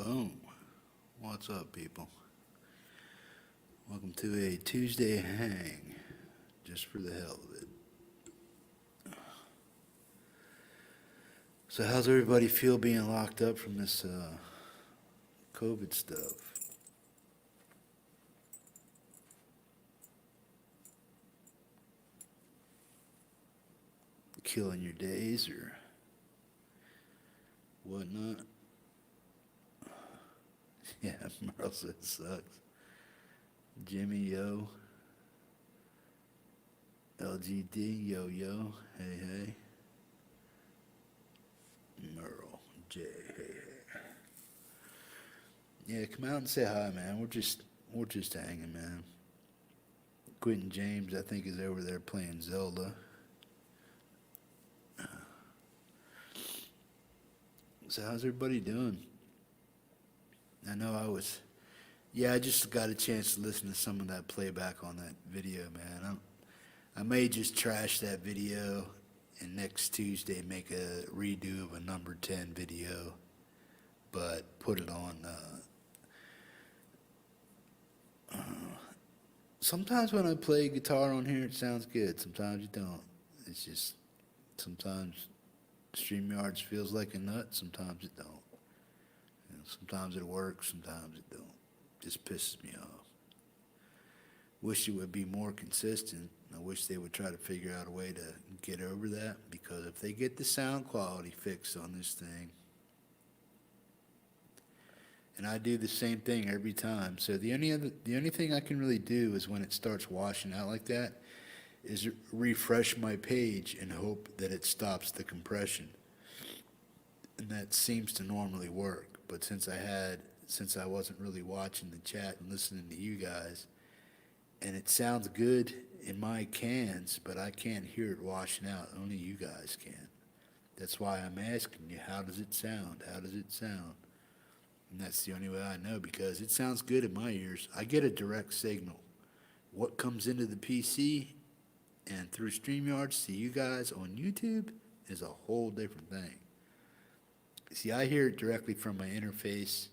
Boom. What's up, people? Welcome to a Tuesday hang, just for the hell of it. So how's everybody feel being locked up from this COVID stuff? Killing your days or whatnot? Yeah, Merle said it sucks. Jimmy, yo. LGD, yo, yo. Hey, hey. Merle, J, hey, hey. Yeah, come out and say hi, man. We're just hanging, man. Quentin James, I think, is over there playing Zelda. So how's everybody doing? I know I just got a chance to listen to some of that playback on that video, man. I may just trash that video and next Tuesday make a redo of a number 10 video, but put it on. Sometimes when I play guitar on here, it sounds good. Sometimes you don't. It's just, sometimes StreamYard feels like a nut, sometimes it don't. You know, sometimes it works, sometimes it don't. Just pisses me off. Wish it would be more consistent. I wish they would try to figure out a way to get over that, because if they get the sound quality fixed on this thing, and I do the same thing every time, so the only thing I can really do is when it starts washing out like that, is refresh my page and hope that it stops the compression. And that seems to normally work. But since I wasn't really watching the chat and listening to you guys, and it sounds good in my cans, but I can't hear it washing out. Only you guys can. That's why I'm asking you, how does it sound? How does it sound? And that's the only way I know, because it sounds good in my ears. I get a direct signal. What comes into the PC and through StreamYard to you guys on YouTube is a whole different thing. See, I hear it directly from my interface,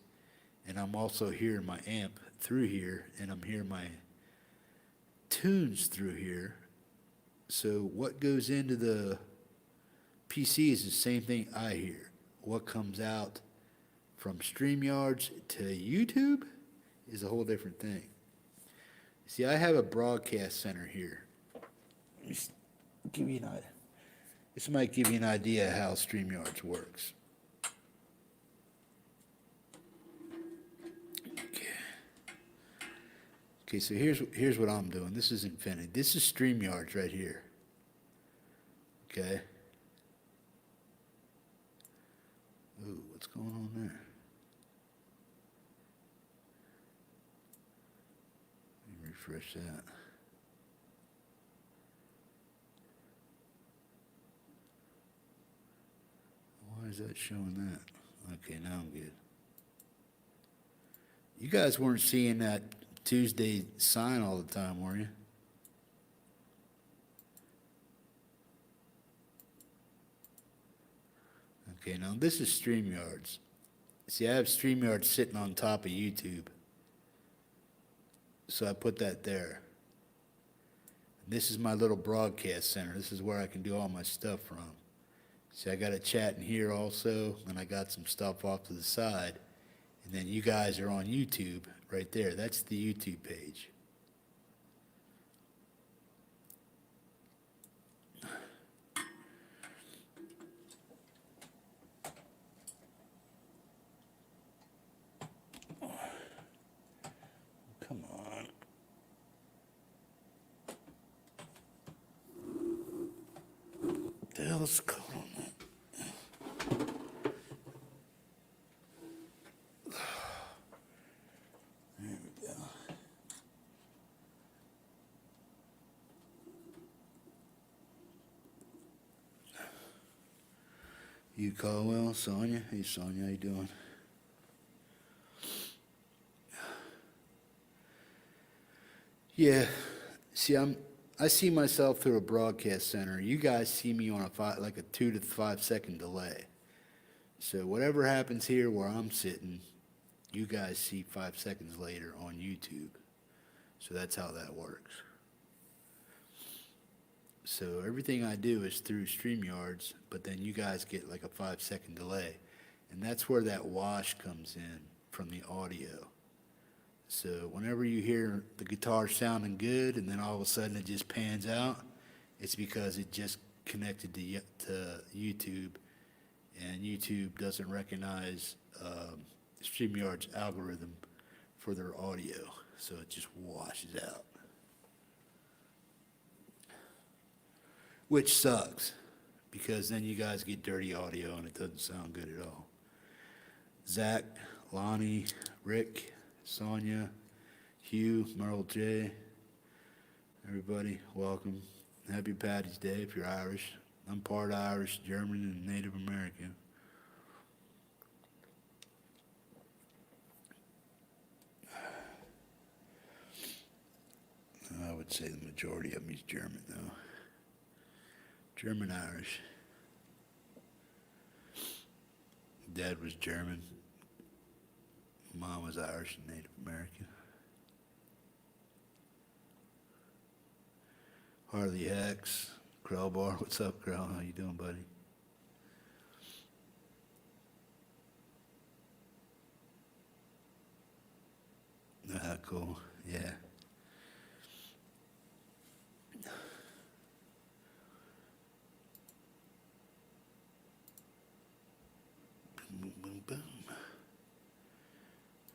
and I'm also hearing my amp through here, and I'm hearing my tunes through here. So what goes into the PC is the same thing I hear. What comes out from StreamYard to YouTube is a whole different thing. See, I have a broadcast center here. Give you an idea. This might give you an idea how StreamYard works. Okay, so here's what I'm doing. This is Infinity. This is StreamYard right here. Okay. Ooh, what's going on there? Let me refresh that. Why is that showing that? Okay, now I'm good. You guys weren't seeing that Tuesday sign all the time, were you? Okay, now this is StreamYard's. See, I have StreamYard sitting on top of YouTube. So I put that there. This is my little broadcast center. This is where I can do all my stuff from. See, I got a chat in here also, and I got some stuff off to the side. And then you guys are on YouTube right there. That's the YouTube page. Come on. What the hell is going on? You Caldwell, Sonia. Hey, Sonia, how you doing? Yeah. See, I see myself through a broadcast center. You guys see me on like a 2 to 5 second delay. So whatever happens here where I'm sitting, you guys see 5 seconds later on YouTube. So that's how that works. So everything I do is through StreamYards, but then you guys get like a 5-second delay. And that's where that wash comes in from the audio. So whenever you hear the guitar sounding good and then all of a sudden it just pans out, it's because it just connected to YouTube, and YouTube doesn't recognize StreamYard's algorithm for their audio, so it just washes out. Which sucks, because then you guys get dirty audio and it doesn't sound good at all. Zach, Lonnie, Rick, Sonia, Hugh, Merle J, everybody, welcome. Happy Paddy's Day if you're Irish. I'm part Irish, German, and Native American. I would say the majority of me is German, though. German Irish. Dad was German. Mom was Irish and Native American. Harley Hex, Krellbar, what's up, Krell? How you doing, buddy? Ah, cool. Yeah. Boom, boom, boom.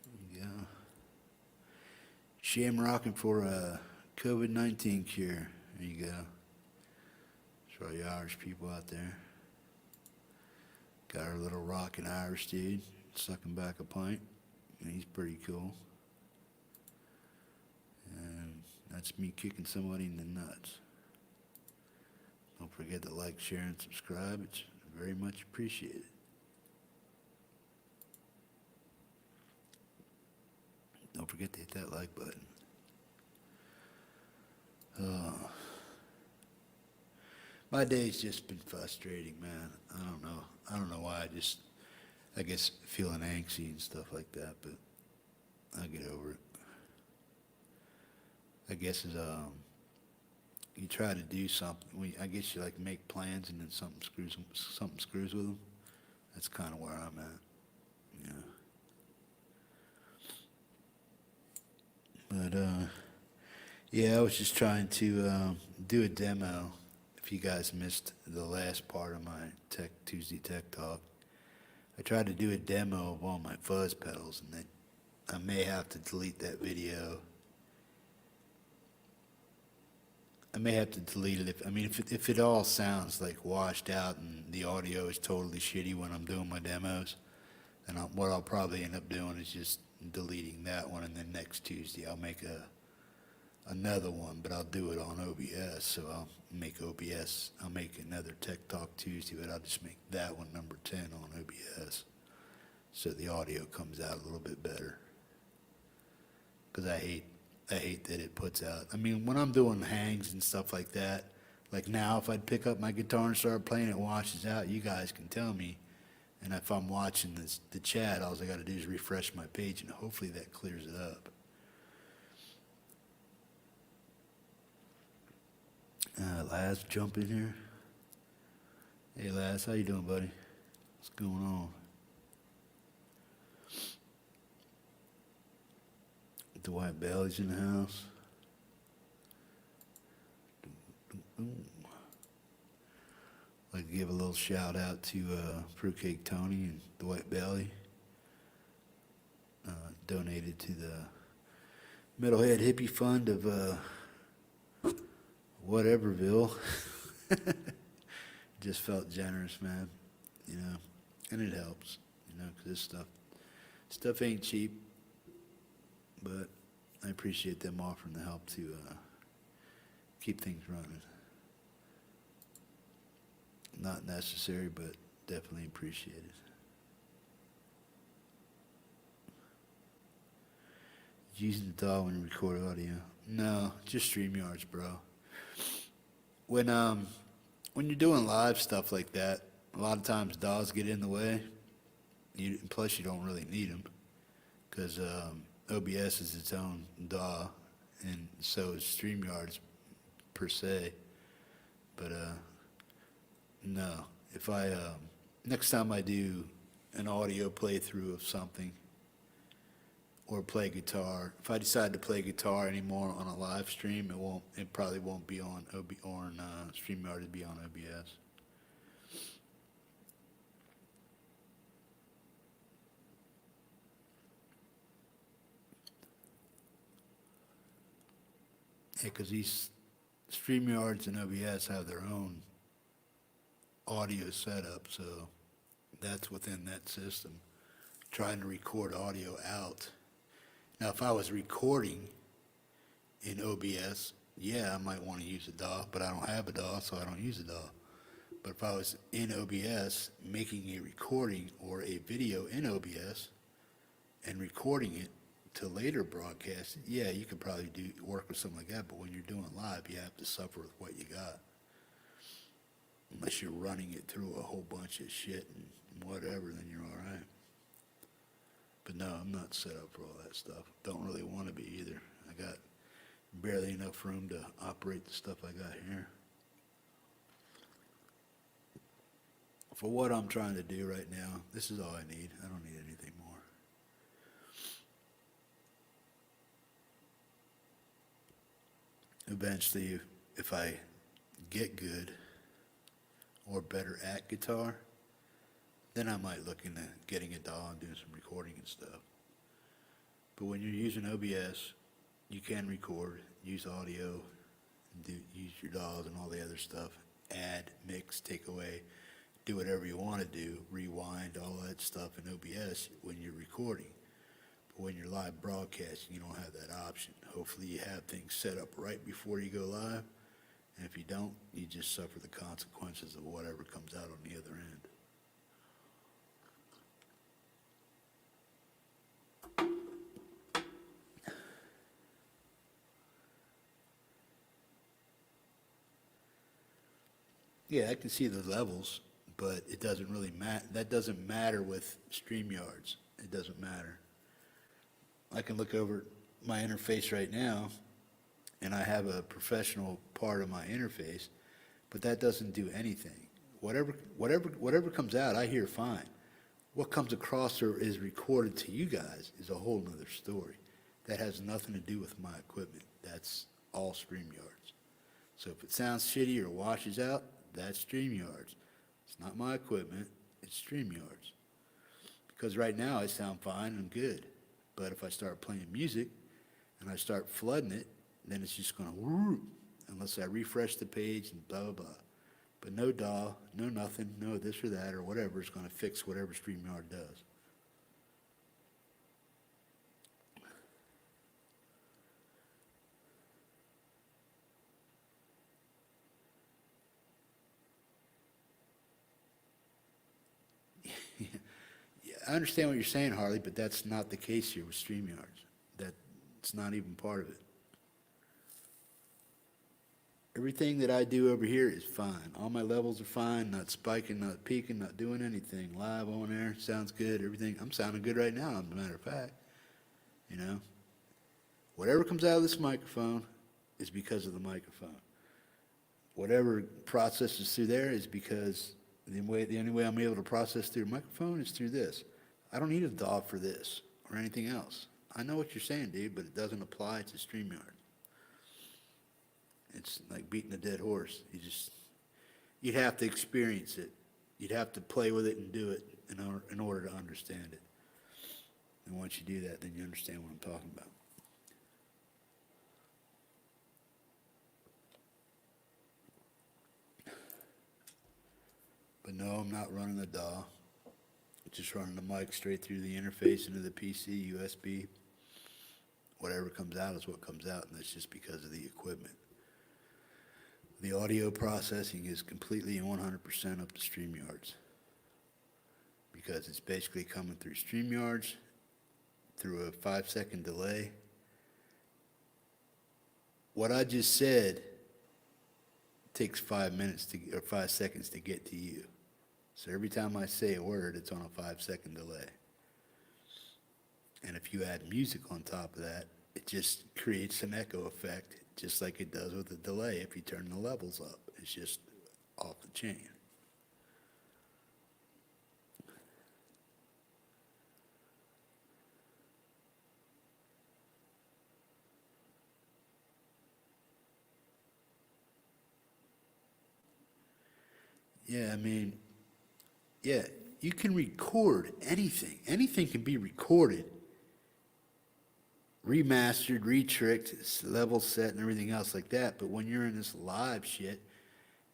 There you go. Shamrocking for a COVID-19 cure. There you go. For all you Irish people out there. Got our little rockin' Irish dude sucking back a pint. And he's pretty cool. And that's me kicking somebody in the nuts. Don't forget to like, share, and subscribe. It's very much appreciated. Don't forget to hit that like button. My day's just been frustrating, man. I don't know why. I guess feeling angsty and stuff like that, but I'll get over it. I guess you try to do something. I guess you like make plans and then something screws with them. That's kind of where I'm at. Yeah. But yeah, I was just trying to do a demo. If you guys missed the last part of my Tuesday Tech Talk, I tried to do a demo of all my fuzz pedals, and I may have to delete that video. I may have to delete it. If it all sounds like washed out and the audio is totally shitty when I'm doing my demos, then what I'll probably end up doing is just deleting that one, and then next Tuesday I'll make another one, but I'll do it on OBS. So I'll make another Tech Talk Tuesday, but I'll just make that one number 10 on OBS, so the audio comes out a little bit better. Because I hate that it puts out. When I'm doing hangs and stuff like that, like now, if I'd pick up my guitar and start playing, it washes out. You guys can tell me. And if I'm watching the chat, all I got to do is refresh my page, and hopefully that clears it up. Laz, jump in here. Hey, Laz, how you doing, buddy? What's going on? Dwight Bailey's in the house. I'd like to give a little shout out to Fruitcake Tony and Dwight Bailey. Donated to the Metalhead Hippie Fund of whateverville. Just felt generous, man. And it helps, because this stuff ain't cheap. But I appreciate them offering the help to keep things running. Not necessary, but definitely appreciated. Using the DAW when you record audio? No, just StreamYards, bro. When you're doing live stuff like that, a lot of times DAWs get in the way. Plus, you don't really need them. because OBS is its own DAW, and so is StreamYard's per se. But no, if I next time I do an audio playthrough of something or play guitar, if I decide to play guitar anymore on a live stream, it probably won't be on StreamYard. It'd be on OBS. Yeah, because these StreamYards and OBS have their own audio setup, so that's within that system. Trying to record audio out. Now, if I was recording in OBS, yeah, I might want to use a DAW, but I don't have a DAW, so I don't use a DAW. But if I was in OBS making a recording or a video in OBS and recording it to later broadcast, yeah, you could probably work with something like that, but when you're doing live, you have to suffer with what you got. Unless you're running it through a whole bunch of shit and whatever, then you're all right. But no, I'm not set up for all that stuff. Don't really want to be either. I got barely enough room to operate the stuff I got here. For what I'm trying to do right now, this is all I need. I don't need anything more. Eventually, if I get good or better at guitar, then I might look into getting a DAW and doing some recording and stuff. But when you're using OBS, you can record, use audio, use your DAWs and all the other stuff, add, mix, take away, do whatever you want to do, rewind, all that stuff in OBS when you're recording. But when you're live broadcasting, you don't have that option. Hopefully you have things set up right before you go live, and if you don't, you just suffer the consequences of whatever comes out on the other end. Yeah, I can see the levels, but it doesn't really matter. That doesn't matter with StreamYards. It doesn't matter. I can look over my interface right now, and I have a professional part of my interface, but that doesn't do anything. Whatever comes out, I hear fine. What comes across or is recorded to you guys is a whole nother story. That has nothing to do with my equipment. That's all StreamYards. So if it sounds shitty or washes out, that's StreamYards. It's not my equipment, it's StreamYards. Because right now I sound fine and good. But if I start playing music and I start flooding it, then it's just going to whoop, unless I refresh the page and blah, blah, blah. But no DAW, no nothing, no this or that or whatever is going to fix whatever StreamYard does. I understand what you're saying, Harley, but that's not the case here with StreamYards. That's not even part of it. Everything that I do over here is fine. All my levels are fine, not spiking, not peaking, not doing anything. Live on air, sounds good, everything. I'm sounding good right now, as a matter of fact. You know? Whatever comes out of this microphone is because of the microphone. Whatever processes through there is because the only way I'm able to process through a microphone is through this. I don't need a DAW for this or anything else. I know what you're saying, dude, but it doesn't apply to StreamYard. It's like beating a dead horse. You'd have to experience it. You'd have to play with it and do it in order to understand it. And once you do that, then you understand what I'm talking about. But no, I'm not running the DAW. I'm just running the mic straight through the interface into the PC, USB. Whatever comes out is what comes out, and that's just because of the equipment. The audio processing is completely and 100% up to StreamYards, because it's basically coming through StreamYards through a 5-second delay. What I just said takes 5 seconds to get to you. So every time I say a word, it's on a 5-second delay. And if you add music on top of that, it just creates an echo effect, just like it does with the delay if you turn the levels up. It's just off the chain. Yeah, I mean, yeah, you can record anything. Anything can be recorded, remastered, retricked, level set, and everything else like that. But when you're in this live shit,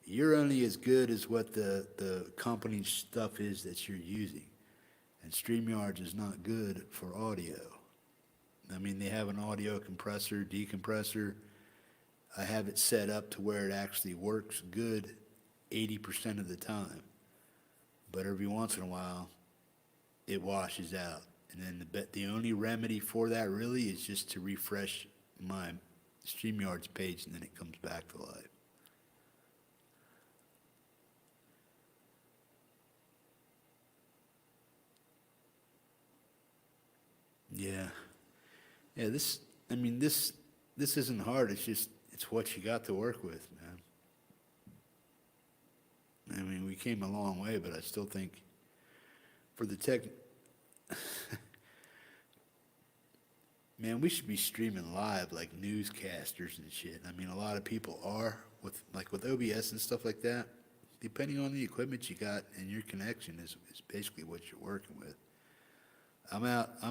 you're only as good as what the company's stuff is that you're using. And StreamYard is not good for audio. I mean, they have an audio compressor, decompressor. I have it set up to where it actually works good 80% of the time. But every once in a while, it washes out. And then the only remedy for that really is just to refresh my StreamYard's page, and then it comes back to life. Yeah. Yeah, I mean, this isn't hard. It's what you got to work with, man. I mean, we came a long way, but I still think for the tech, man, we should be streaming live like newscasters and shit. I mean, a lot of people are with OBS and stuff like that. Depending on the equipment you got and your connection is basically what you're working with. I'm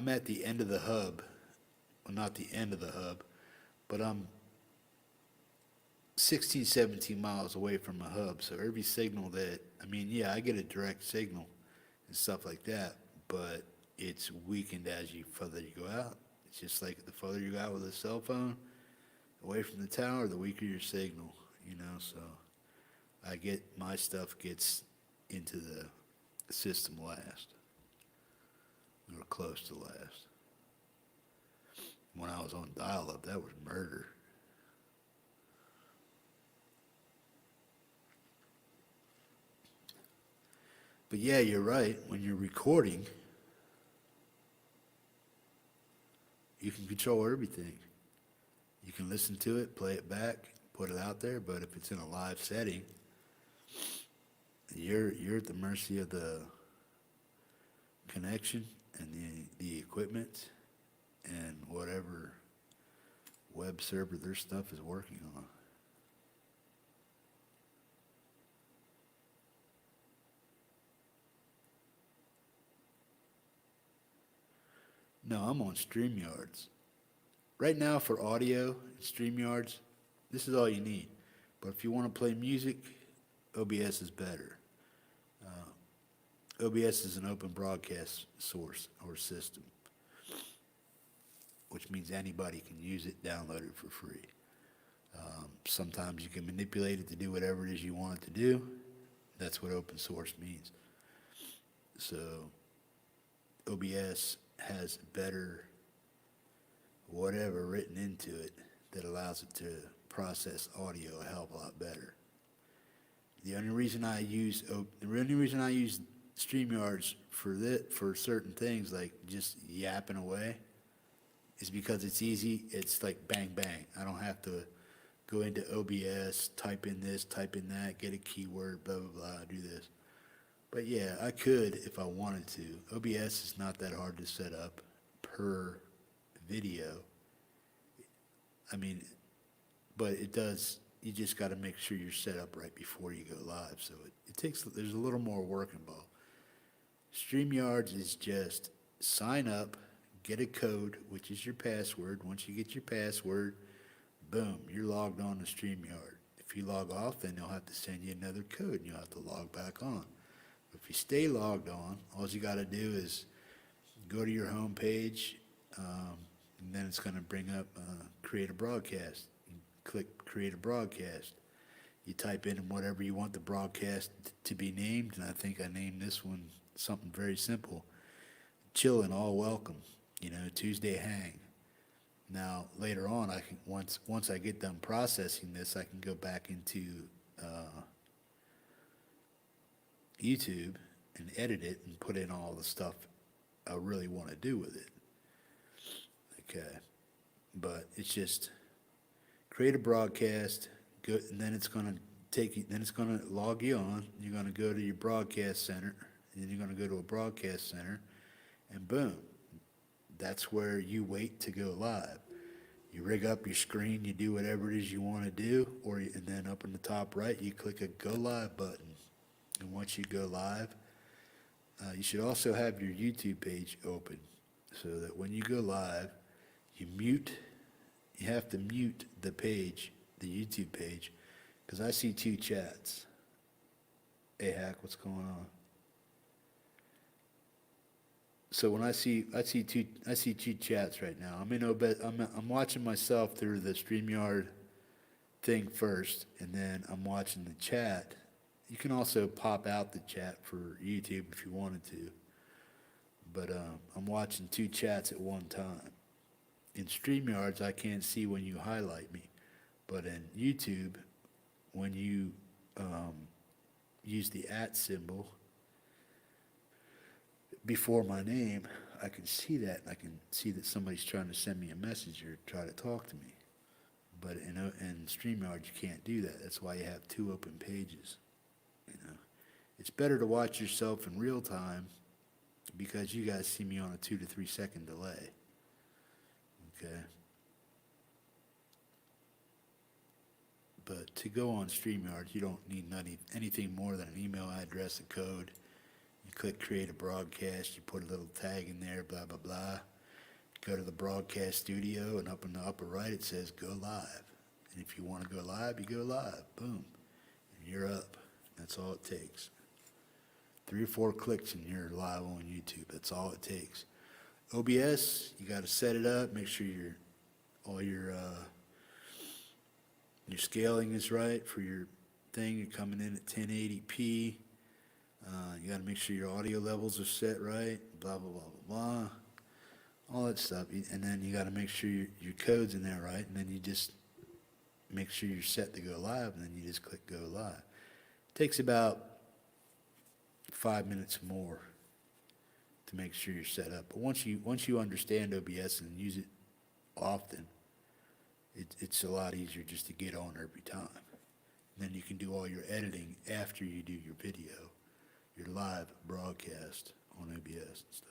at the end of the hub. Well, not the end of the hub, but I'm 16, 17 miles away from my hub. So every signal I get a direct signal and stuff like that, but it's weakened as you further you go out. It's just like the further you go out with a cell phone, away from the tower, the weaker your signal, so my stuff gets into the system last, or close to last. When I was on dial-up, that was murder. But yeah, you're right. When you're recording, you can control everything. You can listen to it, play it back, put it out there. But if it's in a live setting, you're at the mercy of the connection and the equipment and whatever web server their stuff is working on. No, I'm on StreamYards. Right now for audio, StreamYards, this is all you need. But if you want to play music, OBS is better. OBS is an open broadcast source or system, which means anybody can use it, download it for free. Sometimes you can manipulate it to do whatever it is you want it to do. That's what open source means. So OBS has better whatever written into it that allows it to process audio a hell of a lot better. The only reason I use StreamYards for certain things, like just yapping away, is because it's easy. It's like bang bang. I don't have to go into OBS, type in this, type in that, get a keyword, blah blah blah, do this. But yeah, I could if I wanted to. OBS is not that hard to set up per video. I mean, but it does, you just got to make sure you're set up right before you go live. So there's a little more work involved. StreamYards is just sign up, get a code, which is your password. Once you get your password, boom, you're logged on to StreamYard. If you log off, then they'll have to send you another code and you'll have to log back on. If you stay logged on, all you got to do is go to your home page, and then it's going to bring up create a broadcast. You click create a broadcast. You type in whatever you want the broadcast to be named, and I think I named this one something very simple. Chillin, all welcome. Tuesday hang. Now later on, I can once I get done processing this, I can go back into YouTube and edit it and put in all the stuff I really want to do with it. but it's just create a broadcast, go, and then it's going to take you, then it's going to log you on. You're going to go to your broadcast center, and then you're going to go to a broadcast center, and boom, that's where you wait to go live. You rig up your screen, you do whatever it is you want to do, and then up in the top right, you click a go live button. And once you go live, you should also have your YouTube page open so that when you go live, you have to mute the page, the YouTube page, because I see two chats. Hey, Hack, what's going on? So when I see two chats right now. I'm watching myself through the StreamYard thing first, and then I'm watching the chat. You can also pop out the chat for YouTube if you wanted to, but I'm watching two chats at one time. In StreamYards, I can't see when you highlight me, but in YouTube, when you use the @ symbol before my name, I can see that, and I can see that somebody's trying to send me a message or try to talk to me. But in StreamYard, you can't do that. That's why you have two open pages. You know, it's better to watch yourself in real time because you guys see me on a 2 to 3 second delay. Okay. But to go on StreamYard, you don't need anything more than an email address, a code. You click create a broadcast, you put a little tag in there, blah, blah, blah. Go to the broadcast studio, and up in the upper right it says go live. And if you want to go live, you go live. Boom. And you're up. That's all it takes. 3 or 4 clicks and you're live on YouTube. That's all it takes. OBS, you got to set it up, make sure all your scaling is right for your thing. You're coming in at 1080p. You got to make sure your audio levels are set right, blah, blah, blah, blah, blah, all that stuff. And then you got to make sure your code's in there right, and then you just make sure you're set to go live, and then you just click go live. It takes about 5 minutes more to make sure you're set up. But once you understand OBS and use it often, it's a lot easier just to get on every time. And then you can do all your editing after you do your video, your live broadcast on OBS and stuff.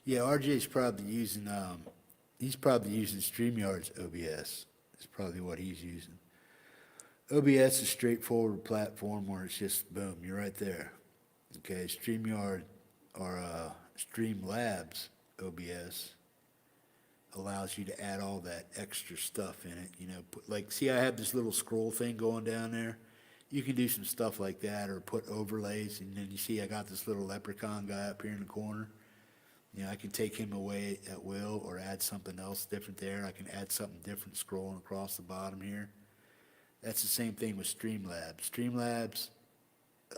Yeah, RJ's probably using StreamYard's OBS. It's probably what he's using. OBS is a straightforward platform where it's just boom, you're right there. Okay, StreamYard or Streamlabs OBS allows you to add all that extra stuff in it. You know, like see, I have this little scroll thing going down there. You can do some stuff like that, or put overlays, and then you see I got this little leprechaun guy up here in the corner. You know, I can take him away at will or add something else different there. I can add something different scrolling across the bottom here. That's the same thing with Streamlabs. Streamlabs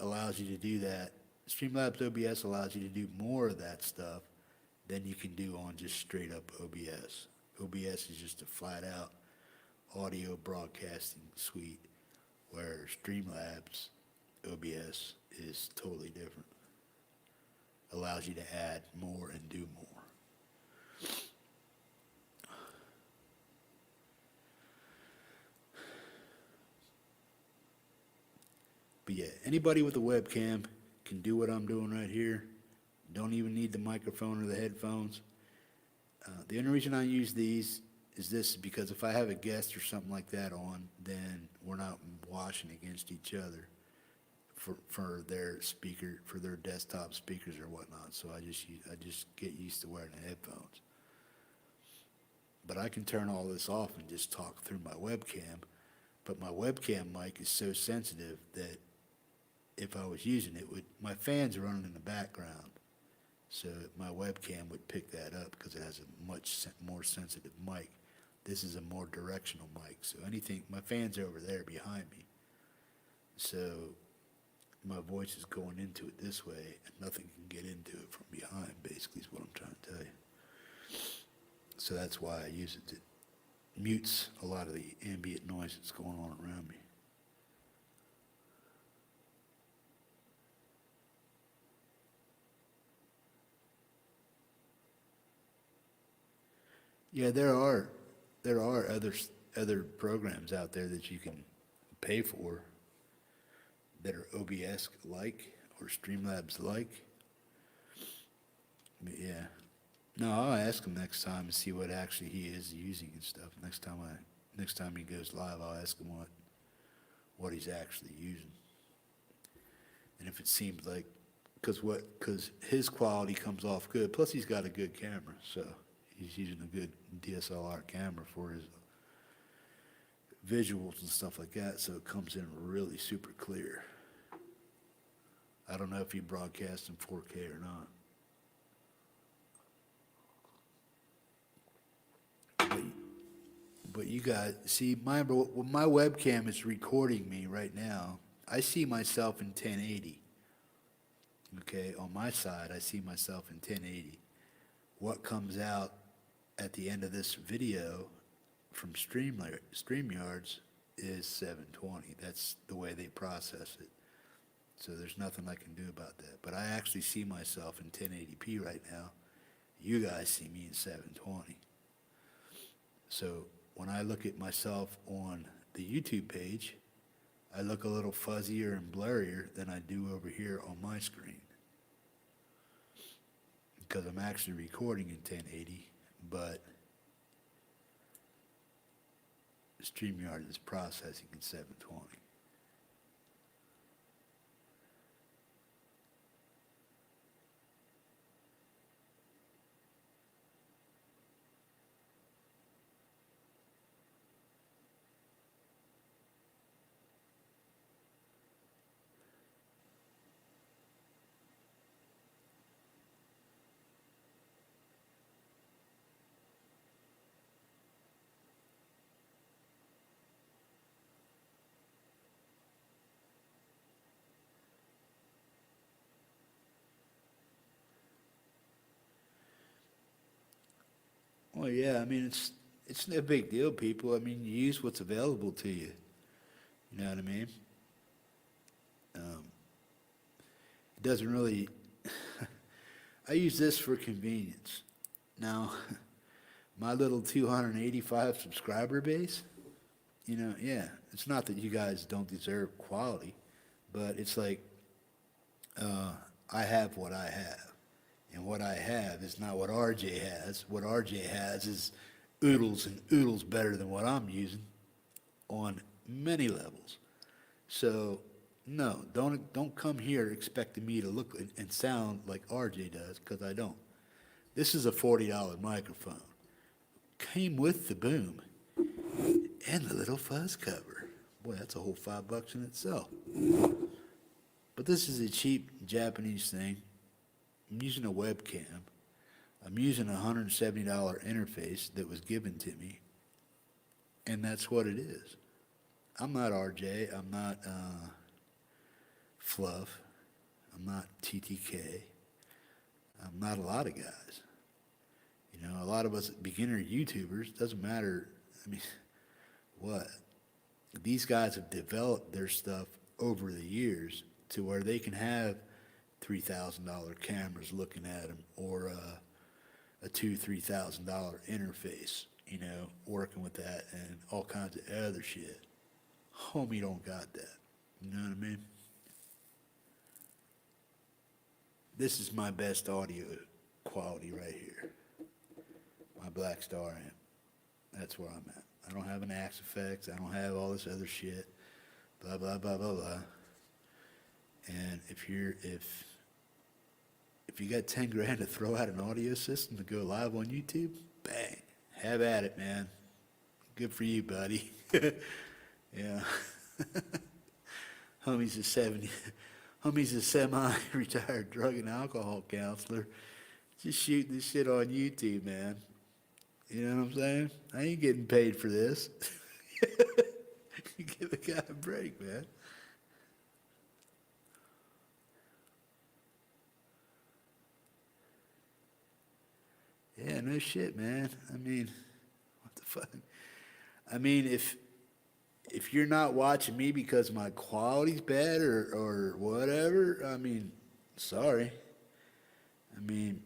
allows you to do that. Streamlabs OBS allows you to do more of that stuff than you can do on just straight up OBS. OBS is just a flat out audio broadcasting suite, where Streamlabs OBS is totally different. Allows you to add more and do more. But yeah, anybody with a webcam can do what I'm doing right here. Don't even need the microphone or the headphones. The only reason I use these is because if I have a guest or something like that on, then we're not washing against each other for their speaker, for their desktop speakers or whatnot. So I just get used to wearing the headphones. But I can turn all this off and just talk through my webcam. But my webcam mic is so sensitive that if I was using it, my fans are running in the background. So my webcam would pick that up because it has a much more sensitive mic. This is a more directional mic. So my fans are over there behind me. So my voice is going into it this way, and nothing can get into it from behind, basically, is what I'm trying to tell you. So that's why I use it. It mutes a lot of the ambient noise that's going on around me. Yeah, there are other programs out there that you can pay for that are OBS like or Streamlabs like. But yeah, no, I'll ask him next time and see what actually he is using and stuff. Next time he goes live, I'll ask him what he's actually using, and if it seems like, because his quality comes off good. Plus, he's got a good camera, so he's using a good DSLR camera for his visuals and stuff like that, so it comes in really super clear. I don't know if he broadcasts in 4K or not. But you guys, see, my webcam is recording me right now. I see myself in 1080. Okay, on my side, I see myself in 1080. What comes out at the end of this video from StreamYards is 720. That's the way they process it. So there's nothing I can do about that. But I actually see myself in 1080p right now. You guys see me in 720. So when I look at myself on the YouTube page, I look a little fuzzier and blurrier than I do over here on my screen. Because I'm actually recording in 1080, but StreamYard is processing in 720. Well, yeah, I mean, it's no big deal, people. I mean, you use what's available to you. You know what I mean? It doesn't really... I use this for convenience. Now, my little 285 subscriber base, you know, yeah, it's not that you guys don't deserve quality, but it's like I have what I have. And what I have is not what RJ has. What RJ has is oodles and oodles better than what I'm using on many levels. So, no, don't come here expecting me to look and sound like RJ does, because I don't. This is a $40 microphone. Came with the boom and the little fuzz cover. Boy, that's a whole $5 in itself. But this is a cheap Japanese thing. I'm using a webcam. I'm using a $170 interface that was given to me. And that's what it is. I'm not RJ. I'm not Fluff. I'm not TTK. I'm not a lot of guys. You know, a lot of us beginner YouTubers, doesn't matter, I mean, what? These guys have developed their stuff over the years to where they can have $3,000 cameras looking at them, or a $2,000-$3,000 interface, you know, working with that and all kinds of other shit. Homie don't got that. You know what I mean? This is my best audio quality right here. My Black Star amp. That's where I'm at. I don't have an Axe Effects. I don't have all this other shit. Blah, blah, blah, blah, blah. And if you got 10 grand to throw at an audio system to go live on YouTube, bang, have at it, man. Good for you, buddy. Yeah. Homie's a semi-retired drug and alcohol counselor. Just shooting this shit on YouTube, man. You know what I'm saying? I ain't getting paid for this. Give the guy a break, man. Yeah, no shit, man. I mean, what the fuck? I mean, if you're not watching me because my quality's bad or whatever, I mean, sorry. I mean,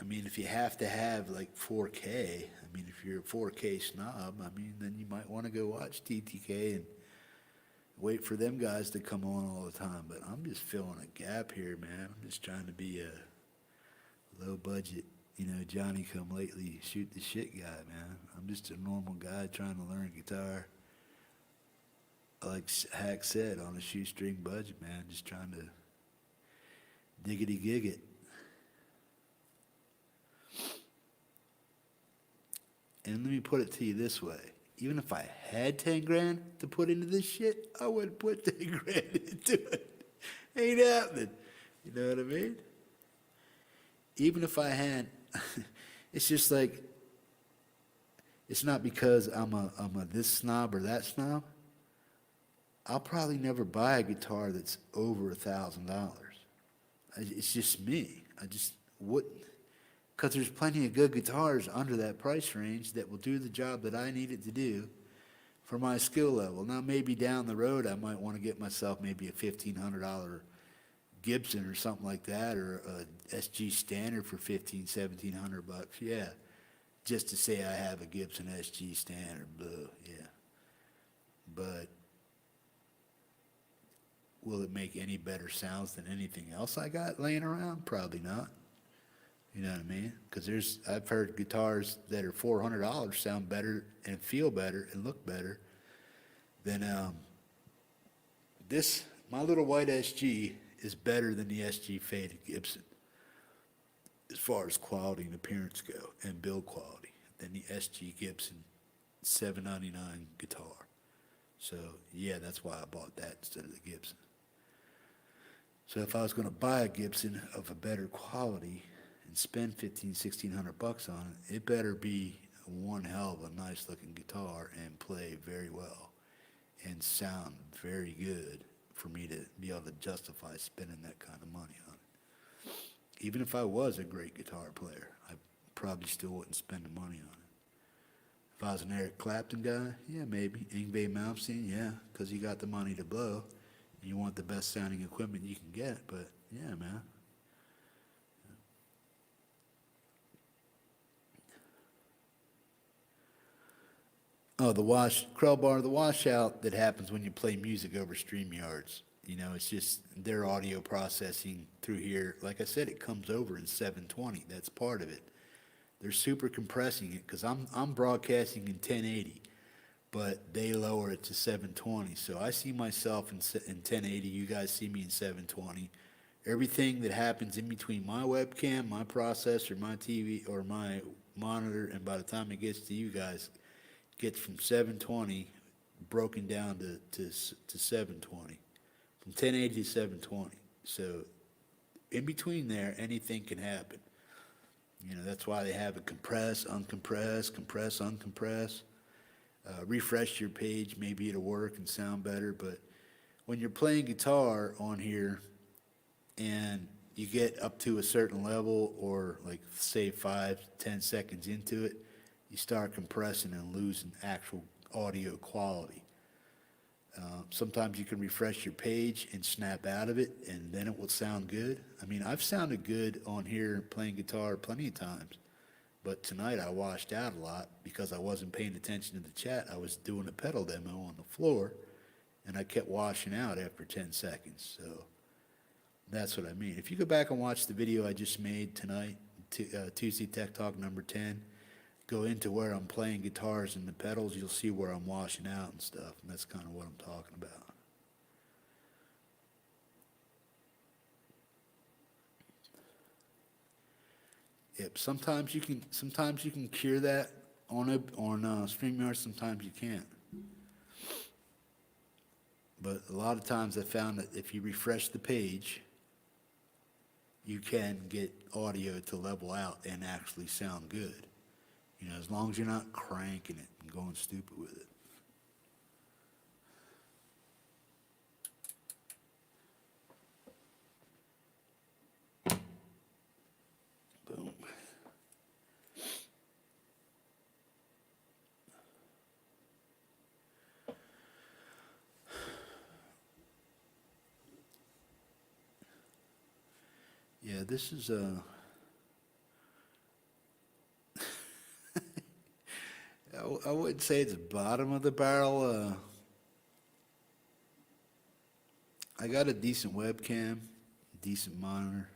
if you have to have like 4K, I mean, if you're a 4K snob, I mean, then you might want to go watch TTK and wait for them guys to come on all the time. But I'm just filling a gap here, man. I'm just trying to be a low budget, Johnny come lately, shoot the shit guy, man. I'm just a normal guy trying to learn guitar. Like Hack said, on a shoestring budget, man. Just trying to diggity gig it. And let me put it to you this way. Even if I had 10 grand to put into this shit, I wouldn't put 10 grand into it. Ain't happening. You know what I mean? Even if I had, it's just like, it's not because I'm a this snob or that snob. I'll probably never buy a guitar that's over $1,000. It's just me. I just wouldn't. Because there's plenty of good guitars under that price range that will do the job that I need it to do for my skill level. Now, maybe down the road, I might want to get myself maybe a $1,500 Gibson or something like that, or a SG Standard for $1,700. Yeah, just to say I have a Gibson SG Standard. Blah, yeah. But will it make any better sounds than anything else I got laying around? Probably not. You know what I mean? Because I've heard guitars that are $400 sound better and feel better and look better than this. My little white SG is better than the SG Faded Gibson as far as quality and appearance go and build quality than the SG Gibson $799 guitar. So yeah, that's why I bought that instead of the Gibson. So if I was going to buy a Gibson of a better quality and spend $1,500-$1,600 on it, it better be one hell of a nice looking guitar and play very well and sound very good for me to be able to justify spending that kind of money on it. Even if I was a great guitar player, I probably still wouldn't spend the money on it. If I was an Eric Clapton guy, yeah, maybe. Yngwie Malmsteen, yeah, because you got the money to blow and you want the best sounding equipment you can get, but yeah, man. Oh, the washout that happens when you play music over StreamYards. It's just their audio processing through here. Like I said, it comes over in 720. That's part of it. They're super compressing it because I'm broadcasting in 1080, but they lower it to 720. So I see myself in 1080. You guys see me in 720. Everything that happens in between my webcam, my processor, my TV, or my monitor, and by the time it gets to you guys, gets from 720 broken down to 720, from 1080 to 720. So in between there, anything can happen. That's why they have it compress, uncompress, compress, uncompress. Refresh your page, maybe it'll work and sound better. But when you're playing guitar on here and you get up to a certain level, or like say 5 to 10 seconds into it, you start compressing and losing actual audio quality. Sometimes you can refresh your page and snap out of it, and then it will sound good. I mean, I've sounded good on here playing guitar plenty of times, but tonight I washed out a lot because I wasn't paying attention to the chat. I was doing a pedal demo on the floor, and I kept washing out after 10 seconds. So that's what I mean. If you go back and watch the video I just made tonight, Tuesday Tech Talk number 10, go into where I'm playing guitars and the pedals, you'll see where I'm washing out and stuff, and that's kind of what I'm talking about. Yep, sometimes you can cure that on StreamYard, sometimes you can't. But a lot of times I found that if you refresh the page, you can get audio to level out and actually sound good. As long as you're not cranking it and going stupid with it. this is I wouldn't say it's bottom of the barrel. I got a decent webcam, decent monitor.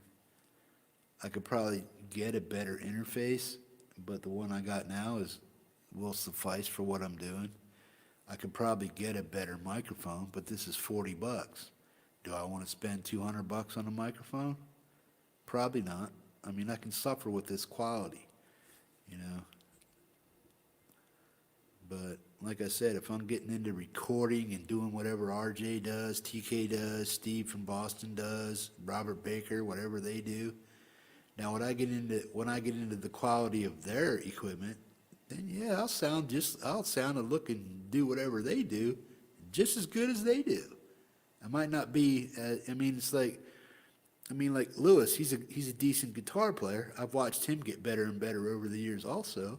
I could probably get a better interface, but the one I got now will suffice for what I'm doing. I could probably get a better microphone, but this is $40. Do I want to spend $200 on a microphone? Probably not. I mean, I can suffer with this quality, you know. But like I said, if I'm getting into recording and doing whatever RJ does, TK does, Steve from Boston does, Robert Baker, whatever they do. Now, when I get into the quality of their equipment, then yeah, I'll sound and look and do whatever they do, just as good as they do. I might not be. Like Lewis, he's a decent guitar player. I've watched him get better and better over the years, also.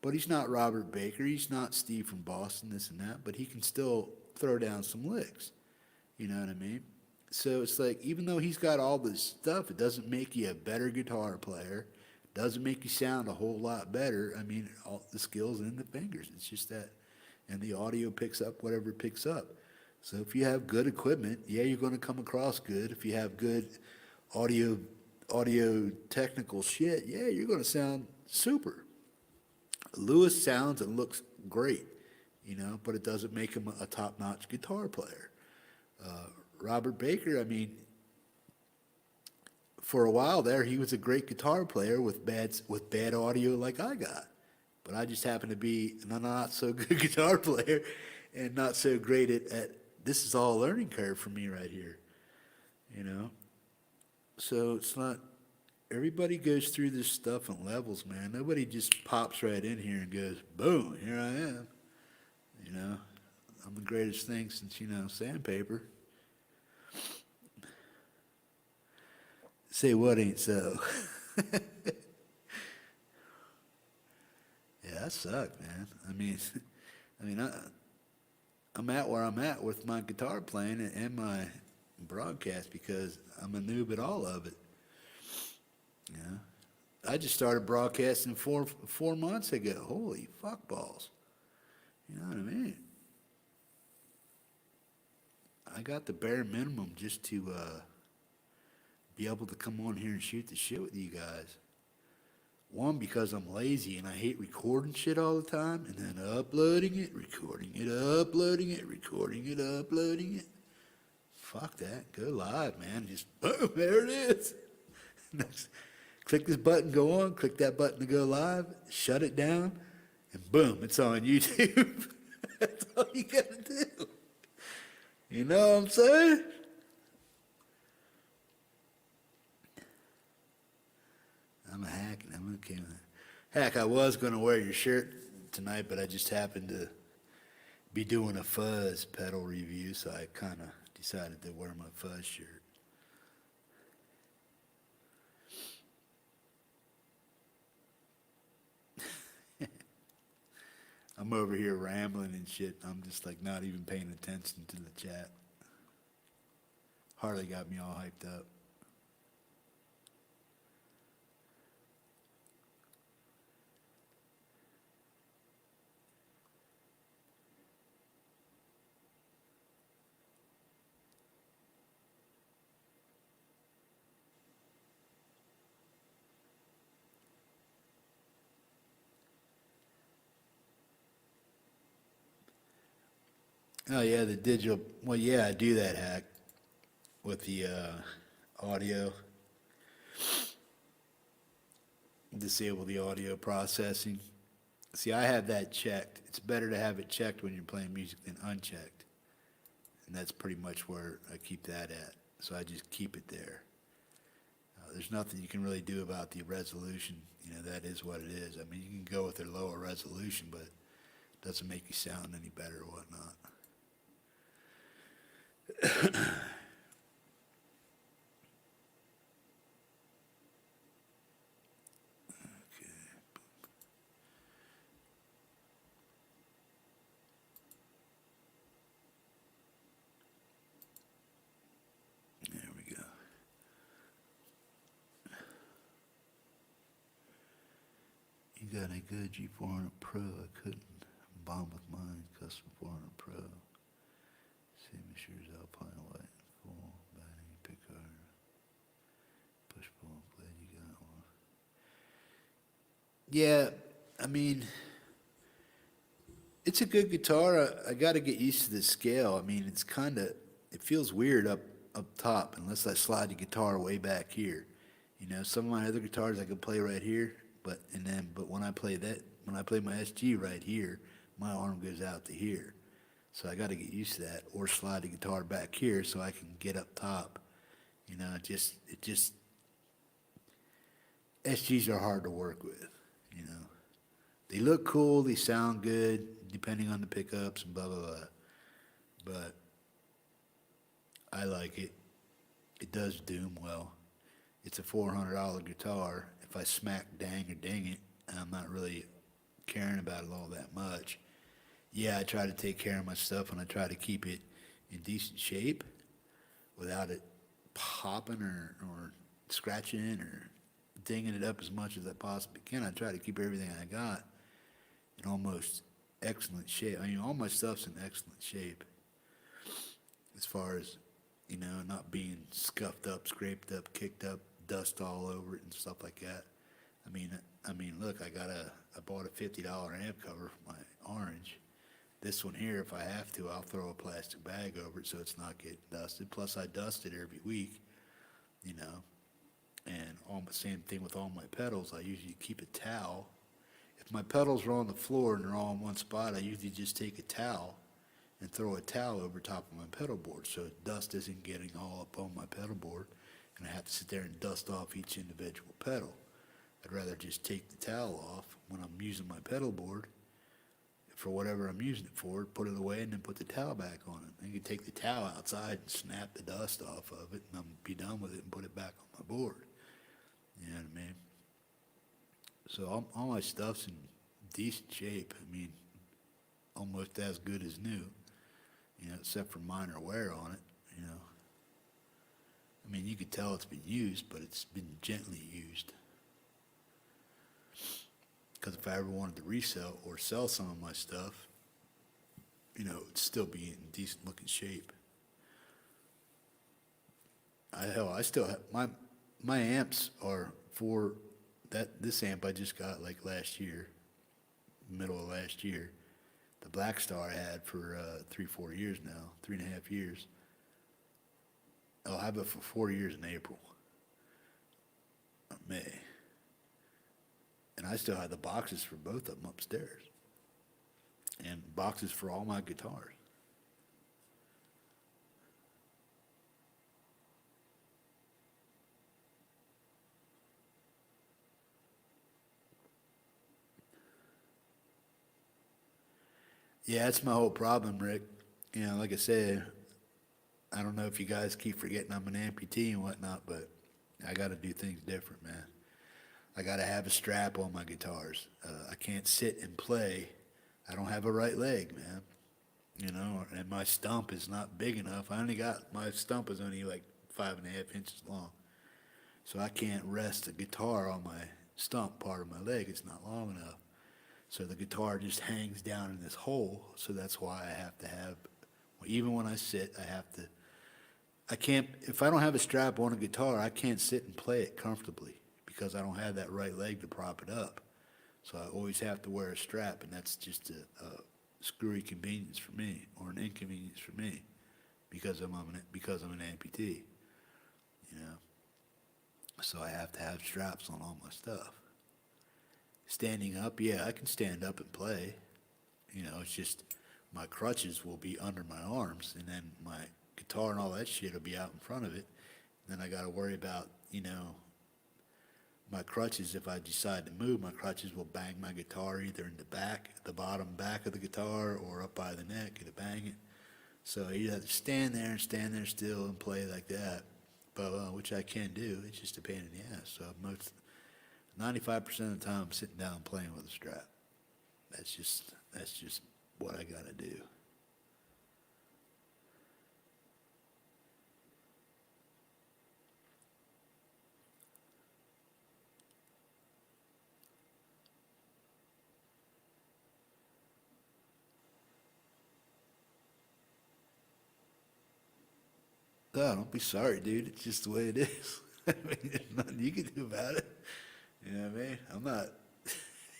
But he's not Robert Baker. He's not Steve from Boston, this and that. But he can still throw down some licks. You know what I mean? So it's like, even though he's got all this stuff, it doesn't make you a better guitar player. It doesn't make you sound a whole lot better. I mean, all the skills in the fingers. It's just that. And the audio picks up whatever it picks up. So if you have good equipment, yeah, you're going to come across good. If you have good audio technical shit, yeah, you're going to sound super. Lewis sounds and looks great, you know, but it doesn't make him a top-notch guitar player. Robert Baker, I mean, for a while there, he was a great guitar player with bad audio like I got. But I just happen to be a not-so-good guitar player and not so great at this is all a learning curve for me right here, you know. So it's not... Everybody goes through this stuff in levels, man. Nobody just pops right in here and goes, boom, here I am. You know, I'm the greatest thing since, you know, sandpaper. Say what ain't so. Yeah, I suck, man. I'm at where I'm at with my guitar playing and my broadcast because I'm a noob at all of it. Yeah, I just started broadcasting four months ago. Holy fuck balls. You know what I mean? I got the bare minimum just to be able to come on here and shoot the shit with you guys. One, because I'm lazy and I hate recording shit all the time and then uploading it, recording it, uploading it, recording it, uploading it. Fuck that. Go live, man. Just boom, there it is. Click this button, go on, click that button to go live, shut it down, and boom, it's on YouTube. That's all you gotta do. You know what I'm saying? I'm a hack, and I'm okay with it. Heck, I was going to wear your shirt tonight, but I just happened to be doing a fuzz pedal review, so I kind of decided to wear my fuzz shirt. I'm over here rambling and shit. I'm just like not even paying attention to the chat. Harley got me all hyped up. Oh yeah, the digital. Well, yeah, I do that hack with the audio. Disable the audio processing. See, I have that checked. It's better to have it checked when you're playing music than unchecked. And that's pretty much where I keep that at. So I just keep it there. There's nothing you can really do about the resolution. You know, that is what it is. I mean, you can go with a lower resolution, but it doesn't make you sound any better or whatnot. There we go. You got any good G400 Pro? I couldn't bomb with mine. Custom 400 Pro. Same shears Alpine White. Full batting pickguard. Push pull blade. You got one. Yeah, I mean, it's a good guitar. I got to get used to the scale. I mean, it's kind of, it feels weird up top unless I slide the guitar way back here. You know, some of my other guitars I can play right here, but when I play my SG right here, my arm goes out to here. So I got to get used to that, or slide the guitar back here so I can get up top. You know, SGs are hard to work with. You know, they look cool, they sound good, depending on the pickups and blah blah blah. But I like it. It does doom well. It's a $400 guitar. If I smack dang or ding it, I'm not really caring about it all that much. Yeah, I try to take care of my stuff and I try to keep it in decent shape without it popping or scratching or dinging it up as much as I possibly can. I try to keep everything I got in almost excellent shape. I mean, all my stuff's in excellent shape as far as, you know, not being scuffed up, scraped up, kicked up, dust all over it and stuff like that. I mean, look, I bought a $50 amp cover for my Orange. This one here, if I have to, I'll throw a plastic bag over it so it's not getting dusted. Plus, I dust it every week, you know. And same thing with all my pedals. I usually keep a towel. If my pedals are on the floor and they're all in one spot, I usually just take a towel and throw a towel over top of my pedal board so dust isn't getting all up on my pedal board and I have to sit there and dust off each individual pedal. I'd rather just take the towel off when I'm using my pedal board for whatever I'm using it for, put it away, and then put the towel back on it. I can take the towel outside and snap the dust off of it, and I'm be done with it and put it back on my board. You know what I mean? So all my stuff's in decent shape. I mean, almost as good as new, you know, except for minor wear on it, you know. I mean, you could tell it's been used, but it's been gently used. Because if I ever wanted to resell or sell some of my stuff, you know, it'd still be in decent looking shape. I still have, my amps are for this amp I just got like last year, middle of last year. The Black Star I had for 3-4 years now, 3.5 years. I'll have it for 4 years in April, or May. And I still have the boxes for both of them upstairs. And boxes for all my guitars. Yeah, that's my whole problem, Rick. You know, like I said, I don't know if you guys keep forgetting I'm an amputee and whatnot, but I got to do things different, man. I got to have a strap on my guitars. I can't sit and play. I don't have a right leg, man. You know, and my stump is not big enough. My stump is only like 5.5 inches long. So I can't rest the guitar on my stump part of my leg. It's not long enough. So the guitar just hangs down in this hole. So that's why I have to have, even when I sit, if I don't have a strap on a guitar, I can't sit and play it comfortably because I don't have that right leg to prop it up. So I always have to wear a strap, and that's just a screwy convenience for me, or an inconvenience for me, because I'm an amputee, you know. So I have to have straps on all my stuff. Standing up, yeah, I can stand up and play. You know, it's just my crutches will be under my arms, and then my guitar and all that shit will be out in front of it. And then I got to worry about, you know, my crutches. If I decide to move, my crutches will bang my guitar either in the bottom back of the guitar, or up by the neck. It'll bang it. So you have to stand there still and play like that, but which I can do. It's just a pain in the ass. So 95% of the time, I'm sitting down playing with a strap. That's just what I got to do. Oh, don't be sorry, dude. It's just the way it is. I mean, there's nothing you can do about it. You know what I mean? I'm not.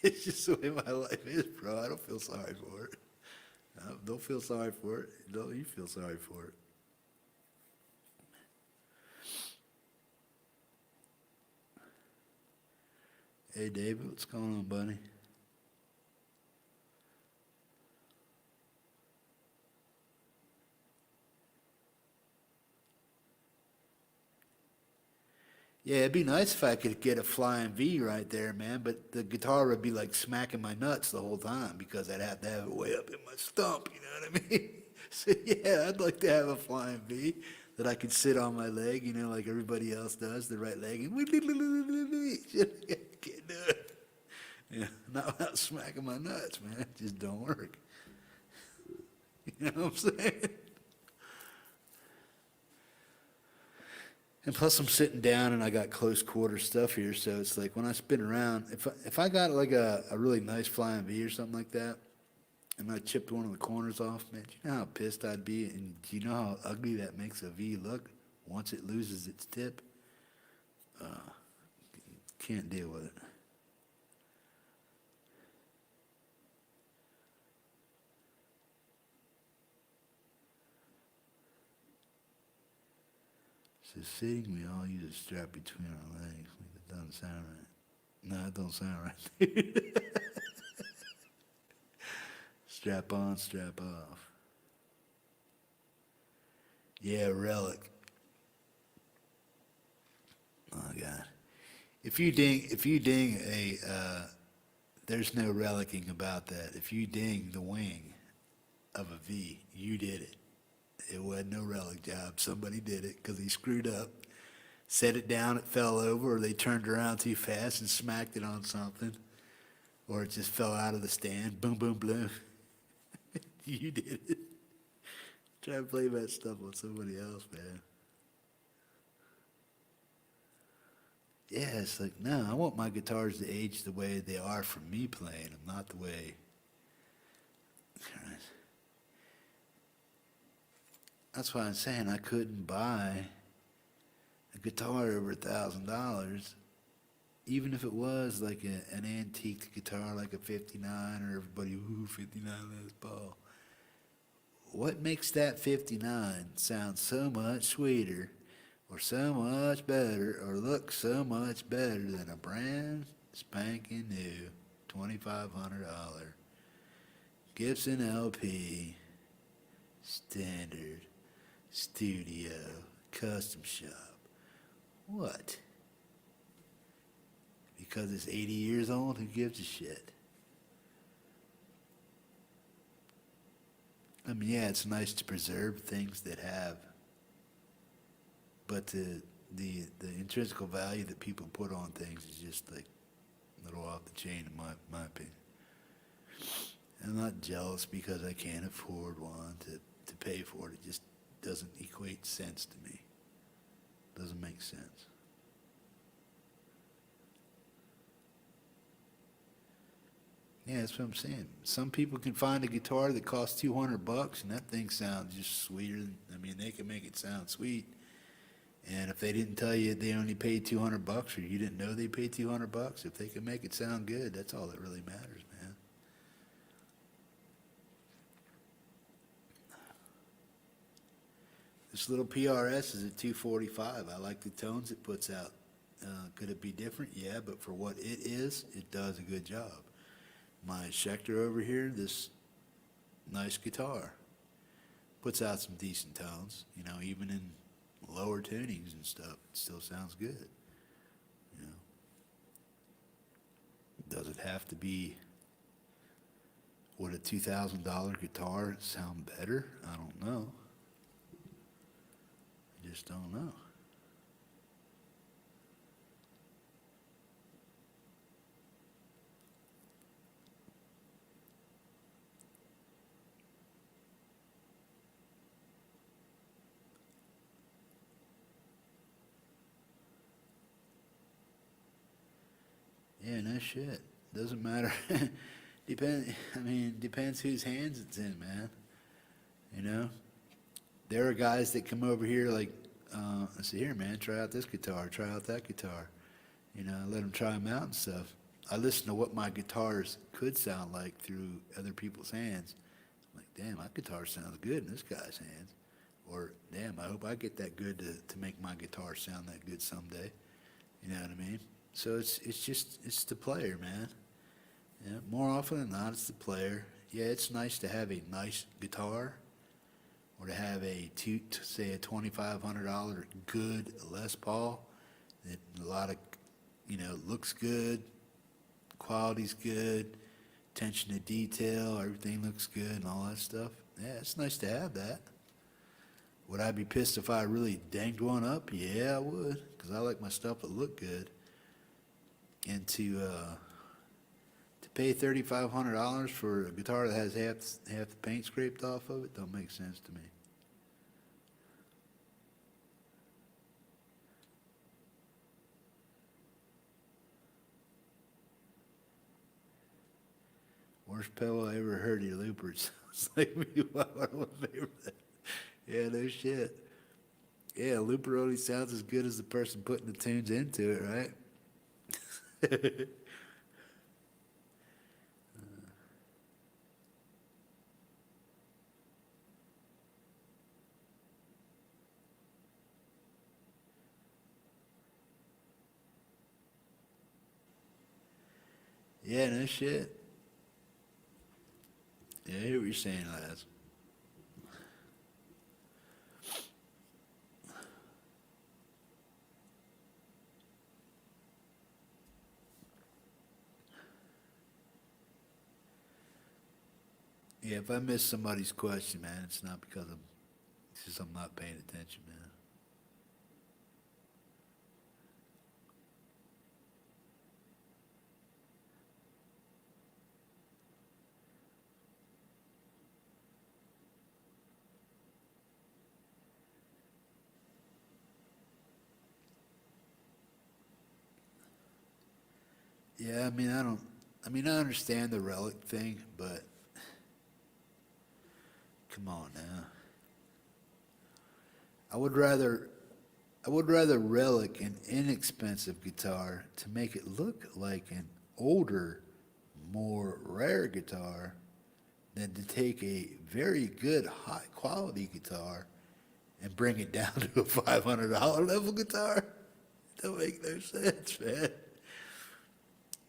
It's just the way my life is, bro. I don't feel sorry for it. Don't feel sorry for it. Don't you feel sorry for it? Hey, David, what's going on, buddy? Yeah, it'd be nice if I could get a flying V right there, man, but the guitar would be like smacking my nuts the whole time because I'd have to have it way up in my stump, you know what I mean? So yeah, I'd like to have a flying V that I could sit on my leg, you know, like everybody else does, the right leg, and can't do it. Yeah, not without smacking my nuts, man. It just don't work. You know what I'm saying? And plus, I'm sitting down and I got close quarter stuff here, so it's like when I spin around, if I got like a really nice flying V or something like that, and I chipped one of the corners off, man, do you know how pissed I'd be? And do you know how ugly that makes a V look once it loses its tip? Can't deal with it. So sitting, we all use a strap between our legs. That doesn't sound right. No, it don't sound right. Strap on, strap off. Yeah, relic. Oh God. If you ding a, there's no relicking about that. If you ding the wing of a V, you did it. It wasn't no relic job. Somebody did it because he screwed up, set it down, it fell over, or they turned around too fast and smacked it on something, or it just fell out of the stand. Boom, boom, boom. You did it. Try to play that stuff on somebody else, man. Yeah, it's like, no, I want my guitars to age the way they are for me playing them, not the way. That's why I'm saying I couldn't buy a guitar over $1,000, even if it was like an antique guitar, like a 59, or everybody, ooh, 59 Les Paul. What makes that 59 sound so much sweeter, or so much better, or look so much better than a brand spanking new $2,500 Gibson LP standard studio custom shop? What? Because it's 80 years old? Who gives a shit? I mean, yeah, it's nice to preserve things that have, but the intrinsic value that people put on things is just like a little off the chain in my opinion. I'm not jealous because I can't afford one to pay for it. It just doesn't equate sense to me. Doesn't make sense. Yeah, that's what I'm saying. Some people can find a guitar that costs $200 and that thing sounds just sweeter. I mean, they can make it sound sweet. And if they didn't tell you they only paid $200, or you didn't know they paid $200, if they can make it sound good, that's all that really matters, man. This little PRS is at 245. I like the tones it puts out. Could it be different? Yeah, but for what it is, it does a good job. My Schecter over here, this nice guitar, puts out some decent tones. You know, even in lower tunings and stuff, it still sounds good. You know, does it have to be, would a $2,000 guitar sound better? I don't know. I just don't know. Yeah, no shit. Doesn't matter. Depends whose hands it's in, man. You know? There are guys that come over here, like I said, here, man, try out this guitar, try out that guitar. You know, I let them try them out and stuff. I listen to what my guitars could sound like through other people's hands. I'm like, damn, my guitar sounds good in this guy's hands. Or, damn, I hope I get that good to make my guitar sound that good someday. You know what I mean? So it's the player, man. Yeah, more often than not, it's the player. Yeah, it's nice to have a nice guitar, or to have say a $2,500 good Les Paul that a lot of, you know, looks good, quality's good, attention to detail, everything looks good and all that stuff. Yeah, it's nice to have that. Would I be pissed if I really danged one up? Yeah, I would, because I like my stuff to look good. And to pay $3,500 for a guitar that has half the paint scraped off of it don't make sense to me. Worst pedal I ever heard, your loopers. It's like me, one of my favorite. Yeah, no shit. Yeah, a looper only sounds as good as the person putting the tunes into it, right? Yeah, no shit. Yeah, I hear what you're saying, Laz. Yeah, if I miss somebody's question, man, it's not because it's just I'm not paying attention, man. Yeah, I understand the relic thing, but come on now. I would rather relic an inexpensive guitar to make it look like an older, more rare guitar than to take a very good, high quality guitar and bring it down to a $500 level guitar. Don't make no sense, man.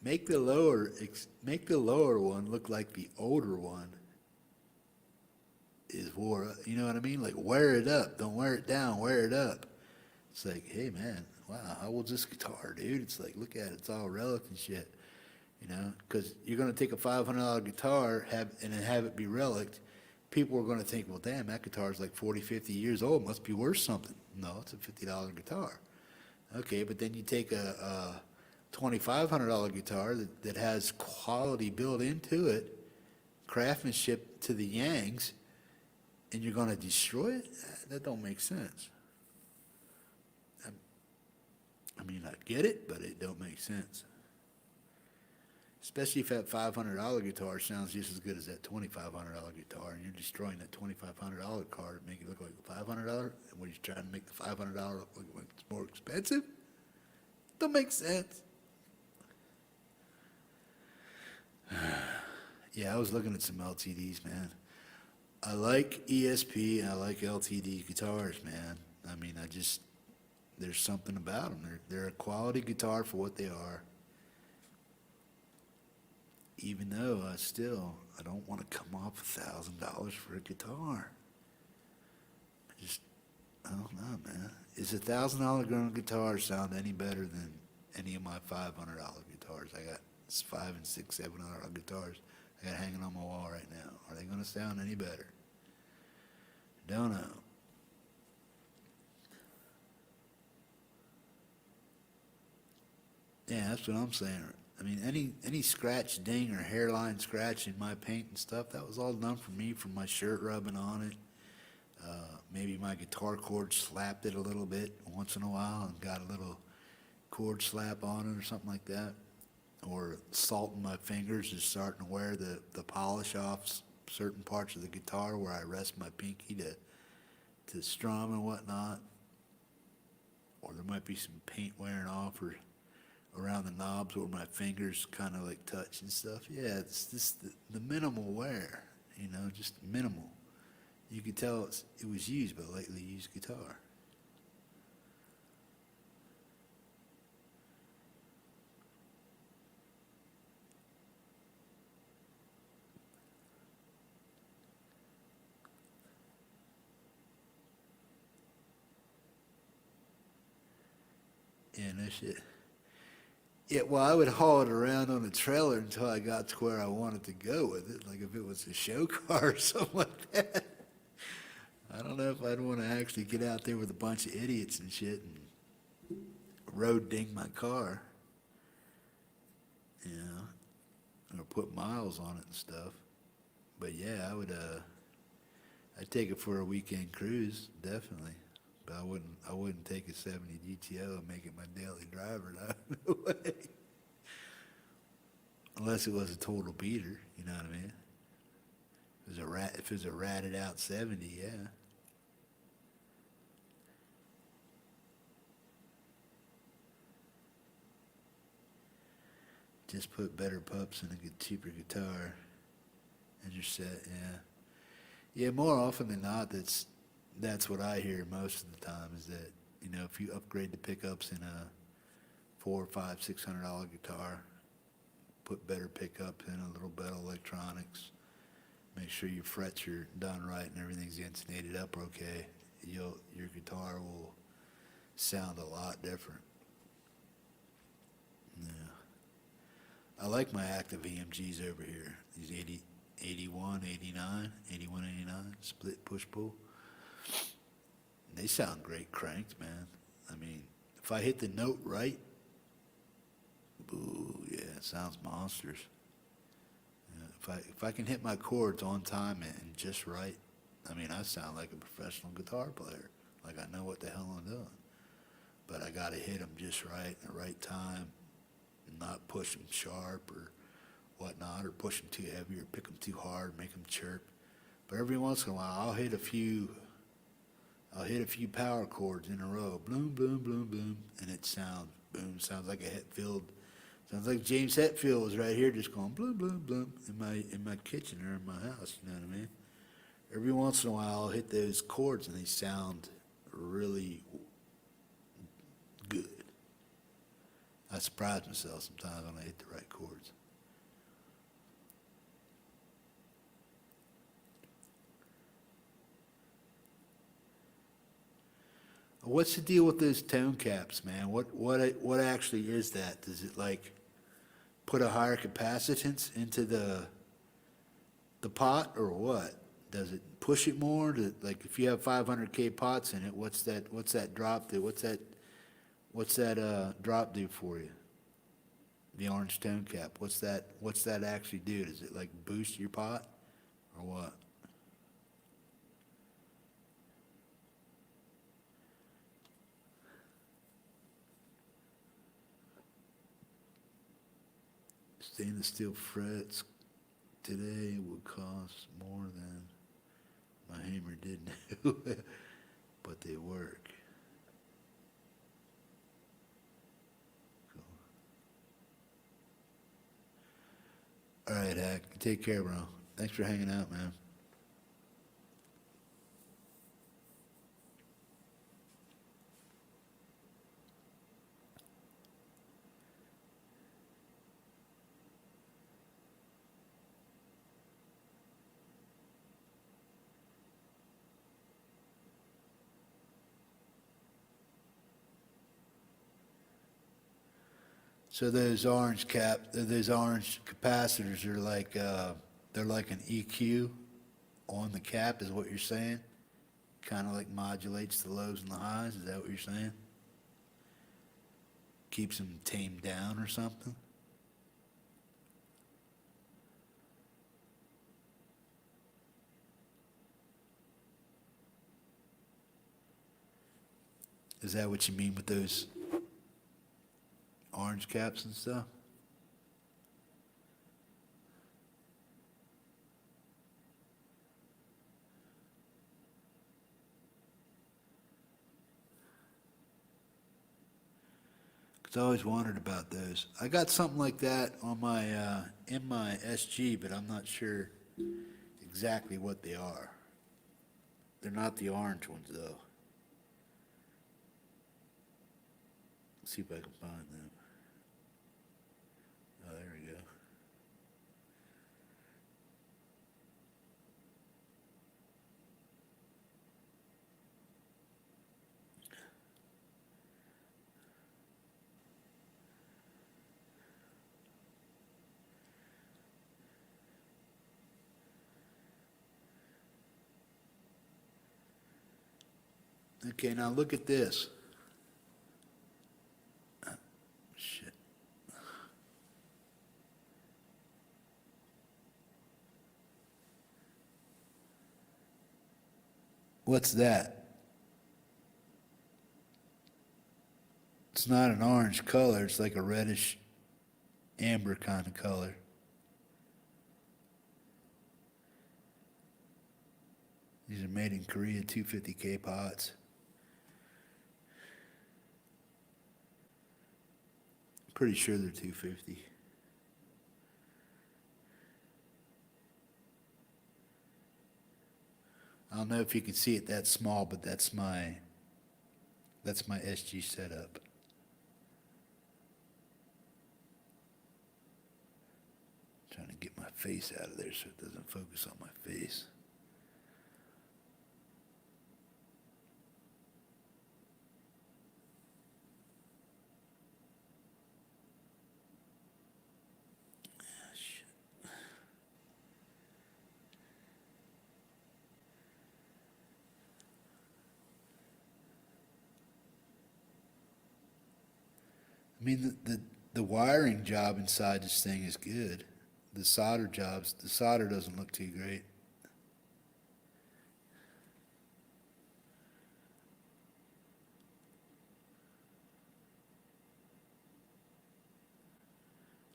Make the lower one look like the older one is wore up. You know what I mean? Like, wear it up. Don't wear it down. Wear it up. It's like, hey, man, wow, how old's this guitar, dude? It's like, look at it. It's all relic and shit. You know, because you're going to take a $500 guitar and then have it be relic. People are going to think, well, damn, that guitar is like 40, 50 years old. It must be worth something. No, it's a $50 guitar. Okay, but then you take a $2,500 guitar that has quality built into it, craftsmanship to the yangs, and you're going to destroy it? That don't make sense. I mean, I get it, but it don't make sense. Especially if that $500 guitar sounds just as good as that $2,500 guitar, and you're destroying that $2,500 car to make it look like a $500. And what are you trying to make the $500 look like it's more expensive? Don't make sense. Yeah, I was looking at some LTDs, man. I like ESP and I like LTD guitars, man. I mean, there's something about them. They're a quality guitar for what they are. Even though I don't want to come off $1,000 for a guitar. I don't know, man. Is a $1,000 guitar sound any better than any of my $500 guitars? I got $500 and $600, $700 guitars I got hanging on my wall right now. Are they going to sound any better? Don't know. Yeah, that's what I'm saying. I mean, any scratch, ding, or hairline scratch in my paint and stuff, that was all done for me from my shirt rubbing on it. Maybe my guitar cord slapped it a little bit once in a while and got a little cord slap on it or something like that. Or salting my fingers and starting to wear the polish off certain parts of the guitar where I rest my pinky to strum and whatnot. or there might be some paint wearing off or around the knobs where my fingers kind of like touch and stuff. Yeah, it's just the minimal wear, you know, just minimal. You could tell it was used by a lightly used guitar. Yeah, no shit. Yeah, well, I would haul it around on a trailer until I got to where I wanted to go with it, like if it was a show car or something like that. I don't know if I'd want to actually get out there with a bunch of idiots and shit and road ding my car, you know, or put miles on it and stuff. But yeah, I'd take it for a weekend cruise, definitely. But I wouldn't take a 70 GTO and make it my daily driver. No way. Unless it was a total beater, you know what I mean? If it was a ratted out 70, yeah. Just put better pups in a cheaper guitar and you're set, yeah. Yeah, more often than not, that's what I hear most of the time is that, you know, if you upgrade the pickups in a $400, $500, $600 guitar, put better pickups in, a little better electronics, make sure your frets are done right and everything's insulated up okay, your guitar will sound a lot different. Yeah. I like my active EMGs over here, these 81, 89, 81, 89, split push-pull. They sound great cranked, man. I mean, if I hit the note right, boo, yeah, it sounds monsters. Yeah, if I can hit my chords on time and just right, I mean, I sound like a professional guitar player. Like I know what the hell I'm doing. But I got to hit them just right in the right time, and not push them sharp or whatnot, or push them too heavy or pick them too hard, make them chirp. But every once in a while, I'll hit a few power chords in a row, bloom, bloom, bloom, bloom, and it sounds, boom, sounds like a Hetfield, sounds like James Hetfield was right here just going bloom, bloom, bloom in my kitchen or in my house, you know what I mean? Every once in a while, I'll hit those chords and they sound really good. I surprise myself sometimes when I hit the right chords. What's the deal with those tone caps, man? What actually is that? Does it like put a higher capacitance into the pot or what? Does it push it more? Like if you have 500K pots in it, what's that drop do? What's that drop do for you? The orange tone cap. What's that actually do? Does it like boost your pot or what? Stainless steel frets today would cost more than my hammer did now, but they work. Cool. All right, Hack. Take care, bro. Thanks for hanging out, man. So those orange capacitors are like they're like an EQ on the cap, is what you're saying? Kind of like modulates the lows and the highs. Is that what you're saying? Keeps them tamed down or something? Is that what you mean with those orange caps and stuff? Just always wondered about those. I got something like that on my in my SG, but I'm not sure exactly what they are. They're not the orange ones though. Let's see if I can find them. Oh, there we go. Okay, now look at this. Shit. What's that? It's not an orange color, it's like a reddish amber kind of color. These are made in Korea, 250K pots. Pretty sure they're 250. I don't know if you can see it that small, but that's my SG setup. Trying to get my face out of there so it doesn't focus on my face. I mean, the wiring job inside this thing is good. The solder doesn't look too great.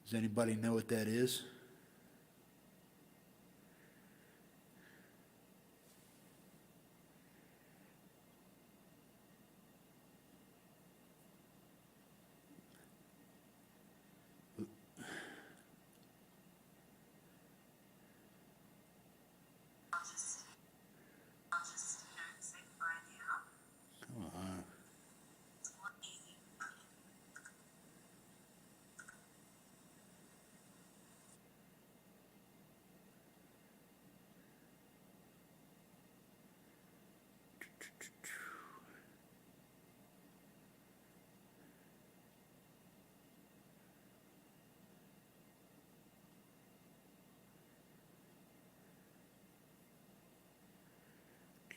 Does anybody know what that is? Come on.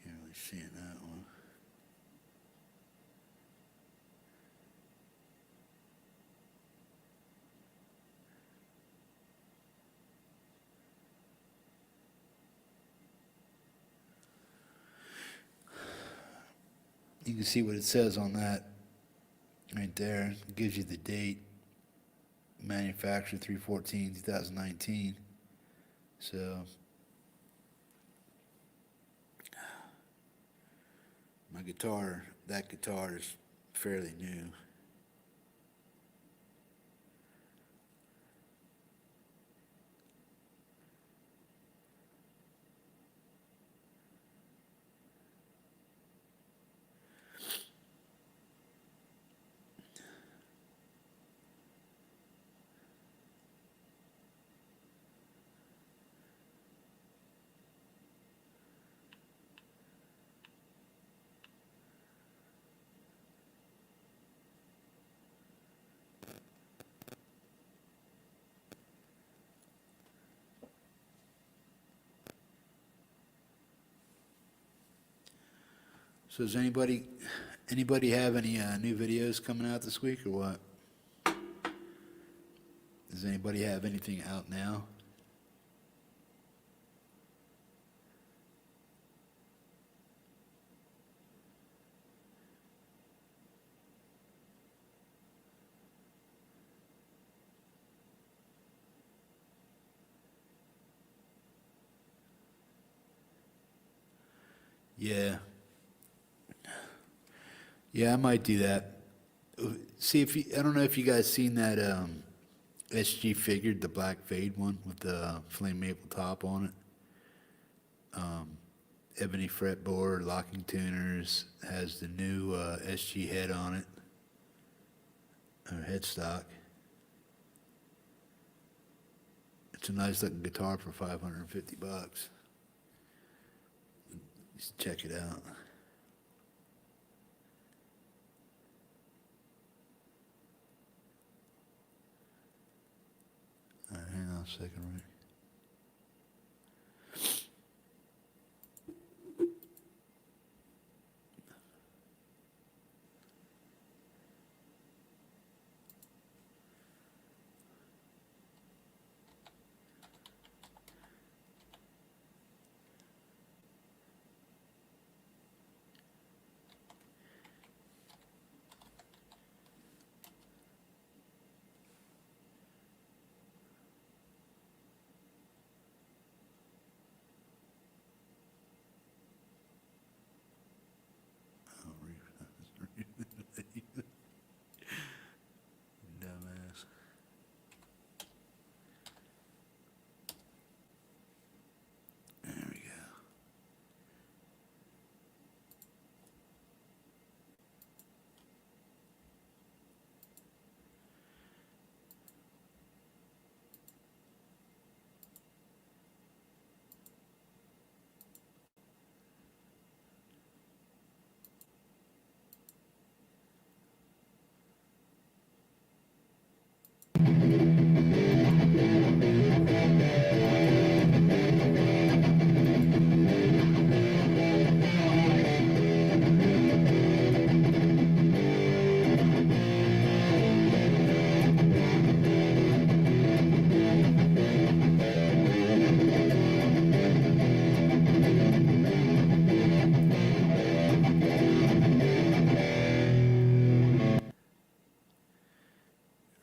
Can't really see in that one. You can see what it says on that right there. It gives you the date, manufactured 3/14/2019. So that guitar is fairly new. So does anybody have any new videos coming out this week or what? Does anybody have anything out now? Yeah. Yeah, I might do that. See if you, I don't know if you guys seen that SG figured, the black fade one with the flame maple top on it. Ebony fretboard, locking tuners, has the new SG head on it, or headstock. It's a nice looking guitar for $550. Just check it out. All right, hang on a second, Rick. Dumbass. There we go.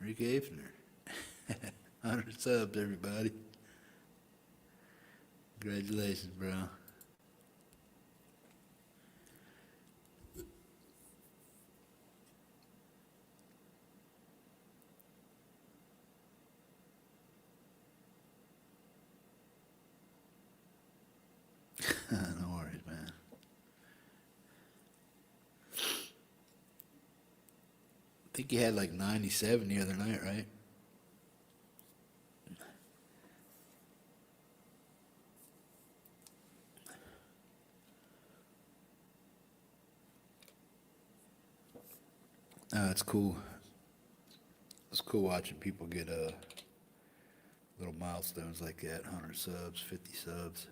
Rick Afner. 100 subs, everybody. Congratulations, bro. No worries, man. I think you had like 97 the other night, right? Oh, it's cool. It's cool watching people get little milestones like that, 100 subs, 50 subs.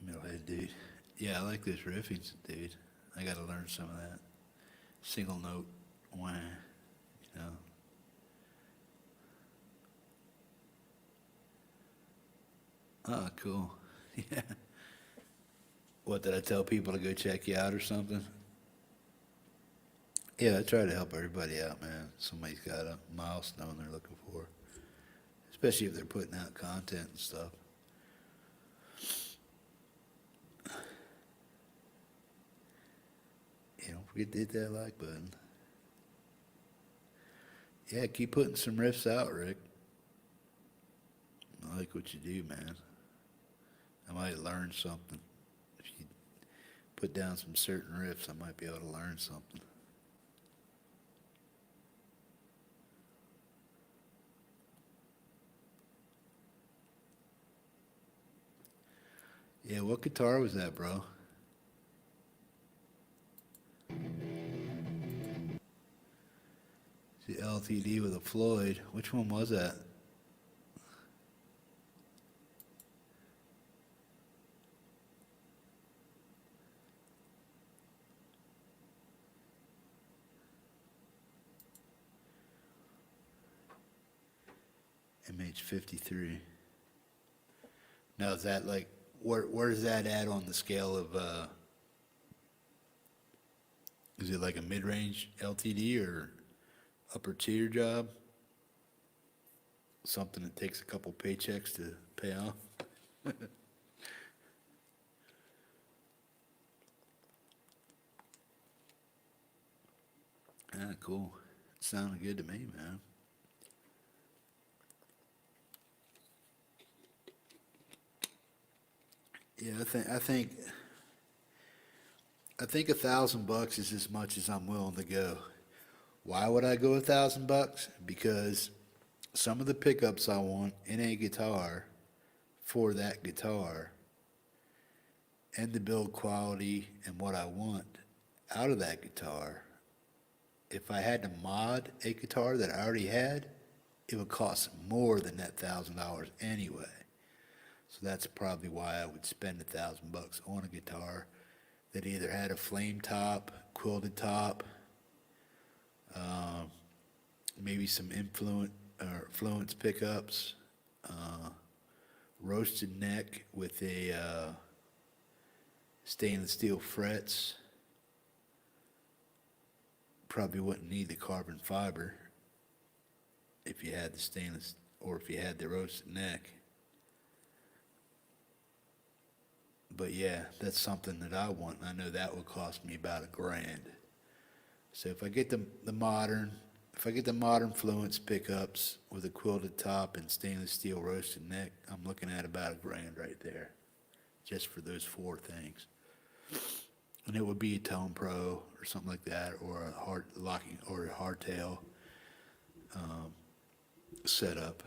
Metalhead, dude. Yeah, I like this riffing, dude. I gotta learn some of that. Single note, wah, you know. Oh, cool. Yeah. What, did I tell people to go check you out or something? Yeah, I try to help everybody out, man. Somebody's got a milestone they're looking for, especially if they're putting out content and stuff. Yeah, don't forget to hit that like button. Yeah, keep putting some riffs out, Rick. I like what you do, man. I might learn something. If you put down some certain riffs, I might be able to learn something. Yeah, what guitar was that, bro? The LTD with a Floyd. Which one was that? MH53. Now, is that like, where's that at on the scale of, is it like a mid-range LTD or upper tier job? Something that takes a couple paychecks to pay off? Cool. Sounded good to me, man. Yeah, I think $1,000 is as much as I'm willing to go. Why would I go $1,000? Because some of the pickups I want in a guitar for that guitar and the build quality and what I want out of that guitar, if I had to mod a guitar that I already had, it would cost more than that $1,000 anyway. So that's probably why I would spend $1,000 on a guitar that either had a flame top, quilted top, maybe some influence pickups, roasted neck with a stainless steel frets. Probably wouldn't need the carbon fiber if you had the stainless or if you had the roasted neck. But yeah, that's something that I want. I know that would cost me about $1,000. So if I get the modern Fluence pickups with a quilted top and stainless steel roasted neck, I'm looking at about $1,000 right there, just for those 4 things. And it would be a Tone Pro or something like that, or a hardtail setup.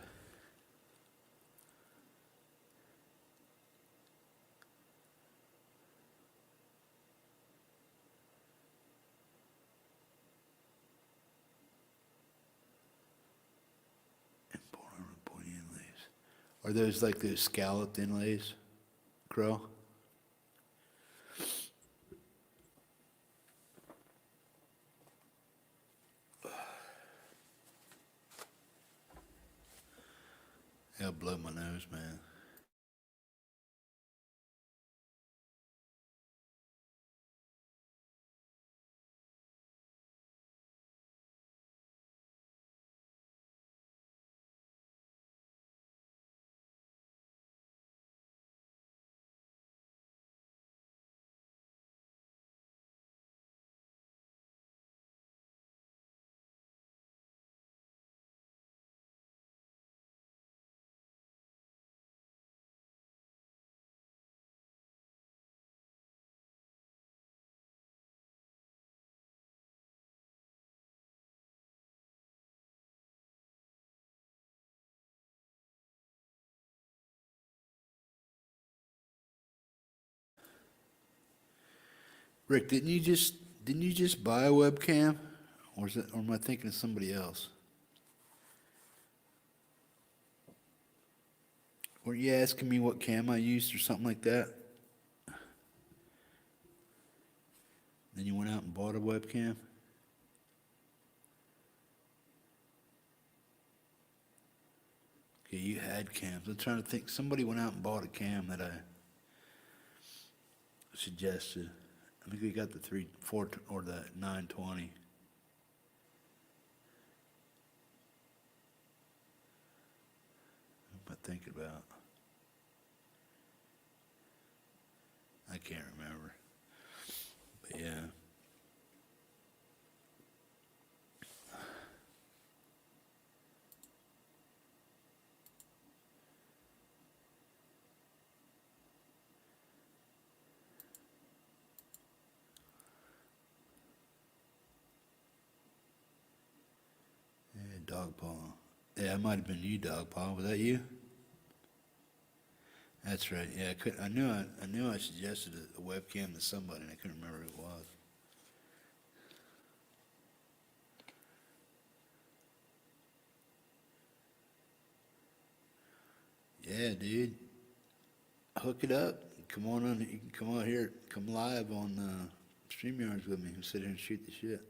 Pointy inlays. Are those like those scalloped inlays, Crow? That'll blow my nose, man. Rick, didn't you just buy a webcam, or am I thinking of somebody else? Were you asking me what cam I used or something like that? Then you went out and bought a webcam? Okay, you had cams. I'm trying to think. Somebody went out and bought a cam that I suggested. I think we got the 4 or the 920. What am I thinking about? I can't remember. But yeah. Yeah, Dog Paw. Yeah, it might have been you, Dog Paw. Was that you? That's right. Yeah, I knew I suggested a webcam to somebody, and I couldn't remember who it was. Yeah, dude. Hook it up. Come on You can come out here. Come live on StreamYards with me and sit here and shoot the shit.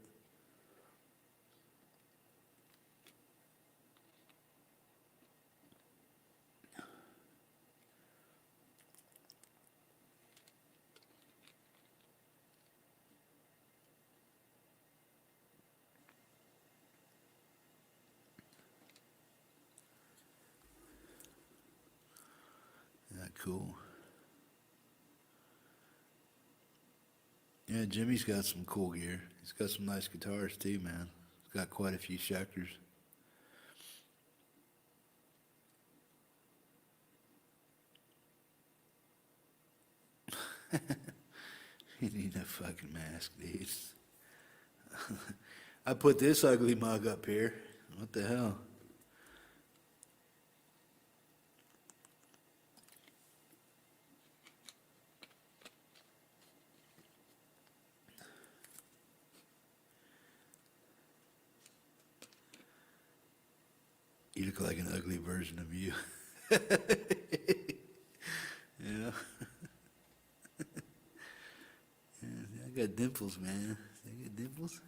Isn't that cool? Yeah, Jimmy's got some cool gear. He's got some nice guitars too, man. It's got quite a few sectors. You need a fucking mask, dude. I put this ugly mug up here. What the hell? You look like an ugly version of you. Yeah. Yeah, I got dimples, man. I got dimples.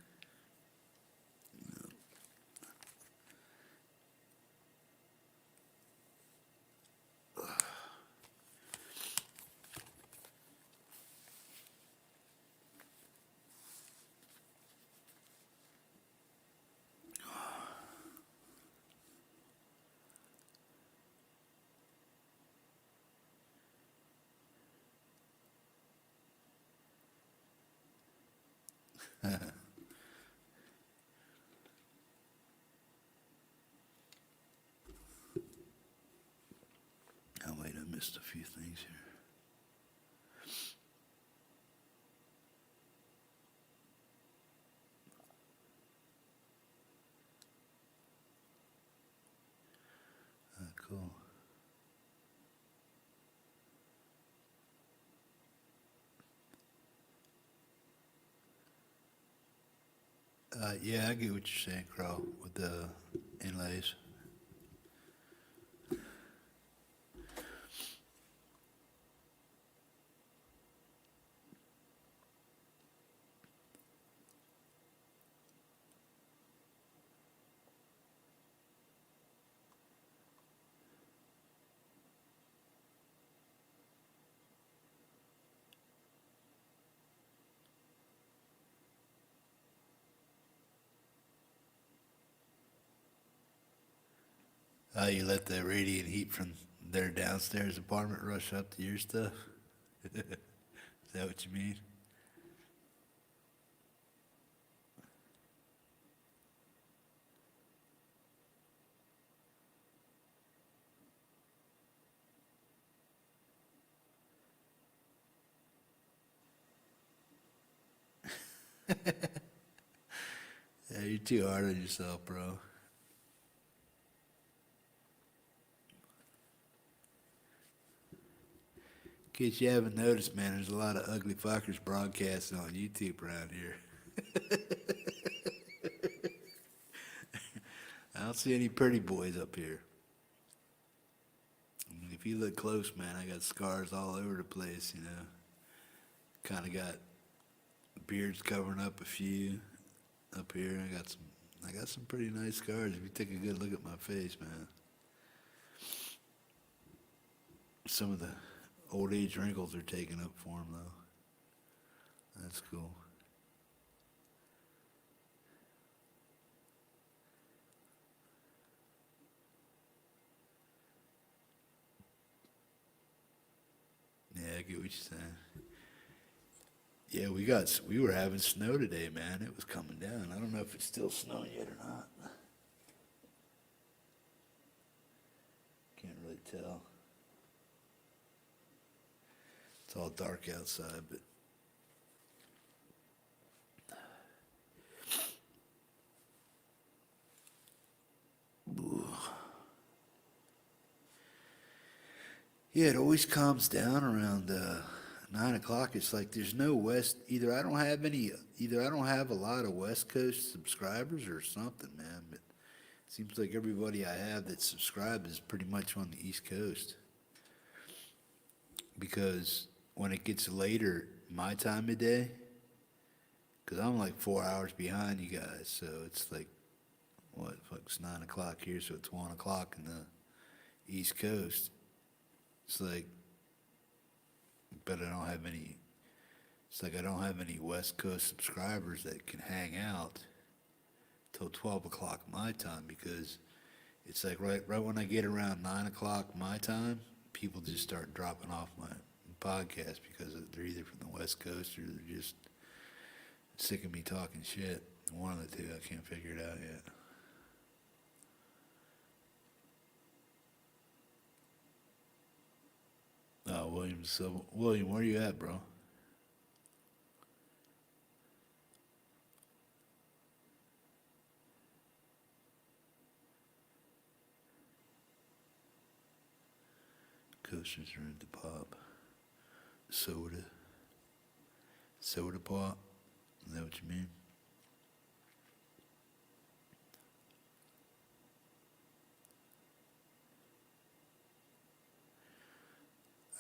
Oh, wait, I missed a few things here. Cool. Yeah, I get what you're saying, Crow, with the inlays. You let the radiant heat from their downstairs apartment rush up to your stuff? Is that what you mean? Yeah, you're too hard on yourself, bro. In case you haven't noticed, man, there's a lot of ugly fuckers broadcasting on YouTube around here. I don't see any pretty boys up here. I mean, if you look close, man, I got scars all over the place, you know. Kind of got beards covering up a few up here. I got some pretty nice scars. If you take a good look at my face, man. Some of the old age wrinkles are taking up form, though. That's cool. Yeah, I get what you're saying. Yeah, we were having snow today, man. It was coming down. I don't know if it's still snowing yet or not. Can't really tell. It's all dark outside, but yeah, it always calms down around 9 o'clock. It's like there's no west. Either I don't have a lot of West Coast subscribers or something, man. But it seems like everybody I have that subscribed is pretty much on the East Coast. Because when it gets later, my time of day, because I'm like 4 hours behind you guys, so it's like, what, it's 9 o'clock here, so it's 1 o'clock in the East Coast. It's like, but I don't have any, it's like I don't have any West Coast subscribers that can hang out till 12 o'clock my time, because it's like right when I get around 9 o'clock my time, people just start dropping off my podcast because they're either from the West Coast or they're just sick of me talking shit. One of the two, I can't figure it out yet. Oh, William, so William, where you at, bro? Coasters are in the pop. Soda. Soda pop. Is that what you mean?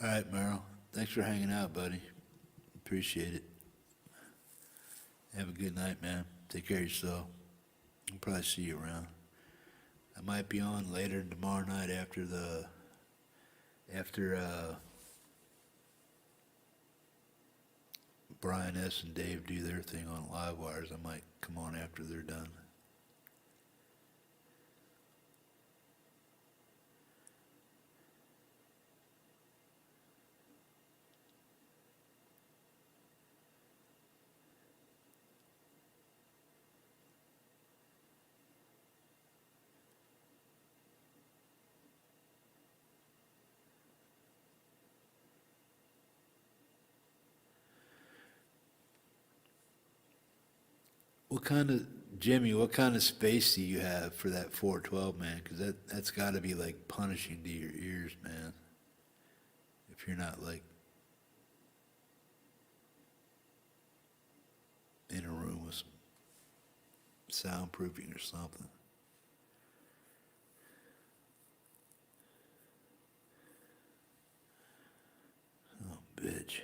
All right, Merrill. Thanks for hanging out, buddy. Appreciate it. Have a good night, man. Take care of yourself. I'll probably see you around. I might be on later tomorrow night after Brian S. and Dave do their thing on Live Wires. I might come on after they're done. Jimmy, what kind of space do you have for that 412, man? Because that's got to be like punishing to your ears, man. If you're not like in a room with some soundproofing or something. Oh, bitch.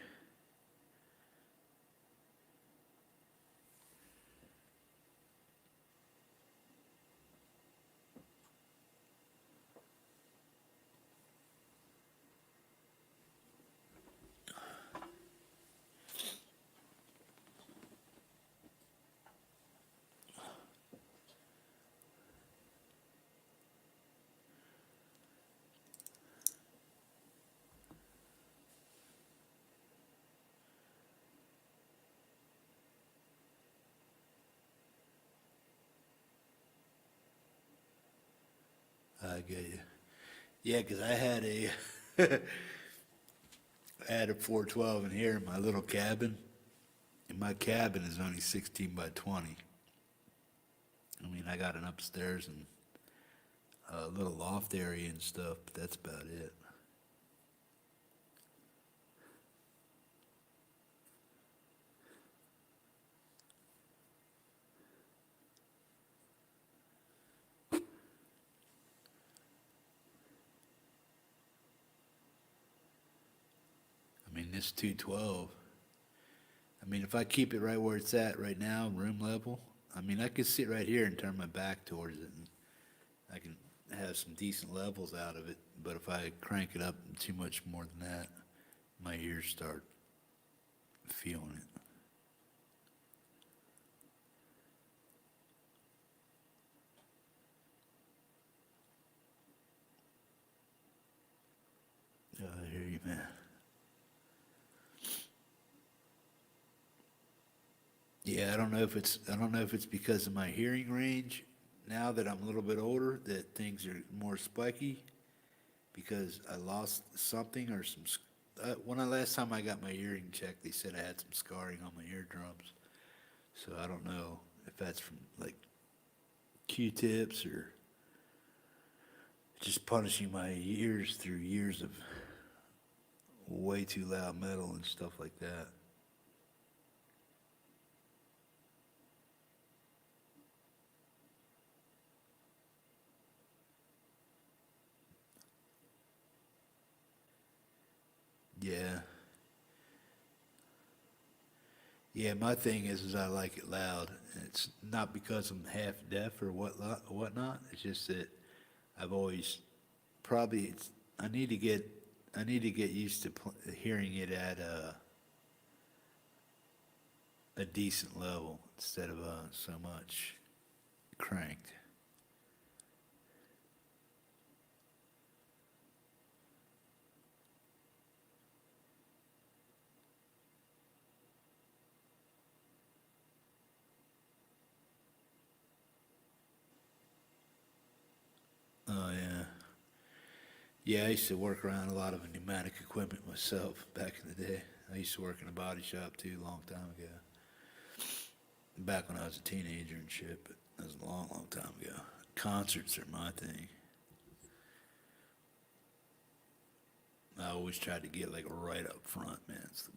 I get you. Yeah, because I had a 412 in here in my little cabin, and my cabin is only 16 by 20. I mean, I got an upstairs and a little loft area and stuff, but that's about it. I mean, this 212, I mean, if I keep it right where it's at right now, room level, I mean, I could sit right here and turn my back towards it, and I can have some decent levels out of it. But if I crank it up too much more than that, my ears start feeling it. Yeah, I hear you, man. Yeah, I don't know if it's because of my hearing range now that I'm a little bit older that things are more spiky because I lost something or when I last time I got my hearing checked, they said I had some scarring on my eardrums. So I don't know if that's from like Q-tips or just punishing my ears through years of way too loud metal and stuff like that. Yeah. Yeah, my thing is I like it loud. And it's not because I'm half deaf or whatnot. It's just that I've always probably I need to get used to hearing it at a decent level instead of so much cranked. Yeah, I used to work around a lot of pneumatic equipment myself back in the day. I used to work in a body shop too, a long time ago. Back when I was a teenager and shit, but that was a long, long time ago. Concerts are my thing. I always tried to get like right up front, man. It's the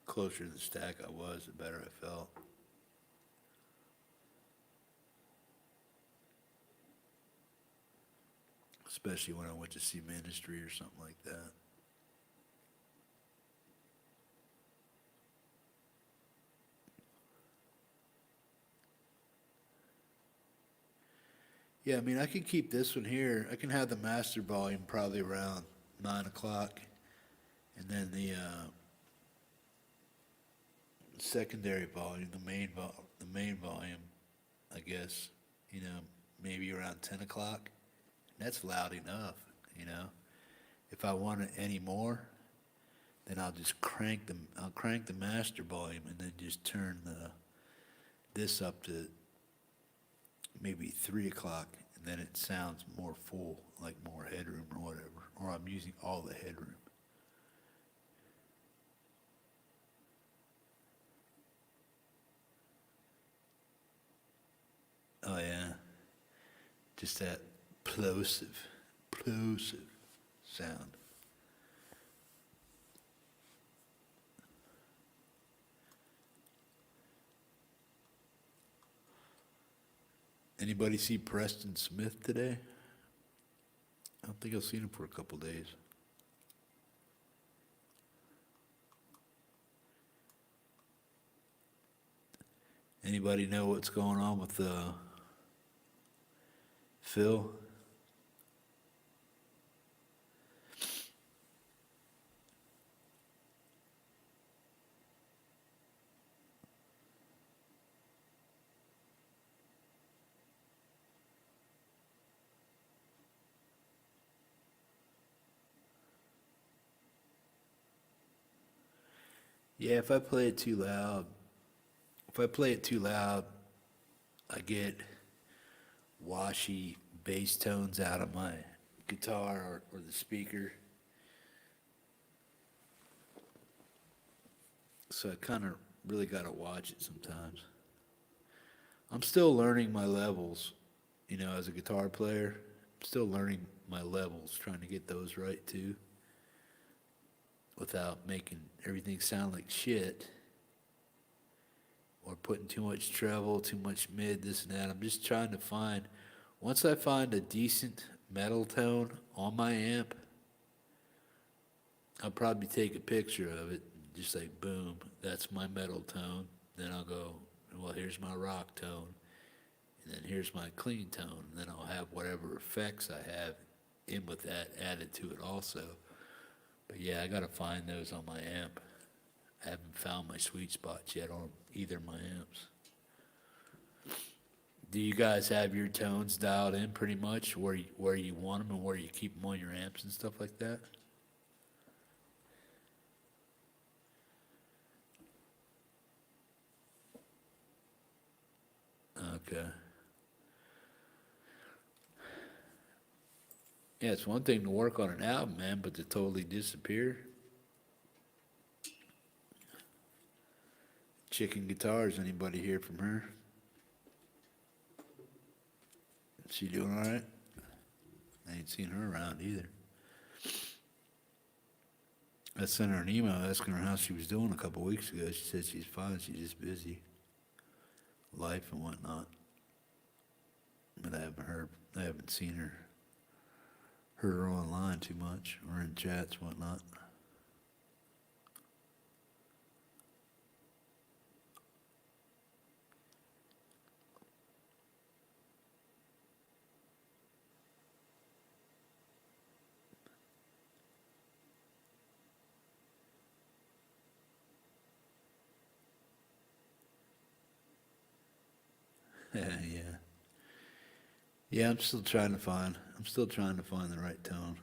closer to the stack I was, the better I felt. Especially when I went to see Ministry or something like that. Yeah, I mean, I can keep this one here. I can have the master volume probably around 9 o'clock. And then the secondary volume, the main volume, I guess, maybe around 10 o'clock. And that's loud enough, you know. If I want it any more, then I'll just I'll crank the master volume and then just turn this up to maybe 3 o'clock, and then it sounds more full, like more headroom or whatever, or I'm using all the headroom. Oh yeah, just that plosive sound. Anybody see Preston Smith today? I don't think I've seen him for a couple days. Anybody know what's going on with Phil? Yeah, if I play it too loud, I get washy bass tones out of my guitar or the speaker. So I kind of really got to watch it sometimes. I'm still learning my levels, as a guitar player. I'm still learning my levels, trying to get those right too, without making everything sound like shit or putting too much treble, too much mid, this and that. I'm just trying to once I find a decent metal tone on my amp, I'll probably take a picture of it, just like boom, that's my metal tone. Then I'll go, well, here's my rock tone, and then here's my clean tone, and then I'll have whatever effects I have in with that added to it also. But yeah, I gotta find those on my amp. I haven't found my sweet spots yet on either of my amps. Do you guys have your tones dialed in pretty much where you want them and where you keep them on your amps and stuff like that? Okay. Yeah, it's one thing to work on an album, man, but to totally disappear. Chicken Guitars, anybody hear from her? She doing all right? I ain't seen her around either. I sent her an email asking her how she was doing a couple weeks ago. She said she's fine. She's just busy, life and whatnot. But I haven't seen her, heard her online too much or in chats, whatnot. Yeah. Yeah, I'm still trying to find the right tone.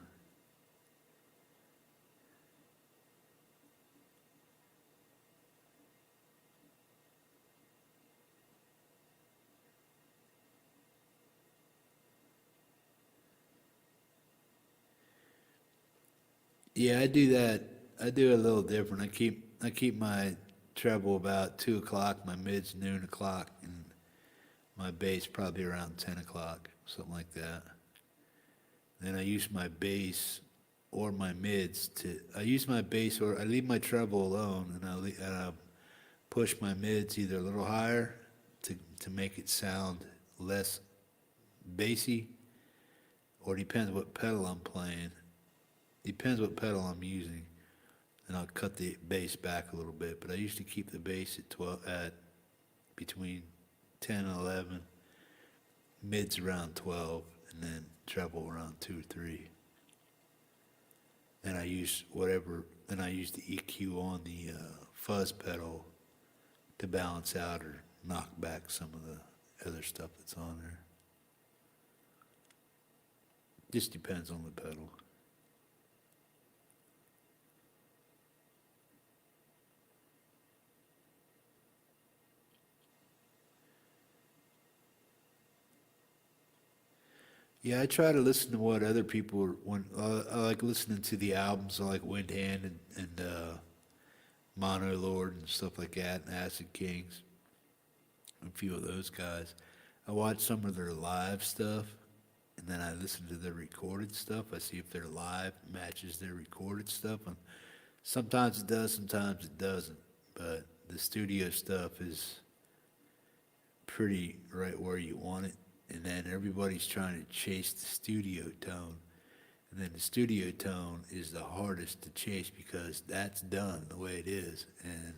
Yeah, I do that. I do it a little different. I keep my treble about 2 o'clock, my mids noon o'clock, and my bass probably around 10 o'clock, something like that. Then I use my bass or my mids to. I use my bass or I leave my treble alone, and I push my mids either a little higher to make it sound less bassy, or depends what pedal I'm playing. Depends what pedal I'm using, and I'll cut the bass back a little bit. But I used to keep the bass at 12 at between 10 and 11, mids around 12, and then treble around 2 or 3. Then I use whatever. Then I use the EQ on the fuzz pedal to balance out or knock back some of the other stuff that's on there. Just depends on the pedal. Yeah, I try to listen to what other people when I like listening to the albums. I like Wind Hand and Mono Lord and stuff like that, and Acid Kings, a few of those guys. I watch some of their live stuff, and then I listen to their recorded stuff. I see if their live matches their recorded stuff, and sometimes it does, sometimes it doesn't. But the studio stuff is pretty right where you want it. And then everybody's trying to chase the studio tone. And then the studio tone is the hardest to chase because that's done the way it is. And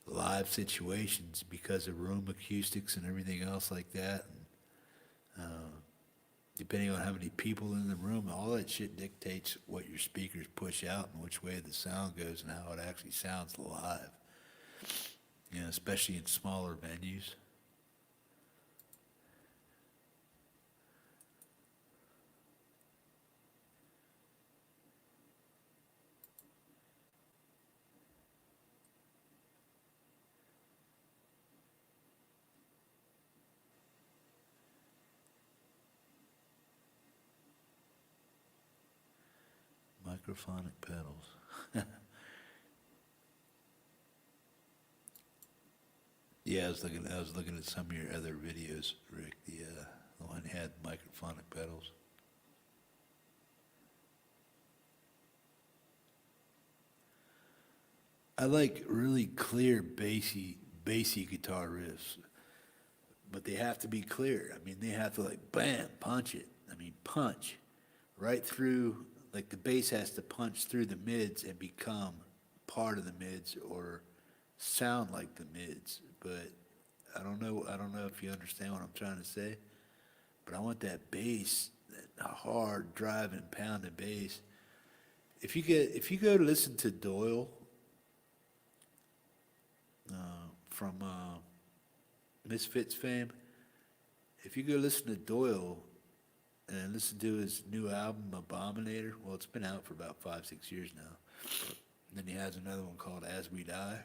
live situations, because of room acoustics and everything else like that, and, depending on how many people in the room, all that shit dictates what your speakers push out and which way the sound goes and how it actually sounds live. You know, especially in smaller venues. Microphonic pedals. Yeah, I was looking at some of your other videos, Rick. The one had microphonic pedals. I like really clear bassy guitar riffs, but they have to be clear. I mean, they have to like bam, punch it. I mean, punch right through. Like the bass has to punch through the mids and become part of the mids or sound like the mids. But I don't know if you understand what I'm trying to say. But I want that bass, that hard driving, pounding bass. If you go to listen to Doyle from Misfits fame, if you go listen to Doyle and listen to his new album, Abominator. Well, it's been out for about 5-6 years now. And then he has another one called As We Die.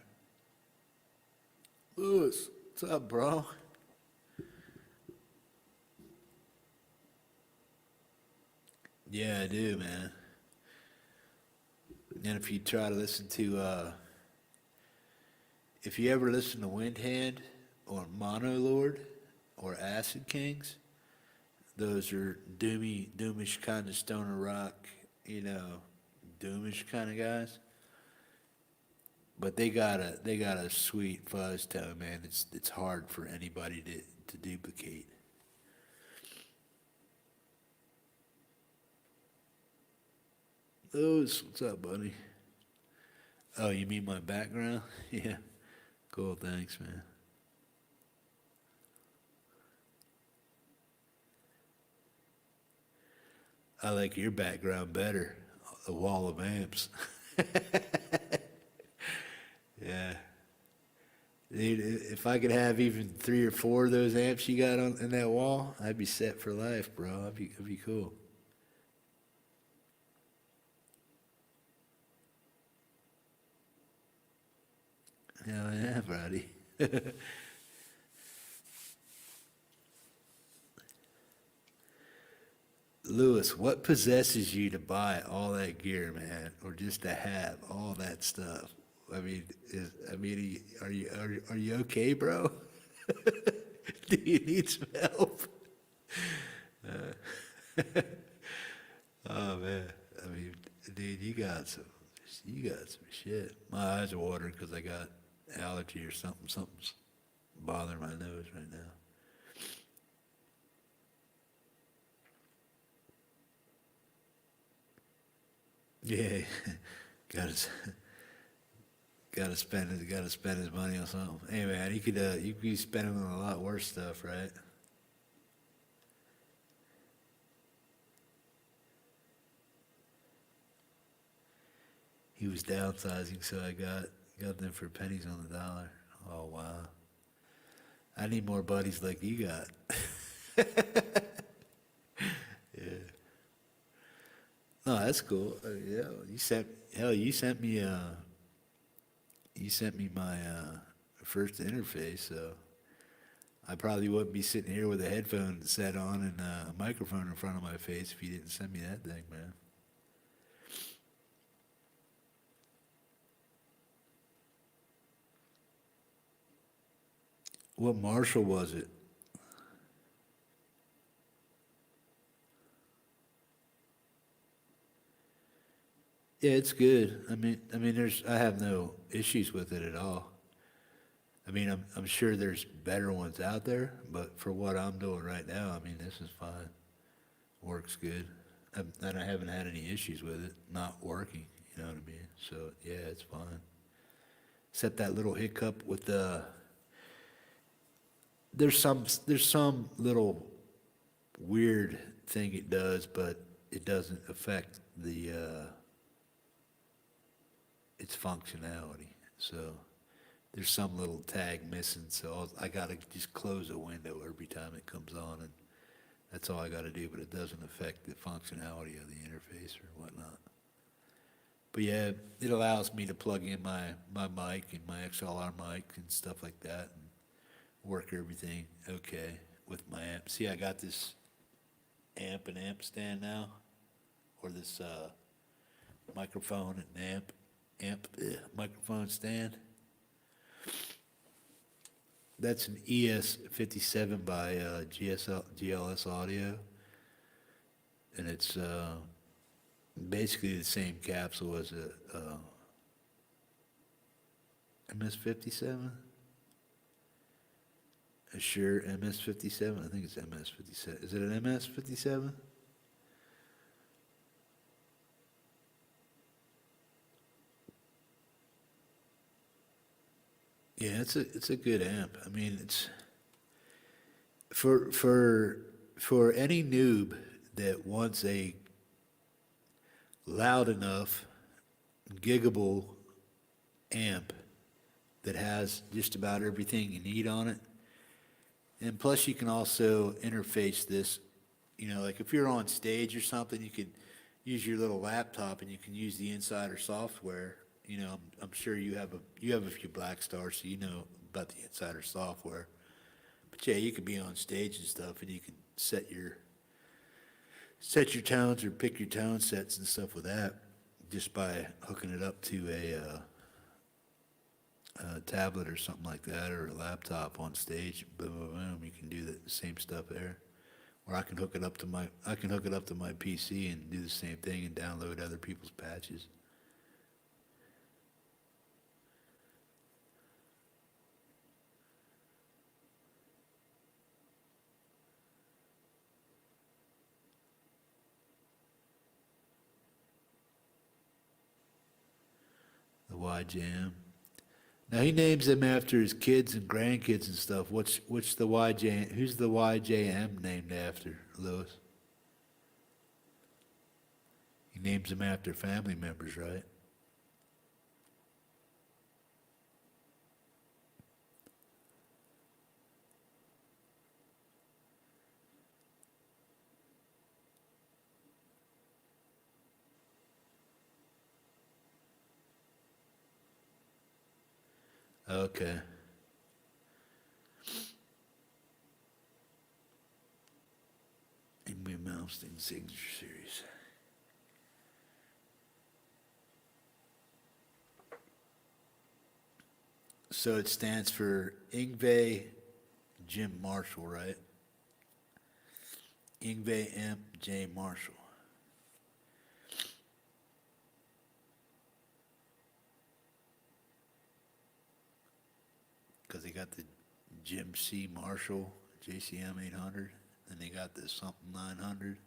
Lewis, what's up, bro? Yeah, I do, man. And if you try to listen to, if you ever listen to Wind Hand or Mono Lord or Acid Kings, those are doomish kind of stoner rock, you know, doomish kind of guys. But they got a sweet fuzz tone, man. It's hard for anybody to duplicate. Those, what's up, buddy? Oh, you mean my background? Yeah. Cool, thanks, man. I like your background better. A wall of amps. Yeah. Dude, if I could have even 3 or 4 of those amps you got in that wall, I'd be set for life, bro. That'd be cool. Hell yeah, buddy. Lewis, what possesses you to buy all that gear, man, or just to have all that stuff? I mean, are you okay, bro? Do you need some help? Oh man, I mean, dude, you got some shit. My eyes are watering because I got allergy or something. Something's bothering my nose right now. Yeah, got to got to spend his money on something. Hey man, you could be spending on a lot worse stuff, right? He was downsizing, so I got them for pennies on the dollar. Oh wow, I need more buddies like you got. Yeah. No, that's cool. Yeah, you sent me my first interface, so I probably wouldn't be sitting here with a headphone set on and a microphone in front of my face if you didn't send me that thing, man. What Marshall was it? Yeah, it's good. I have no issues with it at all. I mean, I'm sure there's better ones out there, but for what I'm doing right now, I mean, this is fine. Works good. And I haven't had any issues with it not working. You know what I mean? So yeah, it's fine. Except that little hiccup with the there's some little weird thing it does, but it doesn't affect the its functionality. So there's some little tag missing, so I gotta just close a window every time it comes on, and that's all I gotta do. But it doesn't affect the functionality of the interface or whatnot. But yeah, it allows me to plug in my mic and my XLR mic and stuff like that, and work everything okay with my amp. See, I got this amp and amp stand now, or this microphone and microphone stand. That's an ES57 by GLS Audio, and it's basically the same capsule as a MS57. A Shure MS57. I think it's MS57. Is it an MS57? Yeah, it's a good amp. I mean, it's for for any noob that wants a loud enough, giggable amp that has just about everything you need on it. And plus, you can also interface this, like if you're on stage or something, you could use your little laptop and you can use the Insider software. I'm sure you have a few Black Stars, so you know about the Insider software. But yeah, you could be on stage and stuff, and you can set your tones or pick your tone sets and stuff with that just by hooking it up to a tablet or something like that, or a laptop on stage. Boom, boom, boom. You can do the same stuff there. Or I can hook it up to my PC and do the same thing and download other people's patches. The YJM. Now he names them after his kids and grandkids and stuff. What's the YJ? Who's the YJM named after, Lewis? He names them after family members, right? Okay. Malmsteen Signature Series. So it stands for Yngwie Jim Marshall, right? Yngwie M. J. Marshall. Because they got the Jim C. Marshall JCM 800, and they got the something 900.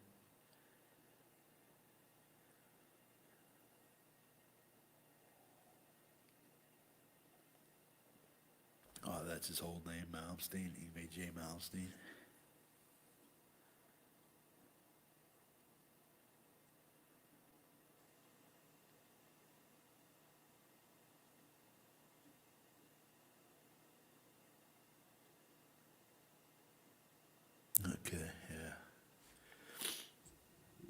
Oh, that's his whole name, Malmsteen, Yngwie J. Malmsteen. Okay, yeah.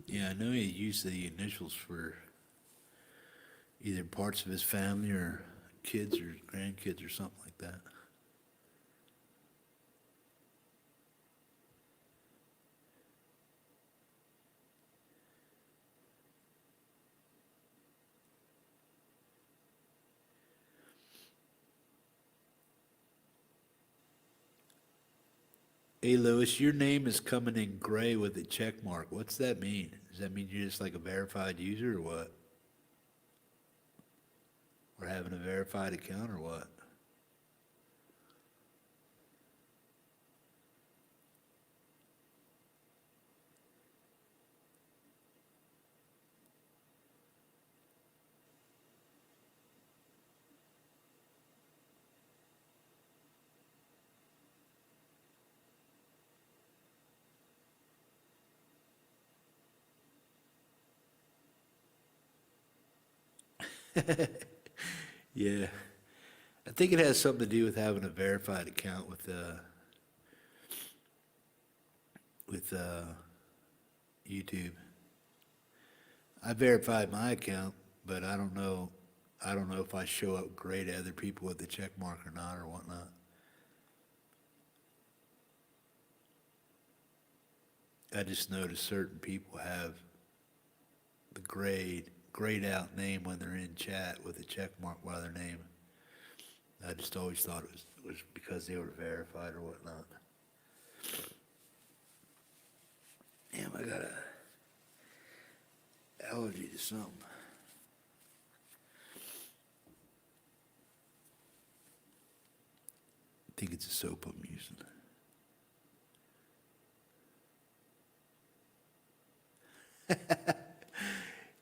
Yeah, I know he used the initials for either parts of his family or kids or grandkids or something like that. Hey, Lewis, your name is coming in gray with a check mark. What's that mean? Does that mean you're just like a verified user or what? Or having a verified account or what? Yeah. I think it has something to do with having a verified account with YouTube. I verified my account, but I don't know if I show up great to other people with the check mark or not or whatnot. I just noticed certain people have the grayed out name when they're in chat with a check mark by their name. I just always thought it was because they were verified or whatnot. Damn, I got a allergy to something. I think it's a soap I'm using.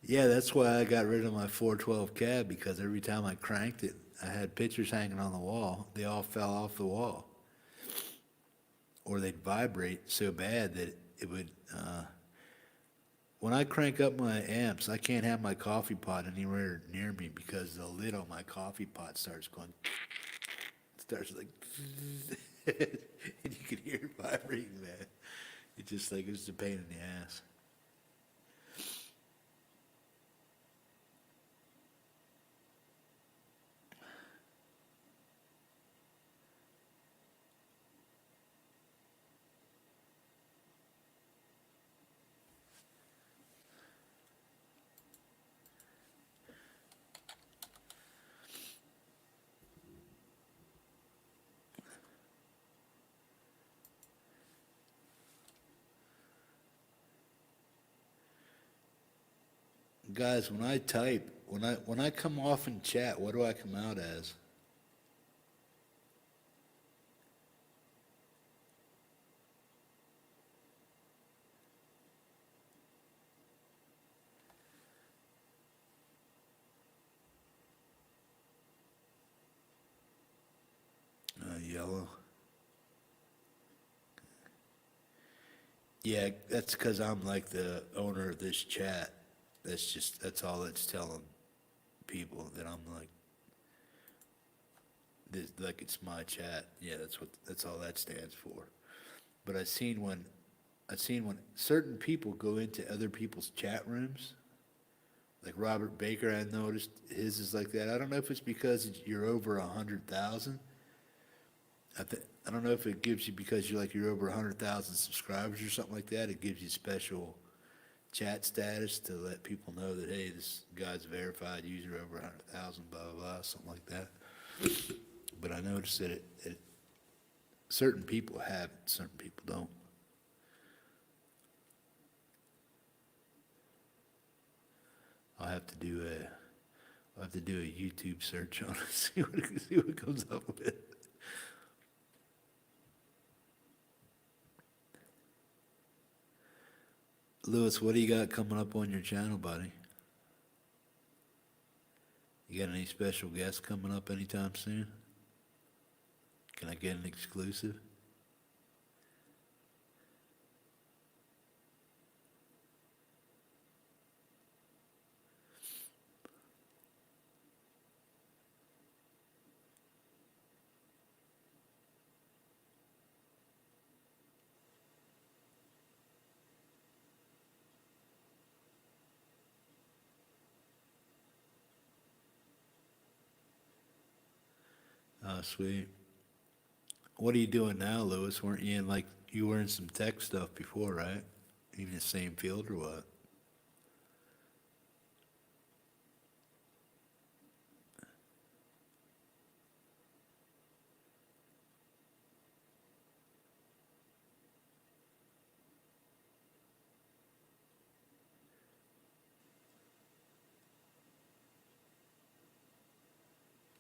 Yeah, that's why I got rid of my 412 cab, because every time I cranked it, I had pictures hanging on the wall. They all fell off the wall. Or they'd vibrate so bad that it would, when I crank up my amps, I can't have my coffee pot anywhere near me because the lid on my coffee pot starts going, starts like, and you can hear it vibrating, man. It's just like, it's a pain in the ass. Guys, when I type, when I come off in chat, what do I come out as? Yellow. Yeah, that's because I'm like the owner of this chat. That's all it's telling people, that I'm like, this, like it's my chat. Yeah, that's all that stands for. But I've seen when certain people go into other people's chat rooms, like Robert Baker, I noticed his is like that. I don't know if it's because you're over 100,000. I don't know if it gives you, because you're over 100,000 subscribers or something like that, it gives you special chat status to let people know that, hey, this guy's a verified user over 100,000, blah, blah, blah, something like that. But I noticed that certain people have it, certain people don't. I'll have to do a YouTube search on it, see what comes up with. Lewis, what do you got coming up on your channel, buddy? You got any special guests coming up anytime soon? Can I get an exclusive? Oh, sweet. What are you doing now, Lewis? Weren't you you were in some tech stuff before, right? You in the same field or what?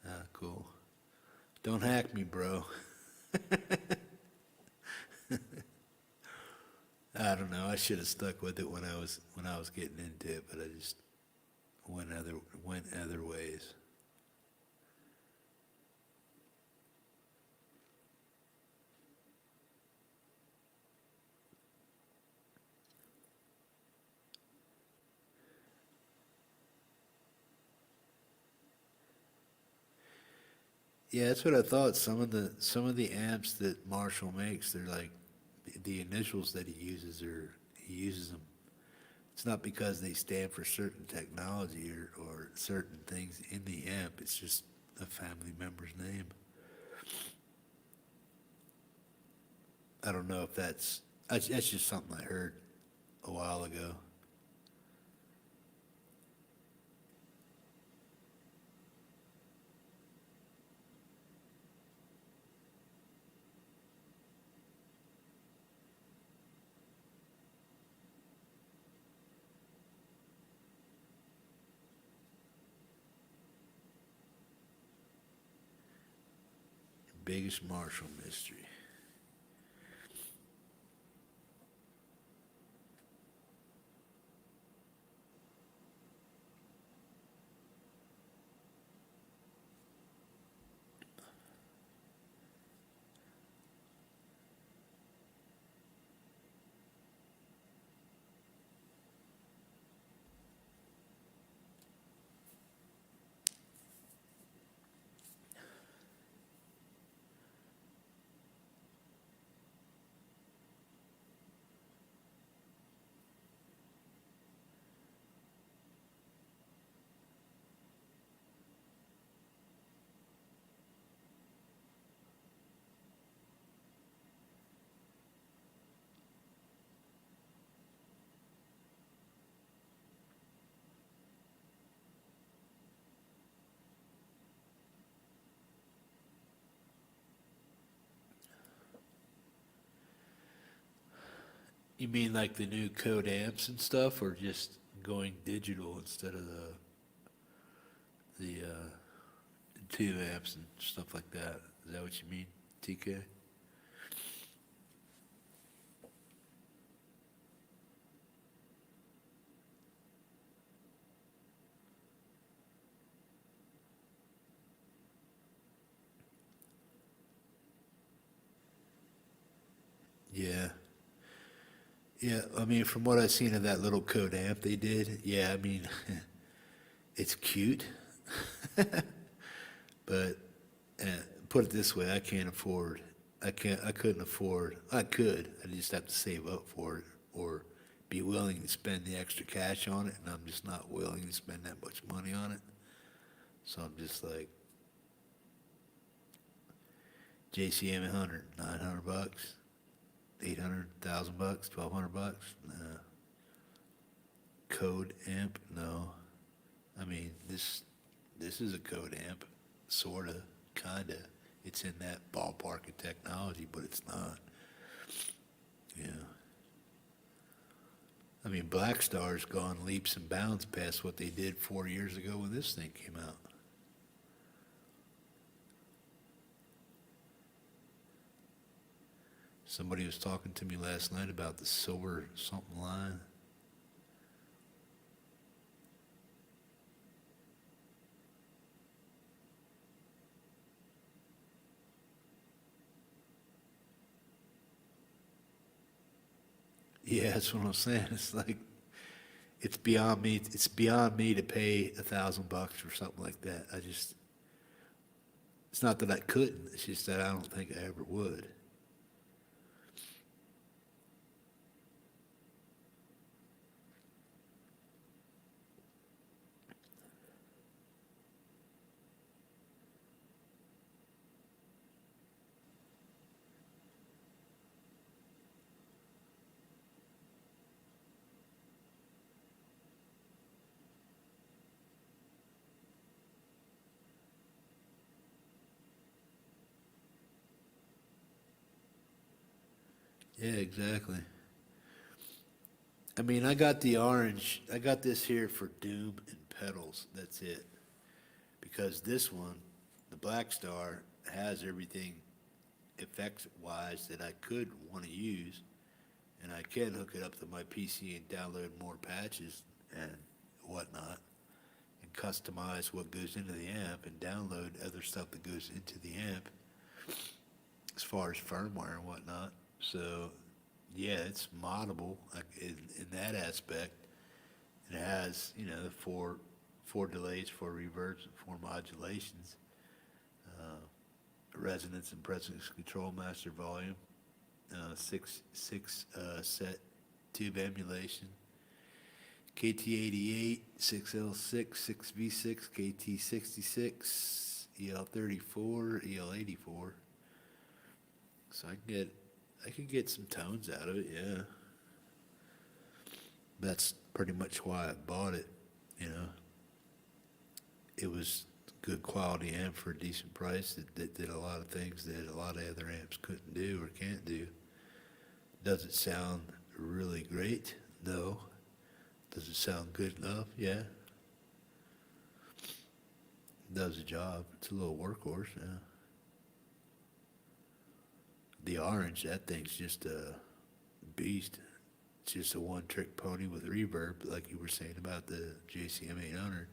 Ah, cool. Don't hack me, bro. I don't know. I should have stuck with it when I was getting into it, but I just went other ways. Yeah, that's what I thought. Some of the amps that Marshall makes, they're like the initials that he uses them. It's not because they stand for certain technology or certain things in the amp. It's just a family member's name. I don't know if that's just something I heard a while ago. Biggest Marshall mystery. You mean like the new code amps and stuff, or just going digital instead of the two amps and stuff like that? Is that what you mean, TK? Yeah. Yeah, I mean, from what I've seen of that little code amp they did, yeah, I mean, it's cute, but uh, put it this way, I couldn't afford, I could, I just have to save up for it or be willing to spend the extra cash on it, and I'm just not willing to spend that much money on it. So I'm just like, JCM 100, 900 bucks, 800, 1,000 bucks, 1,200 bucks. No. Code amp, no. I mean, this is a code amp, sorta, kinda. It's in that ballpark of technology, but it's not. Yeah. I mean, Black Star's gone leaps and bounds past what they did 4 years ago when this thing came out. Somebody was talking to me last night about the silver something line. Yeah, that's what I'm saying. It's like, it's beyond me. It's beyond me to pay $1,000 for something like that. It's not that I couldn't. It's just that I don't think I ever would. Yeah, exactly. I mean, I got the orange. I got this here for Doom and pedals. That's it. Because this one, the Black Star, has everything effects-wise that I could want to use, and I can hook it up to my PC and download more patches and whatnot, and customize what goes into the amp and download other stuff that goes into the amp as far as firmware and whatnot. So, yeah, it's moddable in that aspect. It has, the four delays, four reverbs, and four modulations, resonance and presence control, master volume, six set tube emulation, KT88, 6L6, 6V6, KT66, EL34, EL84. So I could get some tones out of it, yeah. That's pretty much why I bought it, It was good quality amp for a decent price that did a lot of things that a lot of other amps couldn't do or can't do. Does it sound really great? No. Does it sound good enough? Yeah. Does the job. It's a little workhorse, yeah. The orange, that thing's just a beast. It's just a one-trick pony with reverb, like you were saying about the JCM 800.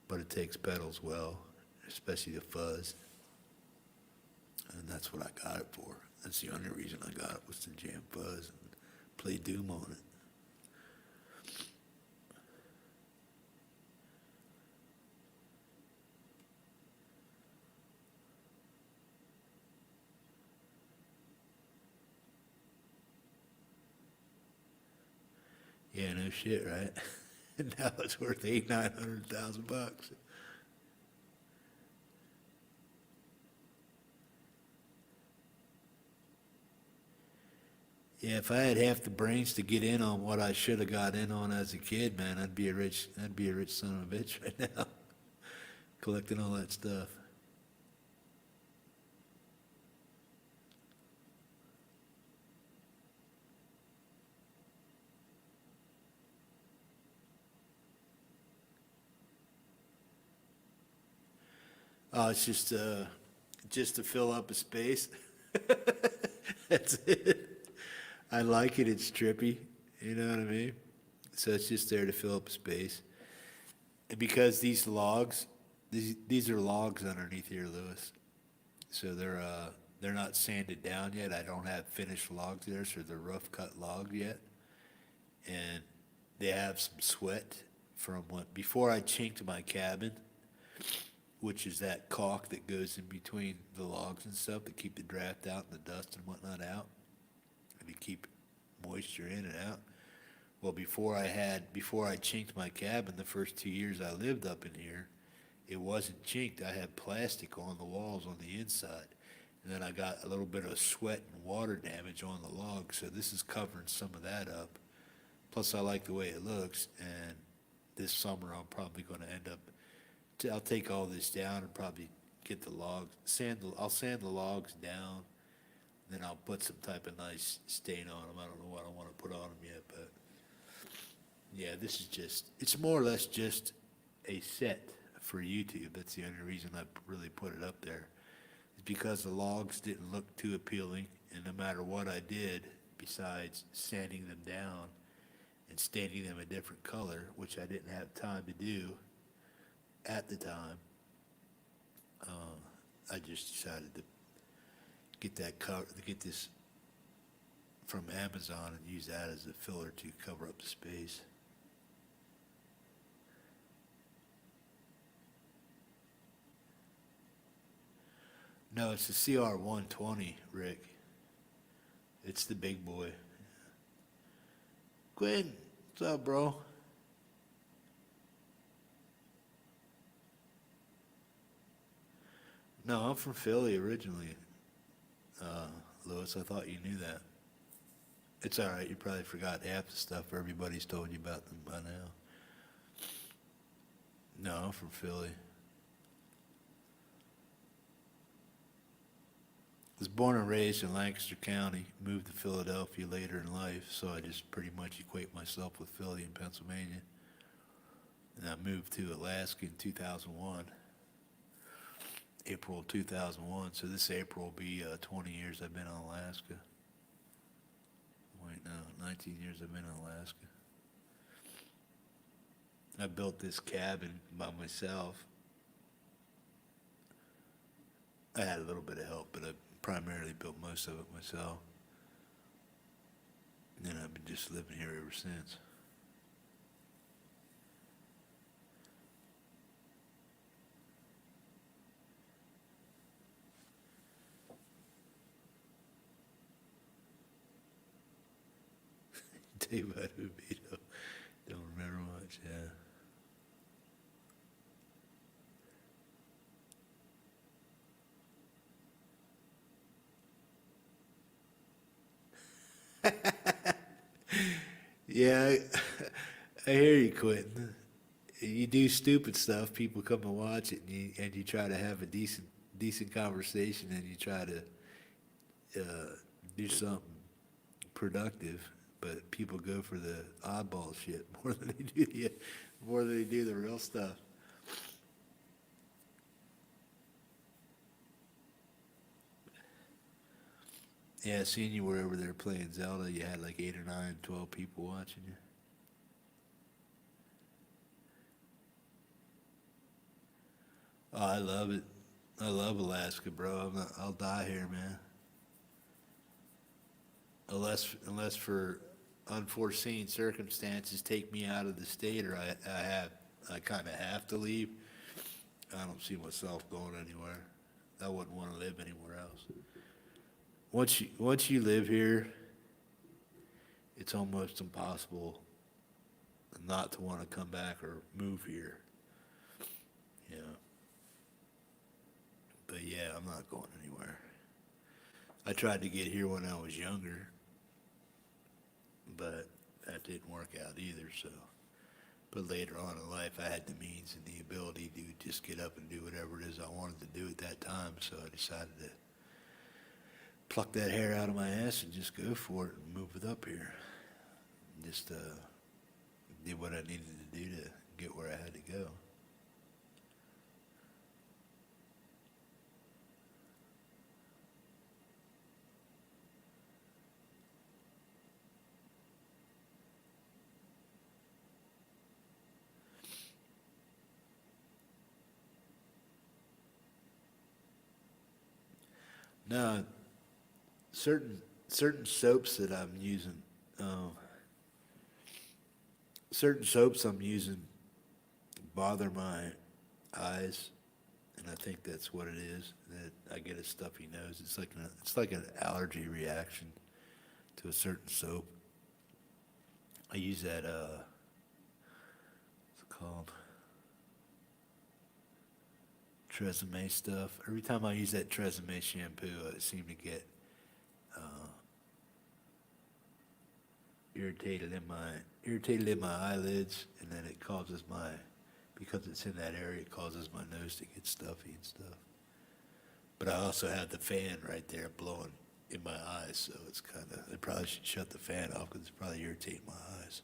But it takes pedals well, especially the fuzz. And that's what I got it for. That's the only reason I got it, was to jam fuzz and play Doom on it. Yeah, no shit, right? And now it's worth $900,000. Yeah, if I had half the brains to get in on what I should have got in on as a kid, man, I'd be a rich son of a bitch right now, collecting all that stuff. Oh, it's just to fill up a space. That's it. I like it. It's trippy. You know what I mean? So it's just there to fill up a space. And because these logs, these are logs underneath here, Lewis. So they're not sanded down yet. I don't have finished logs there, so they're rough cut logs yet. And they have some sweat from before I chinked my cabin, which is that caulk that goes in between the logs and stuff to keep the draft out and the dust and whatnot out, and to keep moisture in and out. Well, before I chinked my cabin, the first 2 years I lived up in here, it wasn't chinked. I had plastic on the walls on the inside, And then I got a little bit of sweat and water damage on the log, so this is covering some of that up. Plus, I like the way it looks, and this summer I'm probably going to end up, I'll take all this down and probably get the logs, I'll sand the logs down, then I'll put some type of nice stain on them. I don't know what I want to put on them yet, but yeah, this is just, it's more or less just a set for YouTube. That's the only reason I really put it up there. It's because the logs didn't look too appealing, and no matter what I did, besides sanding them down and staining them a different color, which I didn't have time to do at the time, I just decided to get that cover, to get this from Amazon and use that as a filler to cover up the space. No, it's the CR120, Rick. It's the big boy. Quinn, what's up, bro? No, I'm from Philly originally. Lewis, I thought you knew that. It's all right. You probably forgot half the stuff everybody's told you about them by now. No, I'm from Philly. Was born and raised in Lancaster County, moved to Philadelphia later in life, so I just pretty much equate myself with Philly in Pennsylvania. And I moved to Alaska in 2001, April 2001, so this April will be 20 years I've been in Alaska. Wait, no, 19 years I've been in Alaska. I built this cabin by myself. I had a little bit of help, but I primarily built most of it myself. And then I've been just living here ever since. Tell you about Ubito. Don't remember much, yeah. Yeah, I hear you, Quentin. You do stupid stuff, people come and watch it, and you try to have a decent conversation, and you try to do something productive, but people go for the oddball shit more than they do the real stuff. Yeah, seeing you were over there playing Zelda, you had like 8 or 9, 12 people watching you. Oh, I love it. I love Alaska, bro. I'll die here, man. Unless for unforeseen circumstances take me out of the state, or I kind of have to leave. I don't see myself going anywhere. I wouldn't want to live anywhere else. Once you live here, it's almost impossible not to want to come back or move here. You know. But yeah, I'm not going anywhere. I tried to get here when I was younger, but that didn't work out either, so. But later on in life, I had the means and the ability to just get up and do whatever it is I wanted to do at that time, so I decided to pluck that hair out of my ass and just go for it and move it up here. Just did what I needed to do to get where I had to go. No, certain soaps that I'm using, certain soaps I'm using bother my eyes, and I think that's what it is. That I get a stuffy nose. It's like an allergy reaction to a certain soap. I use that what's it called? Tresemme stuff. Every time I use that Tresemme shampoo, I seem to get irritated in my eyelids, and then it causes because it's in that area, it causes my nose to get stuffy and stuff. But I also have the fan right there blowing in my eyes, so it's I probably should shut the fan off because it's probably irritating my eyes.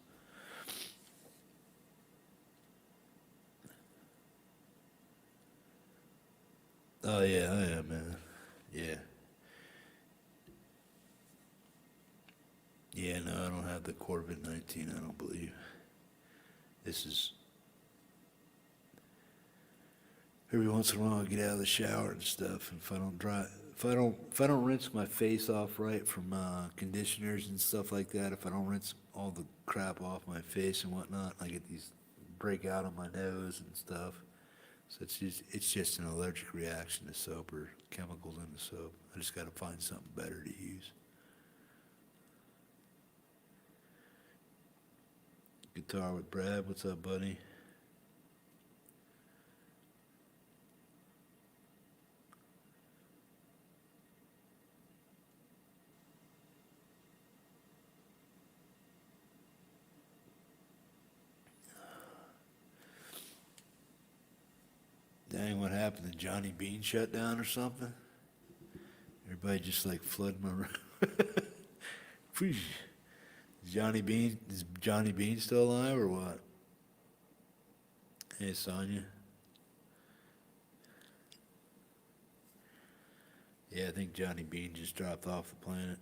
Oh yeah, I am, man. Yeah. Yeah, no, I don't have the COVID-19, I don't believe. This is every once in a while I get out of the shower and stuff, and if I don't rinse my face off right from conditioners and stuff like that, if I don't rinse all the crap off my face and whatnot, I get these break out on my nose and stuff. So it's just an allergic reaction to soap or chemicals in the soap. I just got to find something better to use. Guitar with Brad, what's up, buddy? Dang, what happened? Did Johnny Bean shut down or something? Everybody just like flooding my room. Is Johnny Bean still alive or what? Hey, Sonia. Yeah, I think Johnny Bean just dropped off the planet.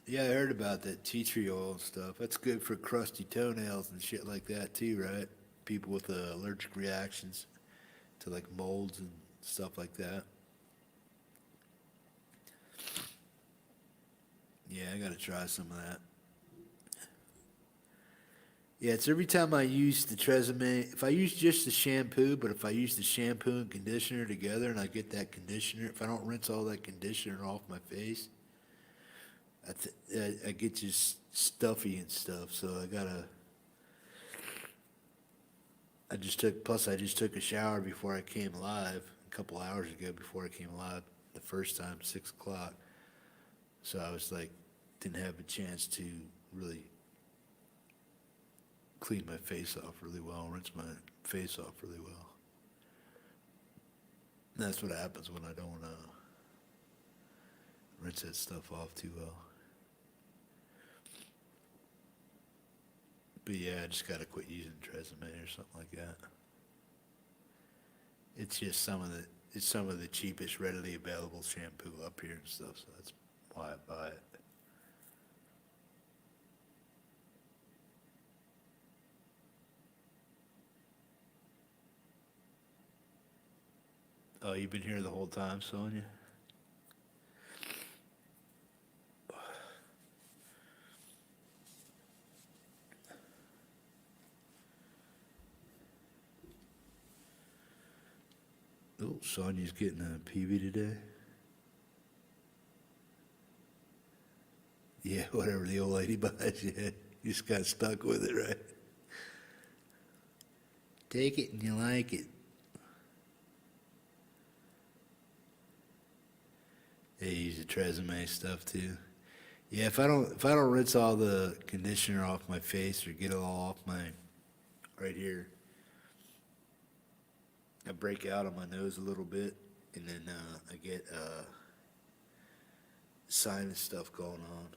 Yeah, I heard about that tea tree oil and stuff. That's good for crusty toenails and shit like that too, right? People with allergic reactions to like molds and stuff like that. Yeah, I gotta try some of that. Yeah, it's every time I use the Tresemme. If I use just the shampoo, but if I use the shampoo and conditioner together and I get that conditioner, if I don't rinse all that conditioner off my face, I get just stuffy and stuff. So plus I just took a shower before I came live, a couple hours ago before I came live the first time, 6 o'clock. So I was like, didn't have a chance to really clean my face off really well, rinse my face off really well. And that's what happens when I don't rinse that stuff off too well. But yeah, I just gotta quit using Tresemme or something like that. It's just some of the cheapest readily available shampoo up here and stuff, so that's why I buy it. Oh, you've been here the whole time, Sonia? Oh, Sonia's getting a PB today. Yeah, whatever the old lady buys, yeah. You just got stuck with it, right? Take it and you like it. They use the Tresemme stuff too. Yeah, if I don't rinse all the conditioner off my face or get it all off my right here, I break out on my nose a little bit, and then I get sinus stuff going on.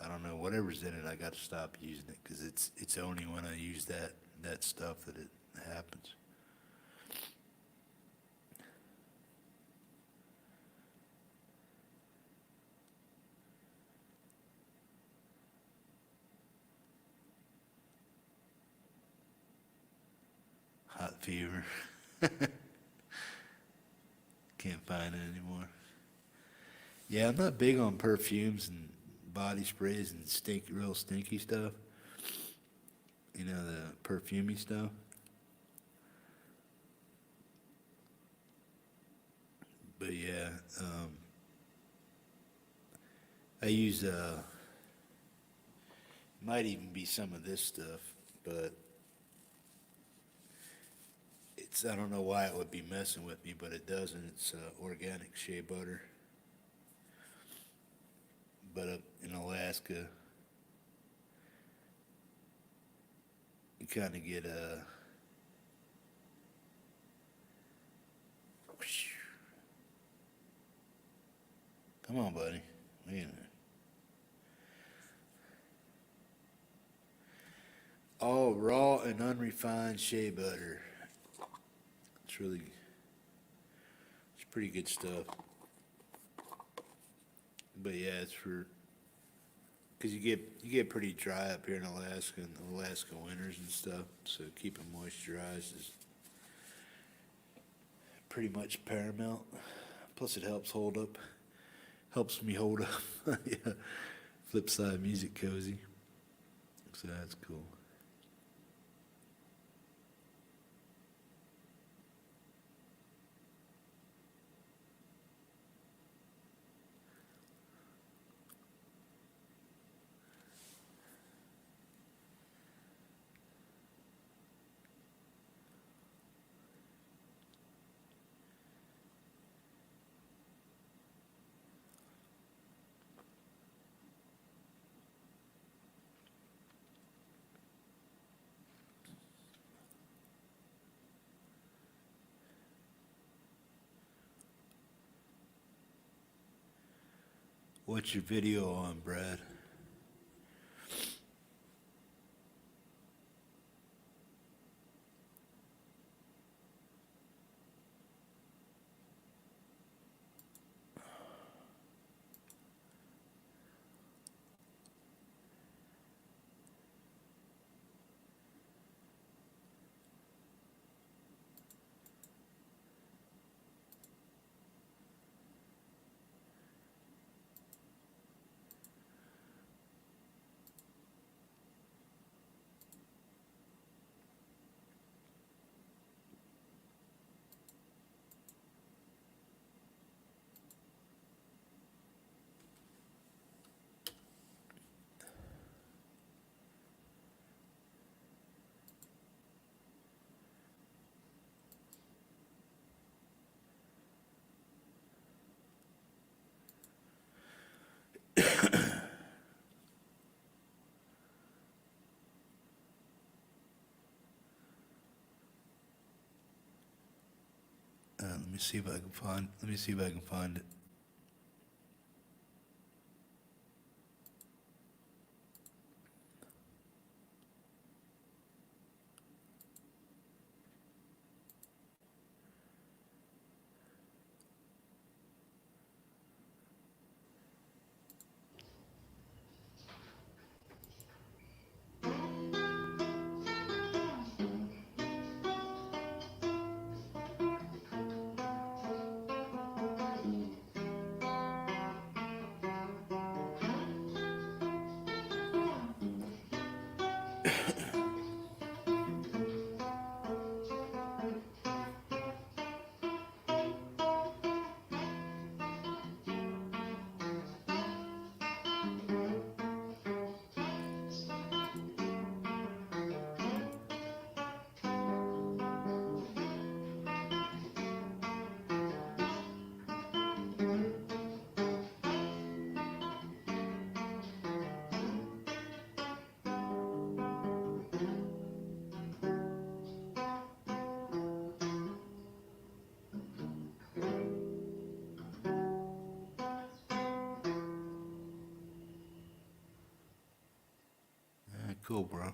I don't know, whatever's in it, I got to stop using it because it's only when I use that stuff that it happens. Hot fever. Can't find it anymore. Yeah, I'm not big on perfumes and body sprays and real stinky stuff. You know, the perfumey stuff. But yeah, I use, might even be some of this stuff, but I don't know why it would be messing with me, but it doesn't. It's organic shea butter. But up in Alaska, you kind of get a. Come on, buddy. Wait a minute. All raw and unrefined shea butter. It's pretty good stuff. But yeah, it's because you get pretty dry up here in Alaska in the Alaska winters and stuff. So keeping moisturized is pretty much paramount. Plus it helps me hold up. Yeah. Flip side music cozy. So that's cool. What's your video on, Brad? Let me see if I can find. Let me see if I can find it. Cool, bro.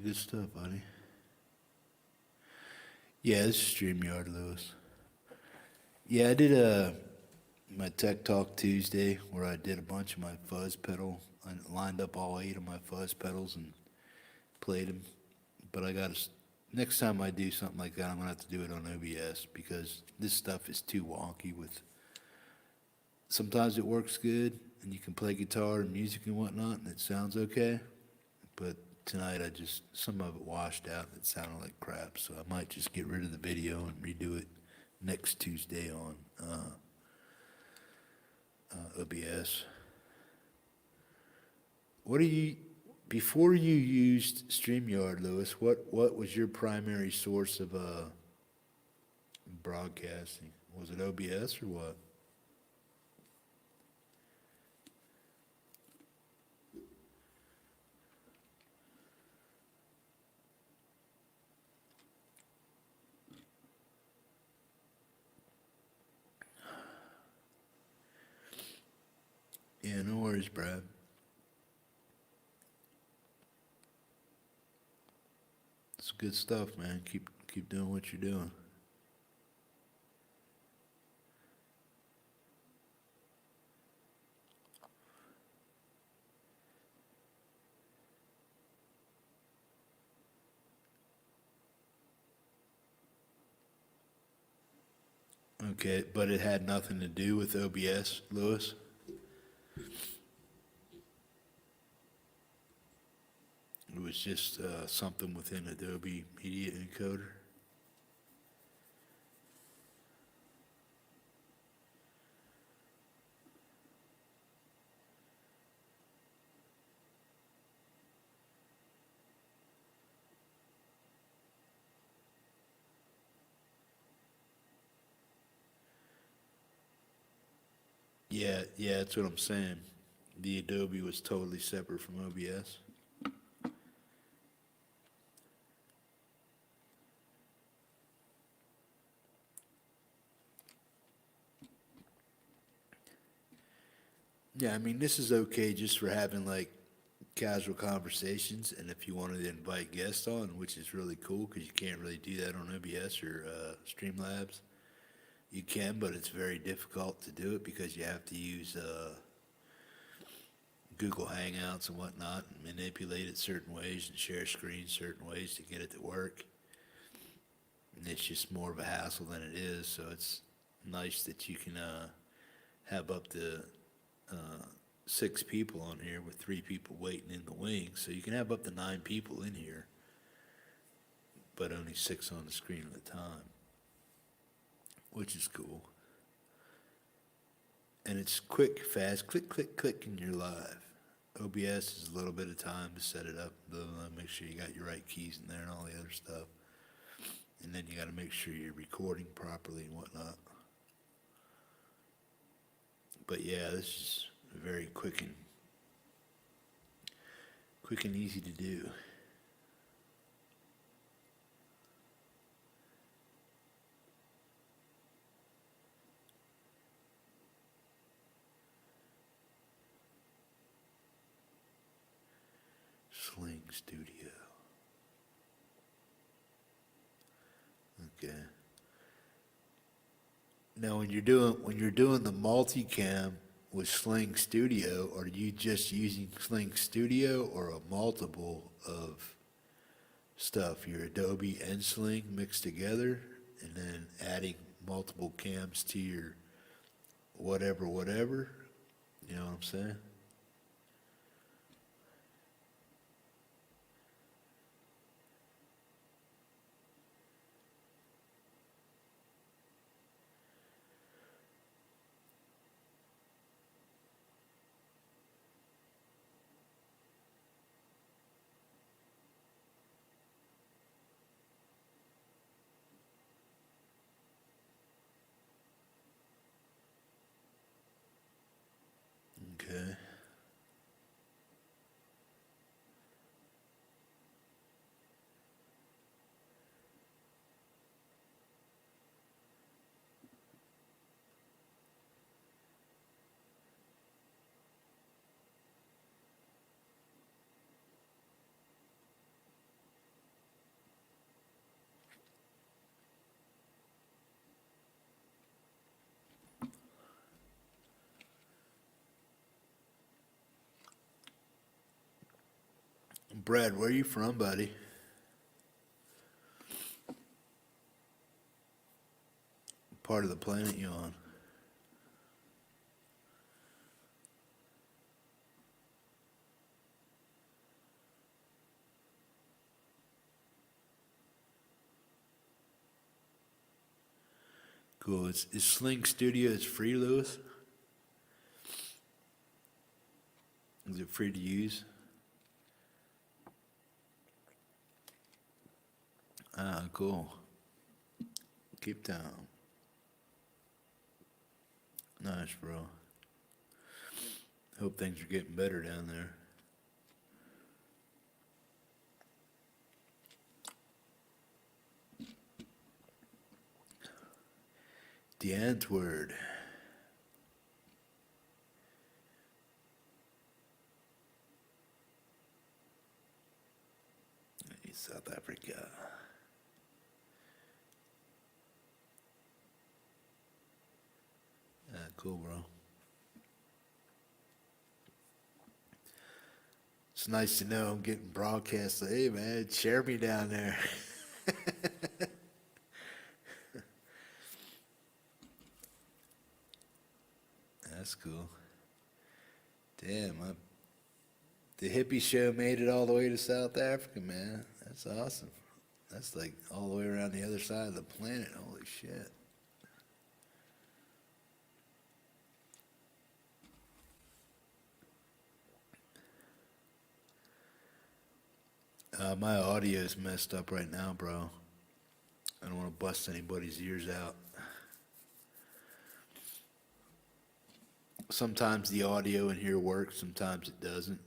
good stuff, buddy. Yeah, this is StreamYard, Lewis. Yeah, I did my Tech Talk Tuesday where I did a bunch of my fuzz pedal. I lined up all 8 of my fuzz pedals and played them. But next time I do something like that, I'm gonna have to do it on OBS because this stuff is too wonky. Sometimes it works good and you can play guitar and music and whatnot and it sounds okay. But tonight some of it washed out and it sounded like crap. So I might just get rid of the video and redo it next Tuesday on OBS. Before you used StreamYard, Lewis, what was your primary source of broadcasting? Was it OBS or what? Yeah, no worries, Brad. It's good stuff, man. Keep doing what you're doing. Okay, but it had nothing to do with OBS, Lewis? It was just something within Adobe Media Encoder? Yeah, that's what I'm saying. The Adobe was totally separate from OBS. Yeah, I mean, this is okay just for having like casual conversations, and if you wanted to invite guests on, which is really cool because you can't really do that on OBS or Streamlabs. You can, but it's very difficult to do it because you have to use Google Hangouts and whatnot and manipulate it certain ways and share screens certain ways to get it to work. And it's just more of a hassle than it is, so it's nice that you can have up to 6 people on here with 3 people waiting in the wings. So you can have up to 9 people in here, but only 6 on the screen at a time, which is cool. And it's quick, fast, click, click, click, and you're live. OBS is a little bit of time to set it up, make sure you got your right keys in there and all the other stuff. And then you got to make sure you're recording properly and whatnot. But yeah, this is very quick and easy to do. Sling Studio. Okay. Now, when you're doing the multicam with Sling Studio, are you just using Sling Studio or a multiple of stuff? Your Adobe and Sling mixed together, and then adding multiple cams to your whatever. You know what I'm saying? Okay. Brad, where are you from, buddy? Part of the planet you on? Cool. Is Sling Studio is free, Lewis? Is it free to use? Ah, cool. Cape Town. Nice, bro. Hope things are getting better down there. The Antwoord. South Africa. Cool, bro. It's nice to know I'm getting broadcast. Hey, man, share me down there. That's cool. Damn, the hippie show made it all the way to South Africa, man. That's awesome. That's like all the way around the other side of the planet. Holy shit. My audio is messed up right now, bro. I don't want to bust anybody's ears out. Sometimes the audio in here works, sometimes it doesn't.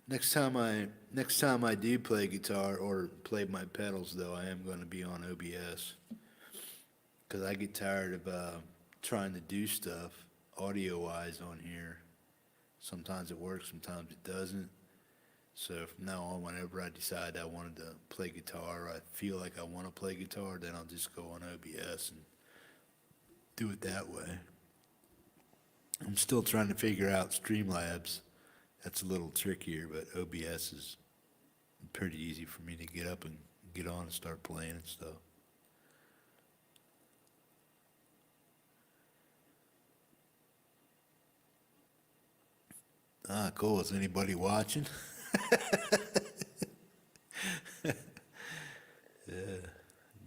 Next time I do play guitar or play my pedals, though, I am going to be on OBS, because I get tired of trying to do stuff audio-wise on here. Sometimes it works, sometimes it doesn't. So from now on, whenever I decide I wanted to play guitar, or I feel like I want to play guitar, then I'll just go on OBS and do it that way. I'm still trying to figure out Streamlabs. That's a little trickier, but OBS is pretty easy for me to get up and get on and start playing and stuff. Ah, cool. Is anybody watching? Yeah,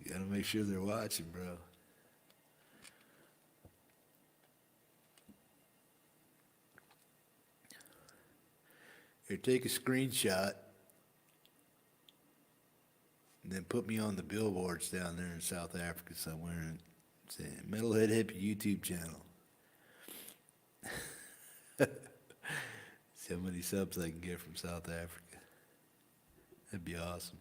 you gotta make sure they're watching, bro. Here, take a screenshot and then put me on the billboards down there in South Africa somewhere and say, Metalhead Hippie YouTube channel. See how many subs I can get from South Africa. That'd be awesome.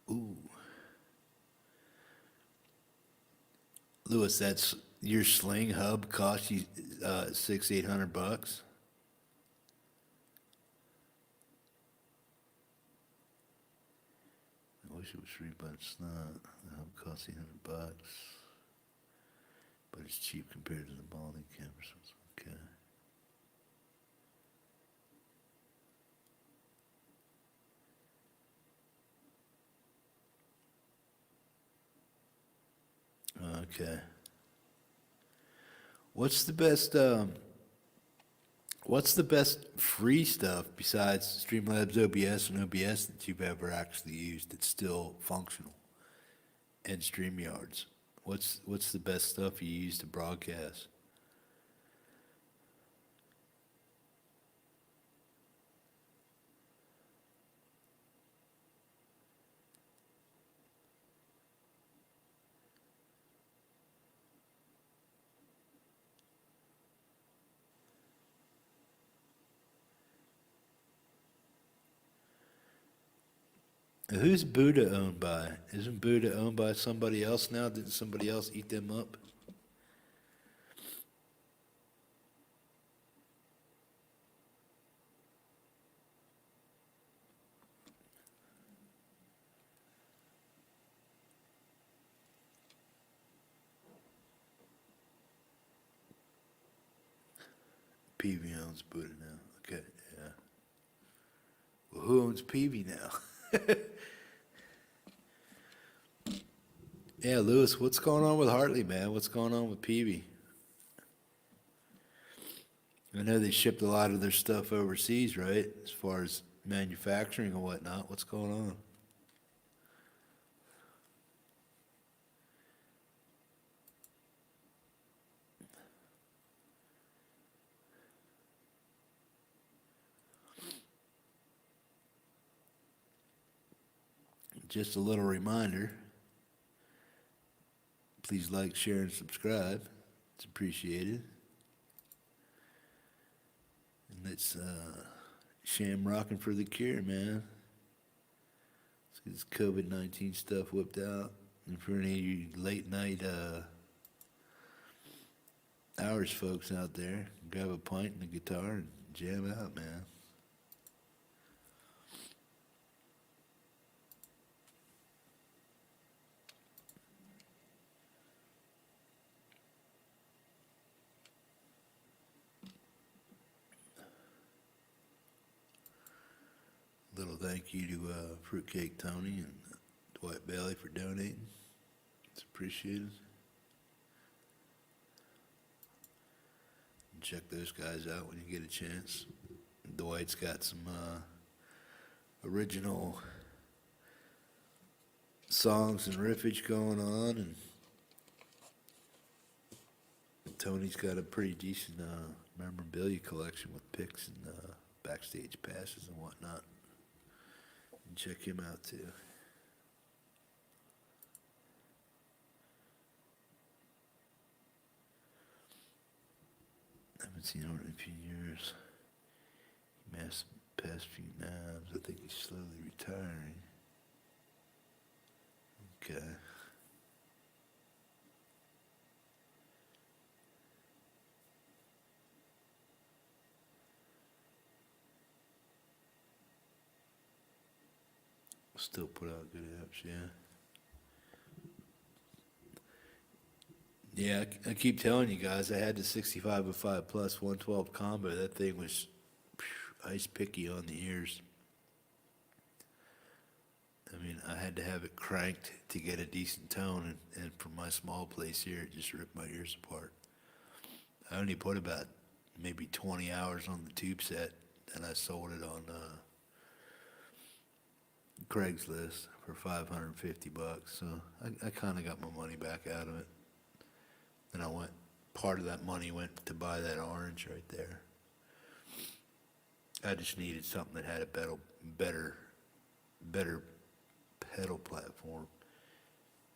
Ooh. Lewis, that's your Sling hub cost you $600-800. I wish it was free, but it's not. The hub costs $800, but it's cheap compared to the balding cameras. Okay. Okay. What's the best free stuff besides Streamlabs OBS and OBS that you've ever actually used that's still functional? And StreamYards. What's the best stuff you use to broadcast? Who's Buddha owned by? Isn't Buddha owned by somebody else now? Didn't somebody else eat them up? Peavy owns Buddha now. Okay, yeah. Well, who owns Peavy now? Yeah, Lewis, what's going on with Hartley, man? What's going on with Peavy? I know they shipped a lot of their stuff overseas, right? As far as manufacturing and whatnot. What's going on? Just a little reminder, please like, share, and subscribe. It's appreciated. And let's shamrocking for the cure, man. Let's get this COVID-19 stuff whipped out. And for any of you late night hours folks out there, grab a pint and a guitar and jam out, man. Little thank you to Fruitcake Tony and Dwight Bailey for donating. It's appreciated. Check those guys out when you get a chance. Dwight's got some original songs and riffage going on, and Tony's got a pretty decent memorabilia collection with pics and backstage passes and whatnot. Check him out too. I haven't seen him in a few years. He missed the past few nabs. I think he's slowly retiring. Okay. Still put out good apps, yeah. Yeah, I keep telling you guys, I had the 65/5 plus 112 combo. That thing was ice picky on the ears. I mean, I had to have it cranked to get a decent tone, and for my small place here, it just ripped my ears apart. I only put about maybe 20 hours on the tube set, and I sold it on Craigslist for $550. So I kind of got my money back out of it. And part of that money went to buy that orange right there. I just needed something that had a better pedal platform.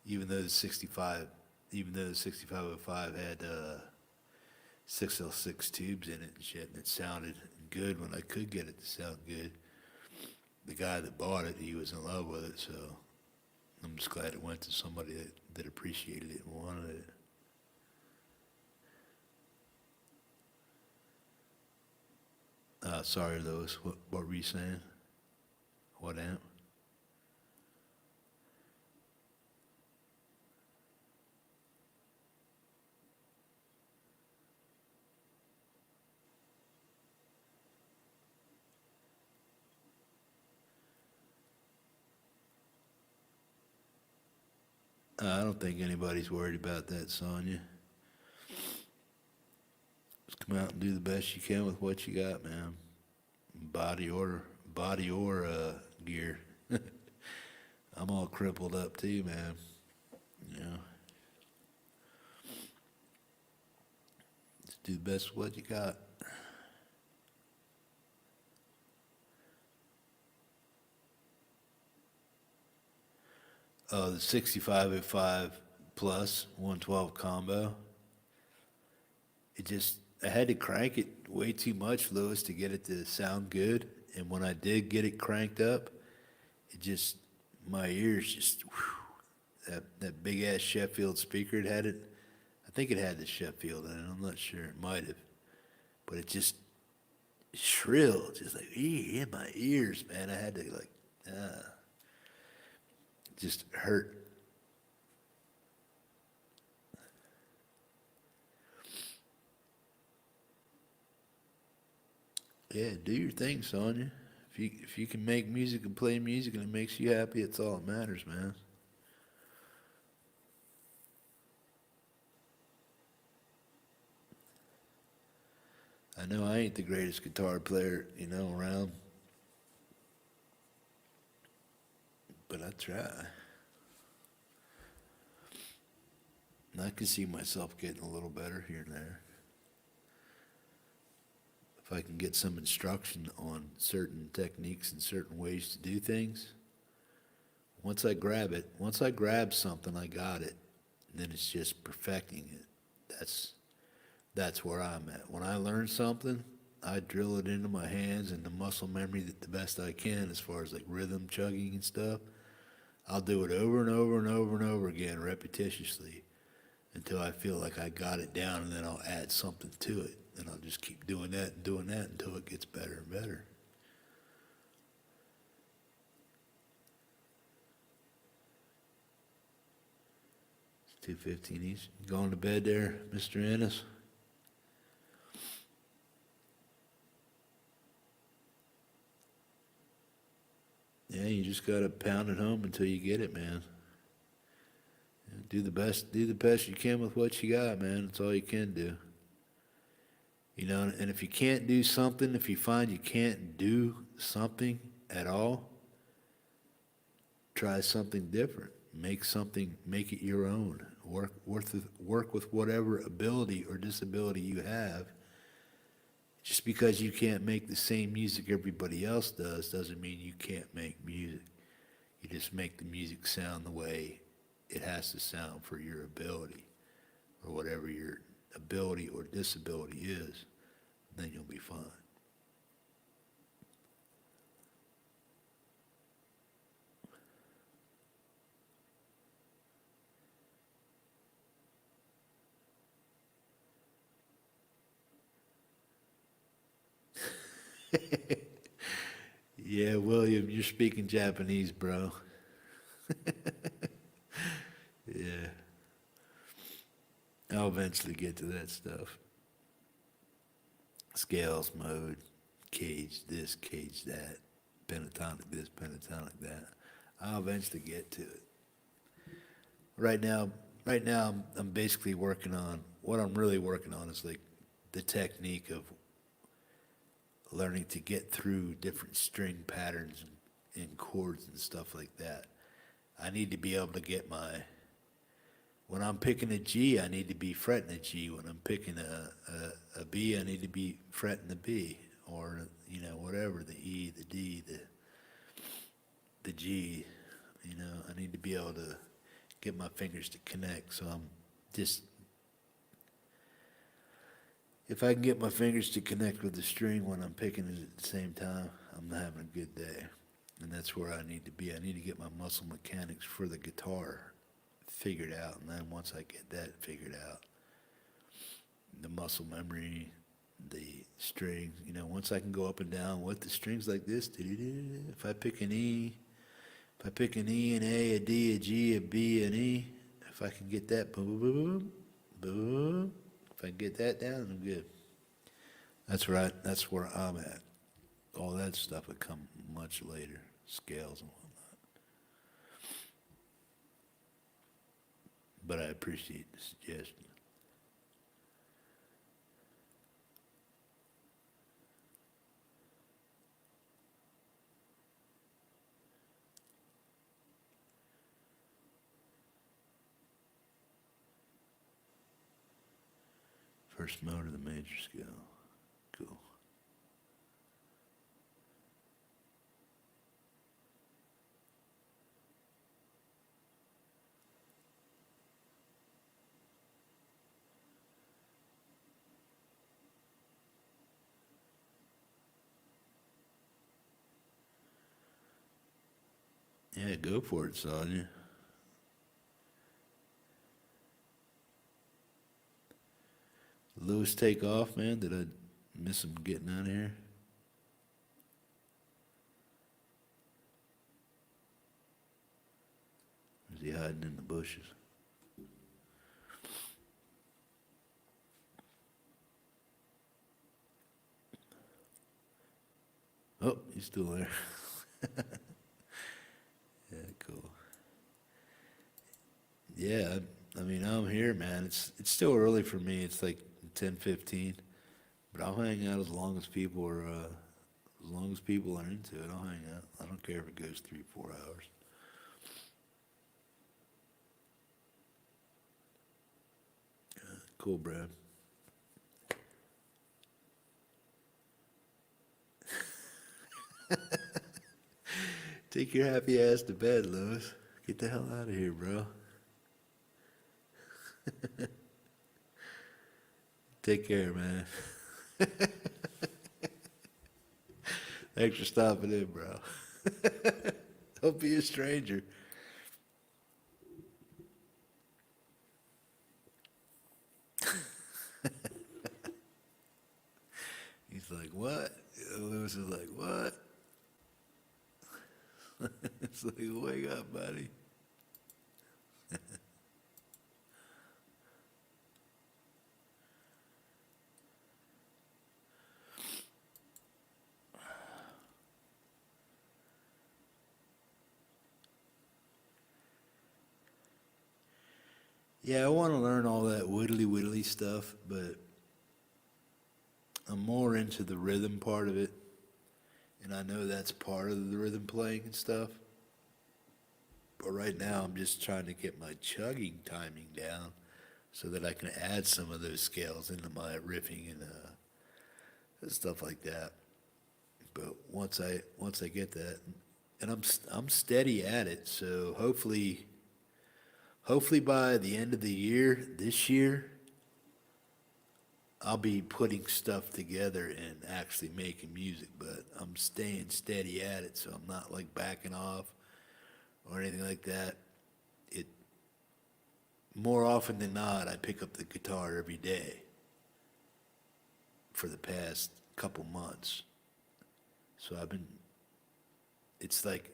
Even though the 6505 had 6L6 tubes in it and shit, and it sounded good when I could get it to sound good. The guy that bought it, he was in love with it, so I'm just glad it went to somebody that appreciated it and wanted it. Sorry, Lewis. What were you saying? What amp? I don't think anybody's worried about that, Sonya. Just come out and do the best you can with what you got, man. Body or gear. I'm all crippled up too, man. You know. Just do the best with what you got. The 65/5 plus 112 combo. I had to crank it way too much, Lewis, to get it to sound good. And when I did get it cranked up, my ears just, whew, that big ass Sheffield speaker, it had it. I think it had the Sheffield in it. I'm not sure. It might have. But it just shrilled, just like, in my ears, man. I had to it just hurt. Yeah, do your thing, Sonya. If you can make music and play music and it makes you happy, it's all that matters, man. I know I ain't the greatest guitar player, around, but I try. And I can see myself getting a little better here and there. If I can get some instruction on certain techniques and certain ways to do things, once I grab something, I got it. And then it's just perfecting it. That's where I'm at. When I learn something, I drill it into my hands and the muscle memory the best I can as far as like rhythm chugging and stuff. I'll do it over and over and over and over again repetitiously until I feel like I got it down, and then I'll add something to it. And I'll just keep doing that until it gets better and better. It's 2:15 East. You going to bed there, Mr. Ennis? Yeah, you just gotta pound it home until you get it, man. Do the best you can with what you got, man. That's all you can do. And if you can't do something, if you find you can't do something at all, try something different. Make it your own. Work with whatever ability or disability you have. Just because you can't make the same music everybody else does doesn't mean you can't make music. You just make the music sound the way it has to sound for your ability, or whatever your ability or disability is. Then you'll be fine. Yeah, William, you're speaking Japanese, bro. Yeah. I'll eventually get to that stuff. Scales, mode, cage this, cage that, pentatonic this, pentatonic that. I'll eventually get to it. Right now, I'm basically working on, what I'm really working on is like the technique of learning to get through different string patterns and chords and stuff like that. I need to be able to get when I'm picking a G, I need to be fretting a G. When I'm picking a B, I need to be fretting the B, or whatever, the E, the D, the G. I need to be able to get my fingers to connect. So I'm just, if I can get my fingers to connect with the string when I'm picking it at the same time, I'm having a good day. And that's where I need to be. I need to get my muscle mechanics for the guitar figured out. And then once I get that figured out, the muscle memory, the strings, once I can go up and down with the strings like this, if I pick an E, an A, a D, a G, a B, an E, if I can get that, boom, boom, boom, boom, if I can get that down, I'm good. That's right. That's where I'm at. All that stuff would come much later, scales and whatnot. But I appreciate the suggestion. First mode of the major scale. Cool. Yeah, go for it, Sonya. Lewis take off, man? Did I miss him getting out of here? Or is he hiding in the bushes? Oh, he's still there. Yeah, cool. Yeah, I mean, I'm here, man. It's still early for me. It's like 10:15, but I'll hang out as long as people are into it. I'll hang out. I don't care if it goes 3, 4 hours. Cool, Brad. Take your happy ass to bed, Lewis. Get the hell out of here, bro. Take care, man. Thanks for stopping in, bro. Don't be a stranger. He's like, what? Lewis is like, what? It's like, wake up, buddy. Yeah, I want to learn all that widdly widdly stuff, but I'm more into the rhythm part of it, and I know that's part of the rhythm playing and stuff. But right now, I'm just trying to get my chugging timing down so that I can add some of those scales into my riffing and stuff like that. But once I get that, and I'm steady at it, so hopefully by the end of the year, this year, I'll be putting stuff together and actually making music. But I'm staying steady at it, so I'm not like backing off or anything like that. It More often than not, I pick up the guitar every day for the past couple months. So it's like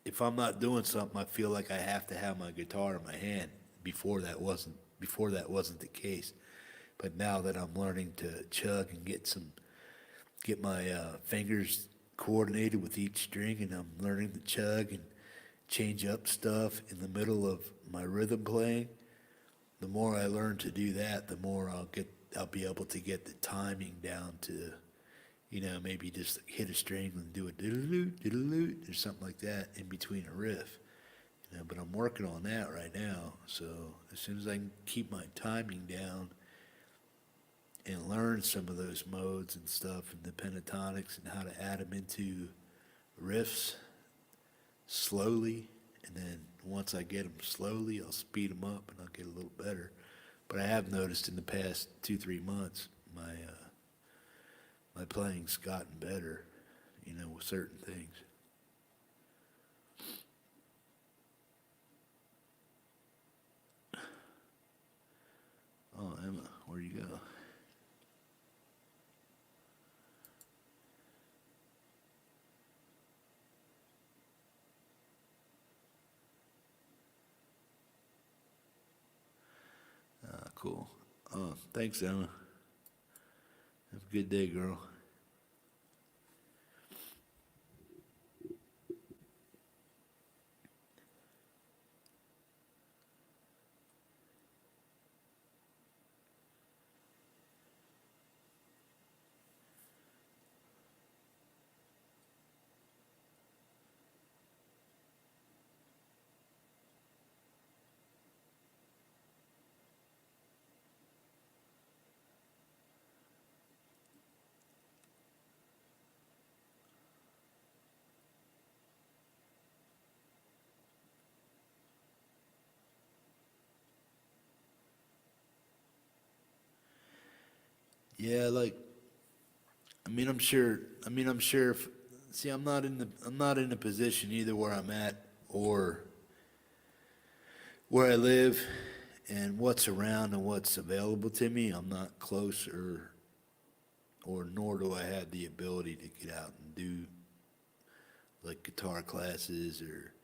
if I'm not doing something, I feel like I have to have my guitar in my hand. Before that wasn't the case. But now that I'm learning to chug and get my fingers coordinated with each string, and I'm learning to chug and change up stuff in the middle of my rhythm playing, the more I learn to do that, the more I'll be able to get the timing down to, maybe just hit a string and do a diddle-loot, diddle-loot, or something like that in between a riff. But I'm working on that right now. So as soon as I can keep my timing down and learn some of those modes and stuff and the pentatonics and how to add them into riffs slowly, and then once I get them slowly, I'll speed them up and I'll get a little better. But I have noticed in the past 2, 3 months, my playing's gotten better, with certain things. Oh, Emma, where'd you go? Ah, cool. Oh, thanks, Emma. Have a good day, girl. Yeah, like, I'm sure if, see, I'm not in a position either where I'm at or where I live and what's around and what's available to me. I'm not close or nor do I have the ability to get out and do like guitar classes or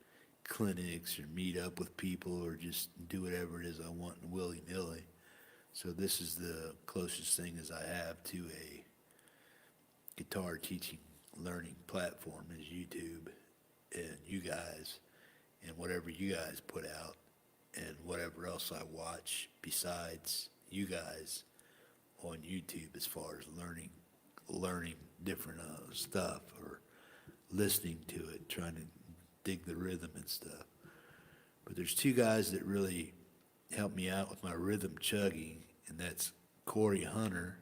clinics or meet up with people or just do whatever it is I want willy-nilly. So this is the closest thing as I have to a guitar teaching learning platform is YouTube and you guys and whatever you guys put out and whatever else I watch besides you guys on YouTube as far as learning different stuff or listening to it, trying to dig the rhythm and stuff. But there's two guys that really help me out with my rhythm chugging, and that's Corey Hunter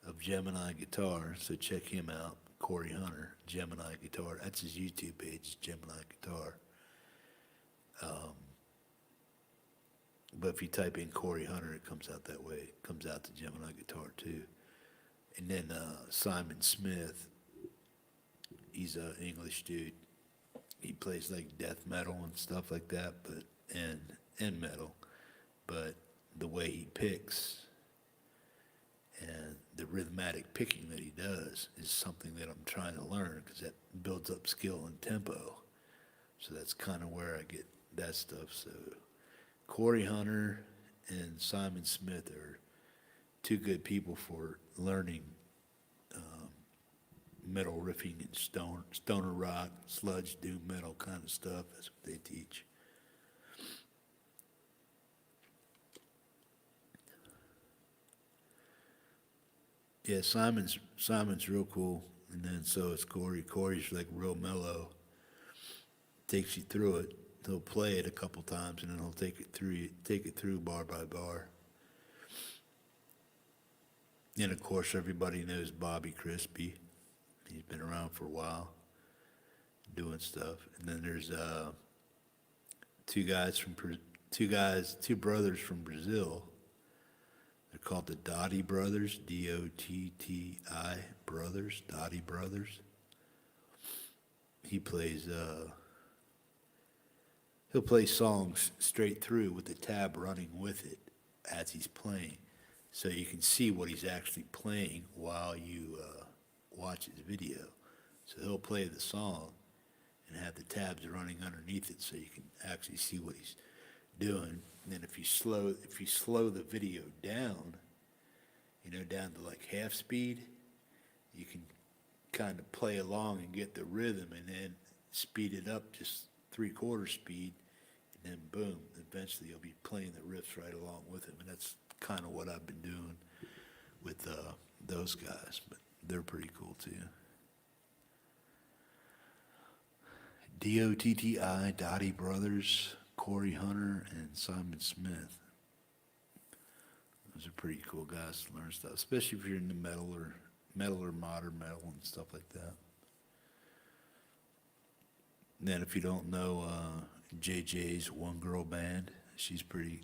of Gemini Guitar. So check him out, Corey Hunter, Gemini Guitar. That's his YouTube page, is Gemini Guitar. But if you type in Corey Hunter, it comes out that way. It comes out to Gemini Guitar too. And then Simon Smith, he's an English dude. He plays like death metal and stuff like that, but and metal. But the way he picks and the rhythmatic picking that he does is something that I'm trying to learn because that builds up skill and tempo. So that's kind of where I get that stuff. So Corey Hunter and Simon Smith are two good people for learning metal riffing and stoner rock, sludge, doom metal kind of stuff. That's what they teach. Yeah, Simon's real cool, and then so is Corey. Corey's like real mellow. Takes you through it. He'll play it a couple times, and then he'll take it through bar by bar. And of course, everybody knows Bobby Crispy. He's been around for a while, doing stuff. And then there's two brothers from Brazil. They're called the Dotti Brothers, D-O-T-T-I Brothers, Dotti Brothers. He plays, he'll play songs straight through with the tab running with it as he's playing. So you can see what he's actually playing while you watch his video. So he'll play the song and have the tabs running underneath it so you can actually see what he's doing. And then if you slow the video down, down to like half speed, you can kind of play along and get the rhythm, and then speed it up just 3/4 speed, and then boom, eventually you'll be playing the riffs right along with him. And that's kind of what I've been doing with those guys, but they're pretty cool too. D-O-T-T-I, Dotti Brothers, Corey Hunter, and Simon Smith. Those are pretty cool guys to learn stuff, especially if you're into metal or modern metal and stuff like that. And then if you don't know JJ's One Girl Band, she's a pretty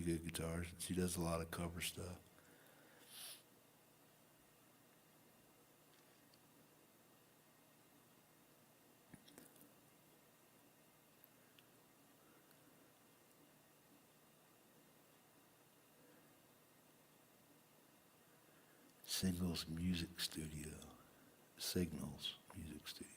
good guitarist. She does a lot of cover stuff. Signals Music Studio. Signals Music Studio.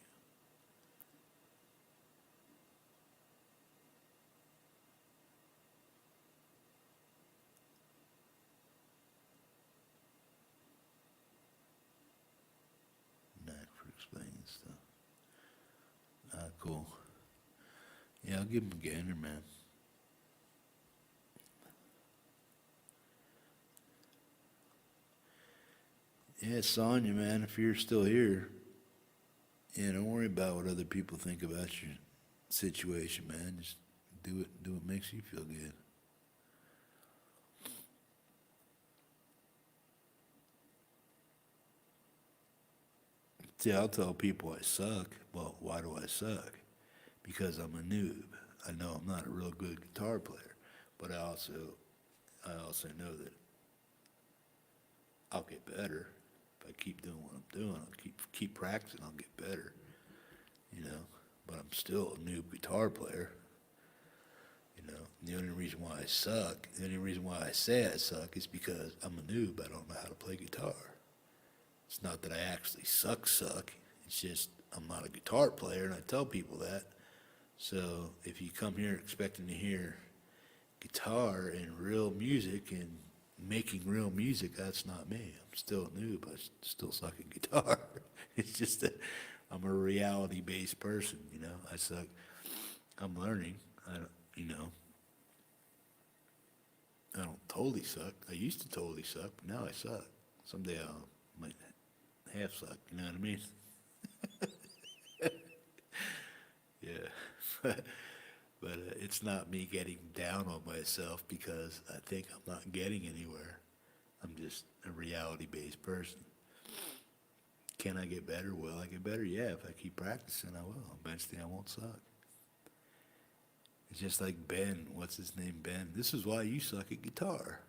Knack for explaining stuff. Cool. Yeah, I'll give him a gander, man. Yeah, it's on you, man. If you're still here, yeah, don't worry about what other people think about your situation, man. Just do what makes you feel good. See, I'll tell people I suck. Well, why do I suck? Because I'm a noob. I know I'm not a real good guitar player, but I also know that I'll get better. If I keep doing what I'm doing, I'll keep practicing, I'll get better, but I'm still a noob guitar player, The only reason why I suck, the only reason why I say I suck is because I'm a noob, I don't know how to play guitar. It's not that I actually suck, it's just I'm not a guitar player, and I tell people that. So if you come here expecting to hear guitar and real music and making real music, that's not me. I'm still a noob. I still suck at guitar. It's just that I'm a reality-based person, you know. I suck. I'm learning. I don't, you know, I don't totally suck. I used to totally suck, but now I suck. Someday I might half suck, you know what I mean? Yeah. But it's not me getting down on myself because I think I'm not getting anywhere. I'm just a reality-based person. Can I get better? Will I get better? Yeah, if I keep practicing, I will. Eventually, I won't suck. It's just like Ben. What's his name? Ben. This is why you suck at guitar.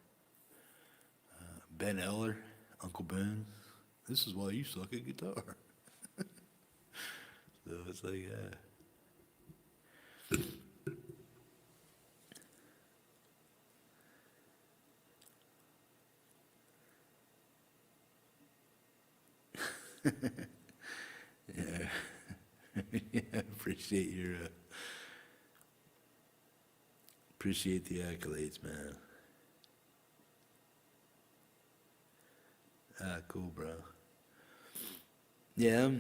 Ben Eller, Uncle Ben. This is why you suck at guitar. So it's like, yeah. Yeah, appreciate the accolades, man. Ah, cool, bro. Yeah,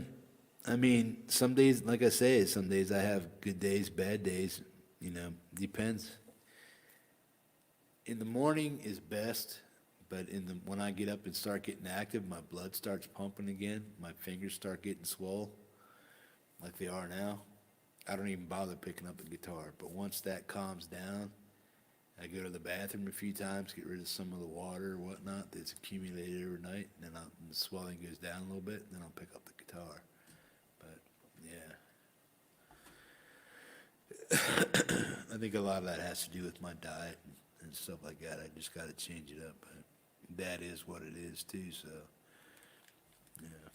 I mean, some days, like I say, some days I have good days, bad days. You know, depends. In the morning is best, but when I get up and start getting active, my blood starts pumping again. My fingers start getting swole, like they are now. I don't even bother picking up a guitar. But once that calms down, I go to the bathroom a few times, get rid of some of the water or whatnot that's accumulated overnight, and then the swelling goes down a little bit, and then I'll pick up the guitar. But yeah, I think a lot of that has to do with my diet and stuff like that. I just got to change it up. But that is what it is too. So yeah.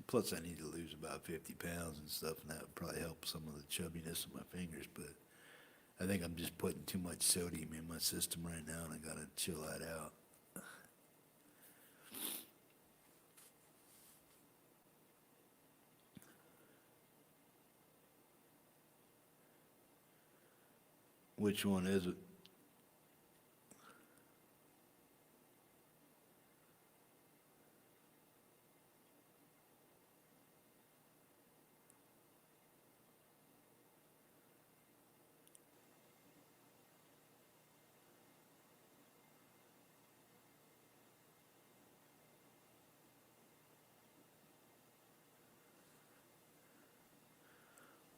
Plus, I need to lose about 50 pounds and stuff, and that would probably help some of the chubbiness of my fingers. But I think I'm just putting too much sodium in my system right now, and I gotta chill that out. Which one is it?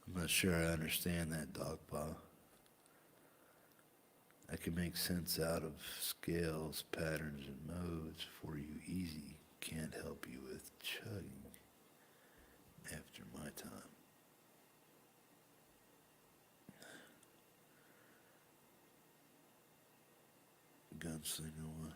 I'm not sure I understand that, dog paw. I can make sense out of scales, patterns, and modes for you easy. Can't help you with chugging after my time. Gunslinger one.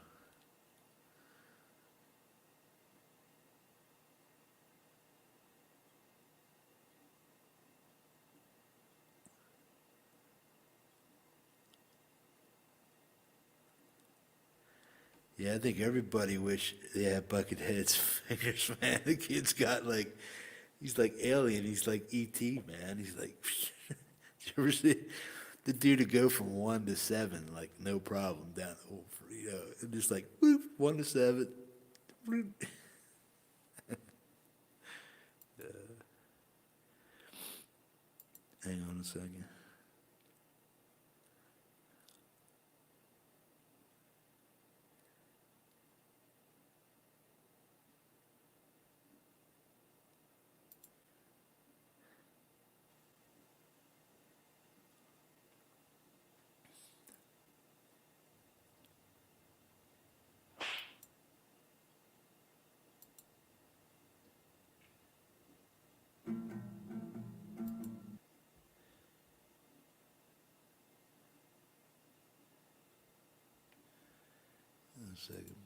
Yeah, I think everybody wish they had Buckethead's fingers, man. The kid's got like, he's like alien. He's like E.T., man. He's like, did you ever see the dude to go from 1 to 7, like no problem down, you know, and just like, whoop, 1 to 7. Whoop. Hang on a second. Hang on a second.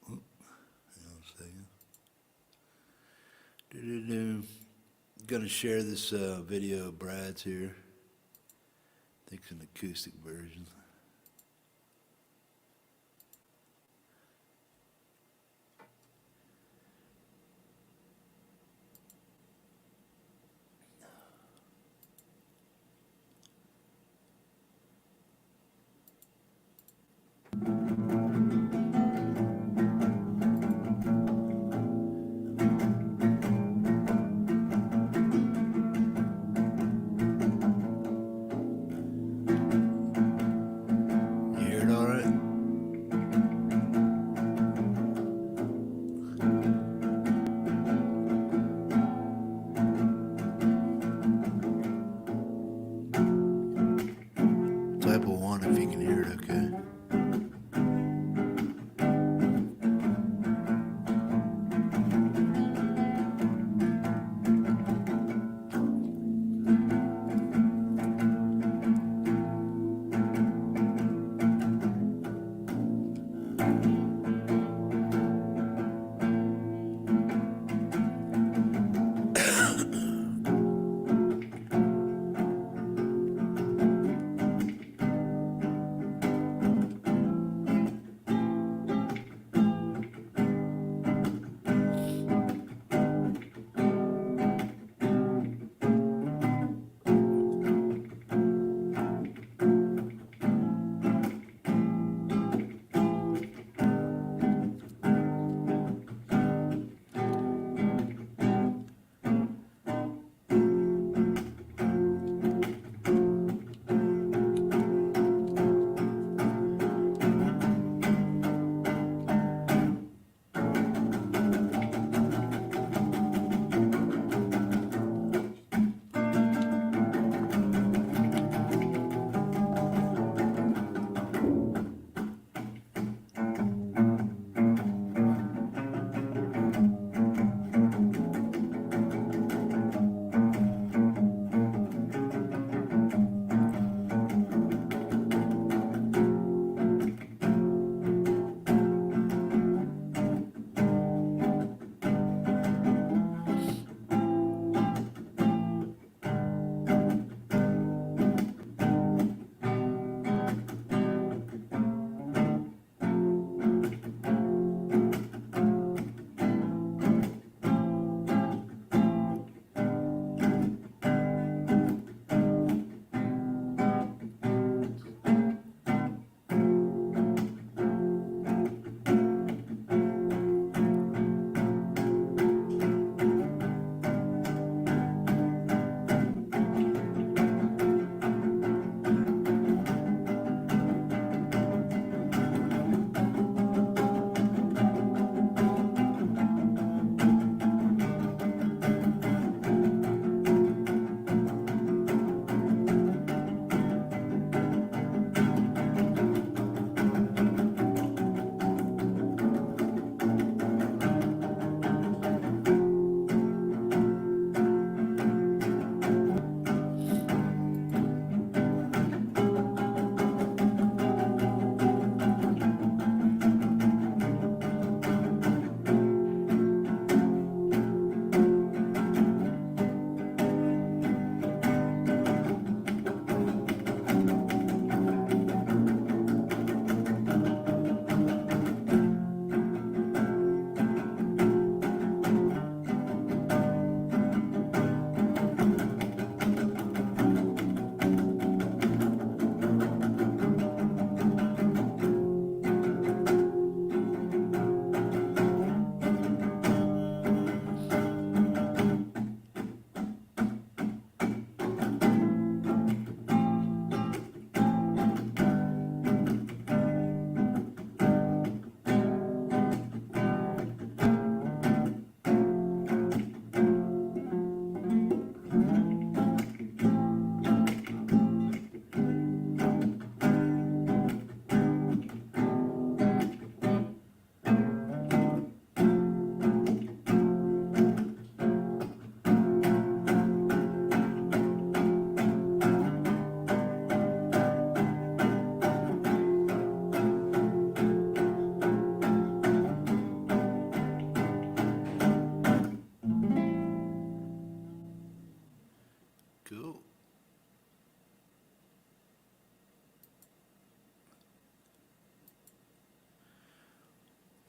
Hang on a second. Do-do-do. Gonna share this video of Brad's here. I think it's an acoustic version.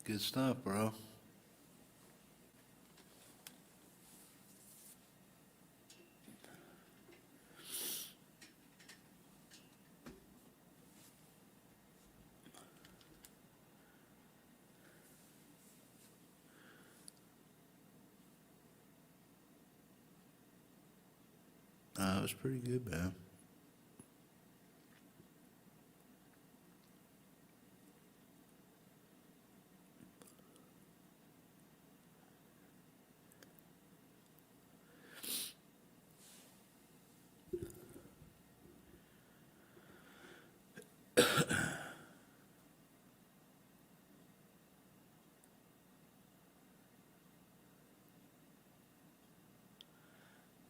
Good stuff, bro. It was pretty good, man.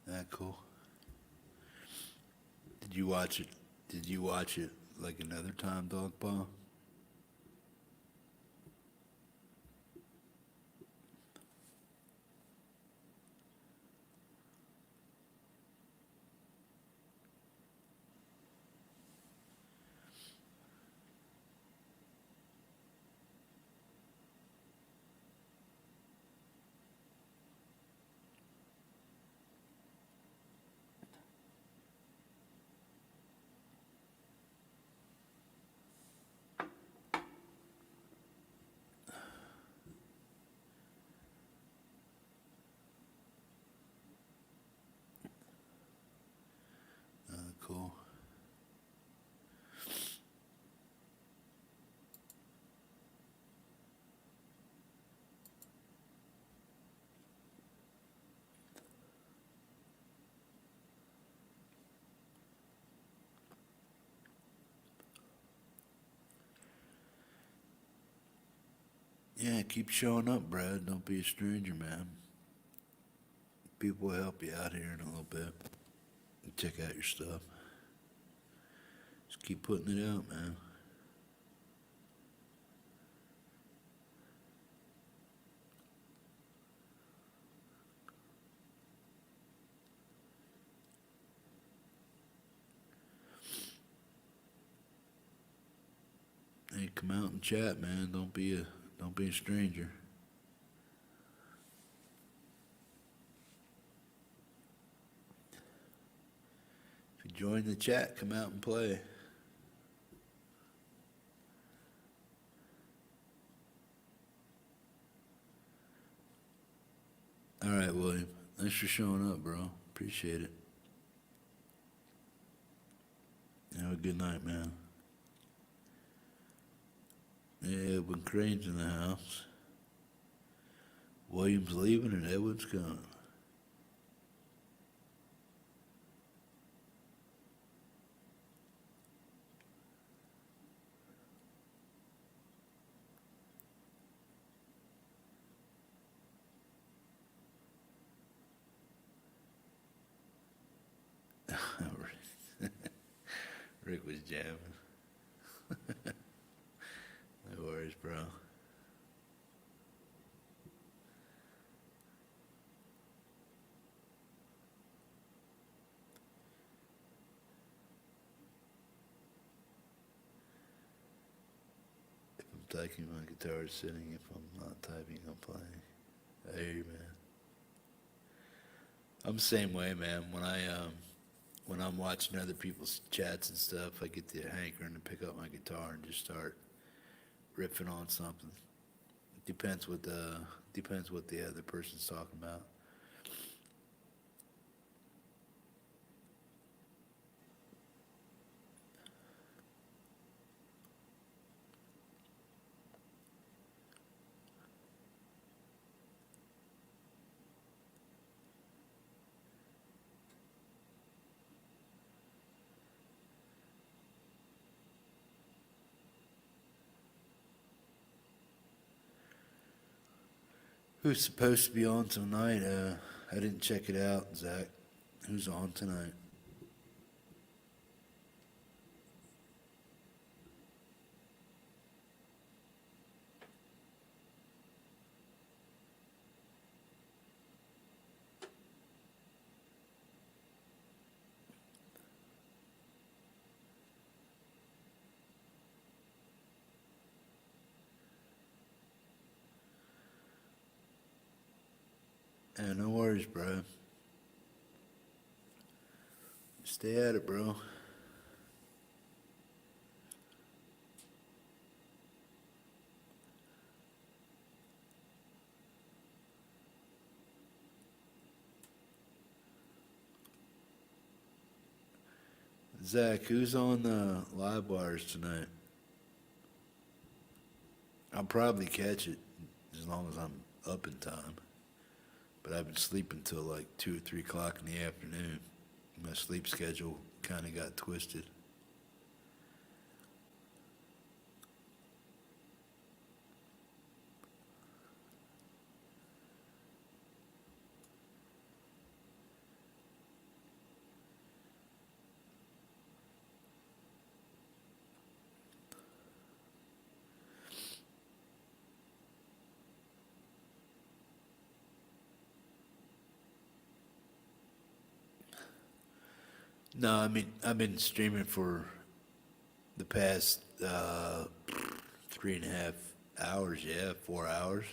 That cool. Did you watch it? Did you watch it like another time, Dog Paw? Cool. Yeah, keep showing up, Brad. Don't be a stranger, man. People will help you out here in a little bit. Check out your stuff. Just keep putting it out, man. Hey, come out and chat, man. Don't be a stranger. If you join the chat, come out and play. All right, William. Thanks for showing up, bro. Appreciate it. Have a good night, man. Yeah, when Crane's in the house. William's leaving and Edward's gone. Rick was jamming. No worries, bro. If I'm taking my guitar sitting, if I'm not typing, I'm playing. Hey, man. I'm the same way, man. When I'm watching other people's chats and stuff, I get the hankering to pick up my guitar and just start riffing on something. Depends what the other person's talking about. Who's supposed to be on tonight? I didn't check it out, Zach. Who's on tonight? Yeah, no worries, bro. Stay at it, bro. Zach, who's on the live wires tonight? I'll probably catch it as long as I'm up in time. But I've been sleeping till like 2 or 3 o'clock in the afternoon. My sleep schedule kind of got twisted. No, I mean, I've been streaming for the past 3.5 hours, yeah, 4 hours.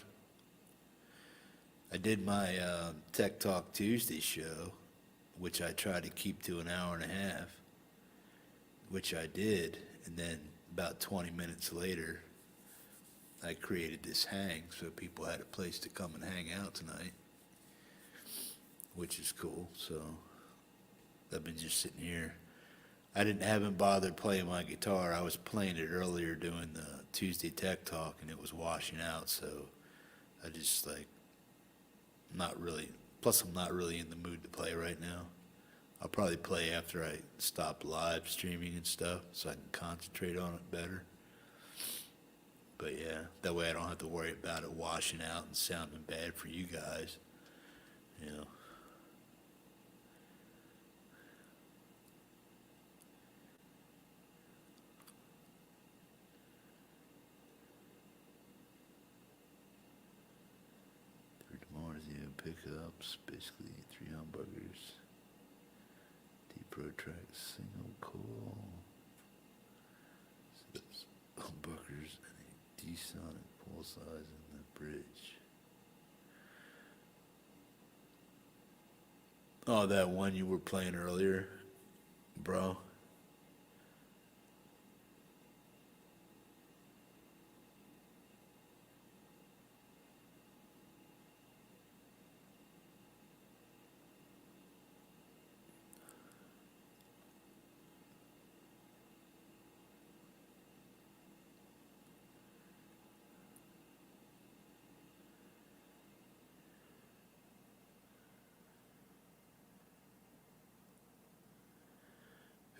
I did my Tech Talk Tuesday show, which I tried to keep to an hour and a half, which I did. And then about 20 minutes later, I created this hang so people had a place to come and hang out tonight, which is cool. So I've been just sitting here. Haven't bothered playing my guitar. I was playing it earlier doing the Tuesday Tech Talk, and it was washing out. So I just like, not really. Plus, I'm not really in the mood to play right now. I'll probably play after I stop live streaming and stuff, so I can concentrate on it better. But yeah, that way I don't have to worry about it washing out and sounding bad for you guys. You know. Pickups, basically 3 humbuckers, deep road tracks, single coil, 6 humbuckers, and a D-sonic pull size in the bridge. Oh, that one you were playing earlier, bro.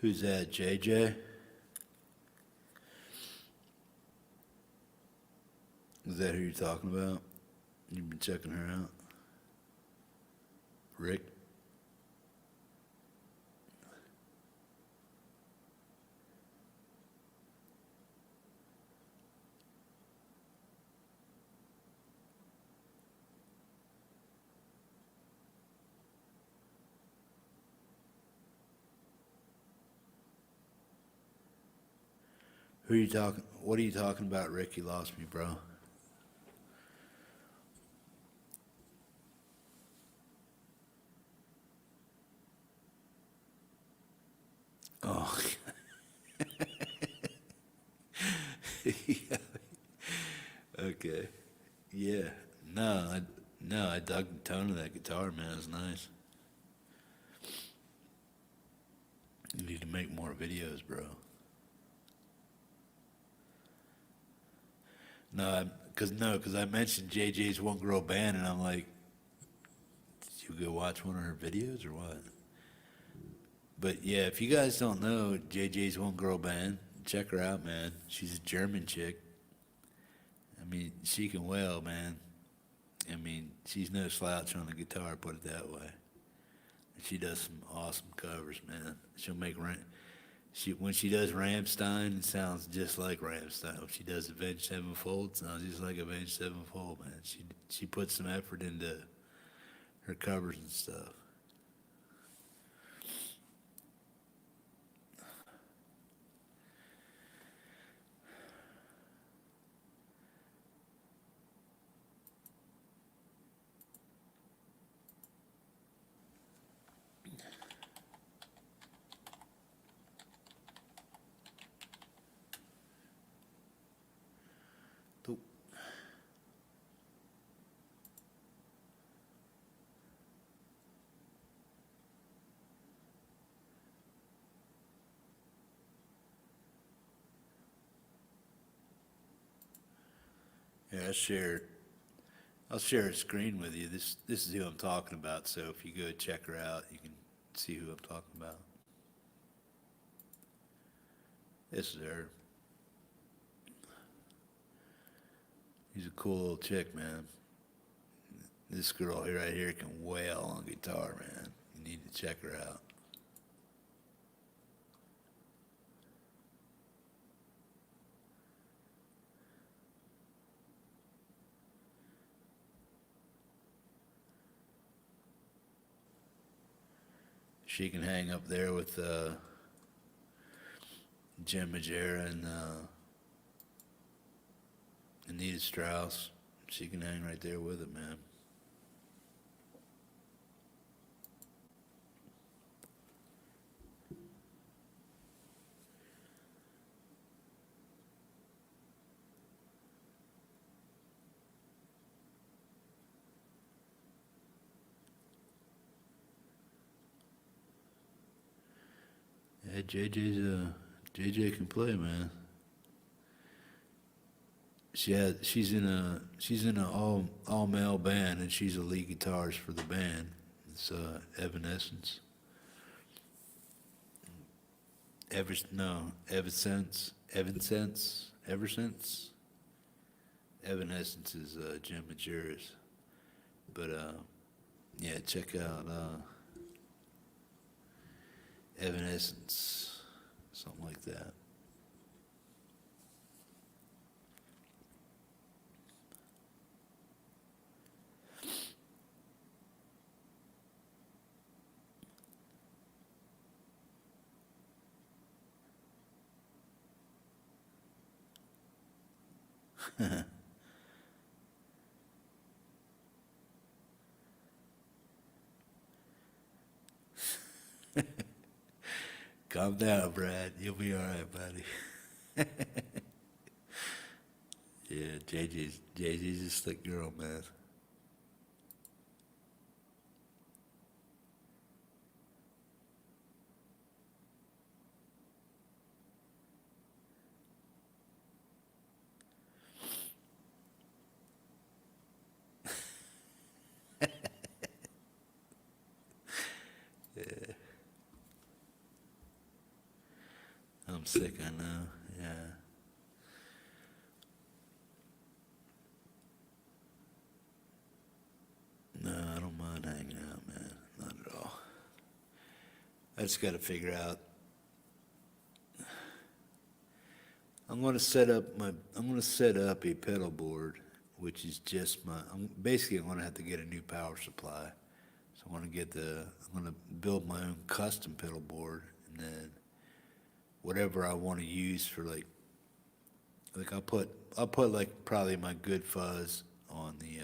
Who's that, JJ? Is that who you're talking about? You've been checking her out? Rick? Who are you talking? What are you talking about, Rick? You lost me, bro. Oh. Yeah. Okay. Yeah. No, I dug the tone of that guitar, man. It was nice. You need to make more videos, bro. Cause I mentioned JJ's One Girl Band, and I'm like, did you go watch one of her videos or what? But yeah, if you guys don't know JJ's One Girl Band, check her out, man. She's a German chick. I mean, she can wail, man. I mean, she's no slouch on the guitar, put it that way. And she does some awesome covers, man. She'll make when she does Rammstein, it sounds just like Rammstein. When she does Avenged Sevenfold, it sounds just like Avenged Sevenfold, man. She puts some effort into her covers and stuff. Here, I'll share a screen with you. This is who I'm talking about. So if you go check her out, you can see who I'm talking about. This is her. She's a cool little chick, man. This girl here right here can wail on guitar, man. You need to check her out. She can hang up there with Jim Majera and Anita Strauss. She can hang right there with it, man. Yeah, JJ can play, man. She's in a all male band, and she's a lead guitarist for the band. It's Evanescence. Ever since Evanescence is Jim Majera's. But yeah, check out Evanescence, something like that. Calm down, Brad. You'll be all right, buddy. Yeah, JJ's a slick girl, man. I'm sick, I know. Yeah. No, I don't mind hanging out, man. Not at all. I just got to figure out. I'm going to set up a pedal board, which is just I'm going to have to get a new power supply. So I'm going to build my own custom pedal board, and then whatever I want to use for like I'll put like probably my good fuzz on the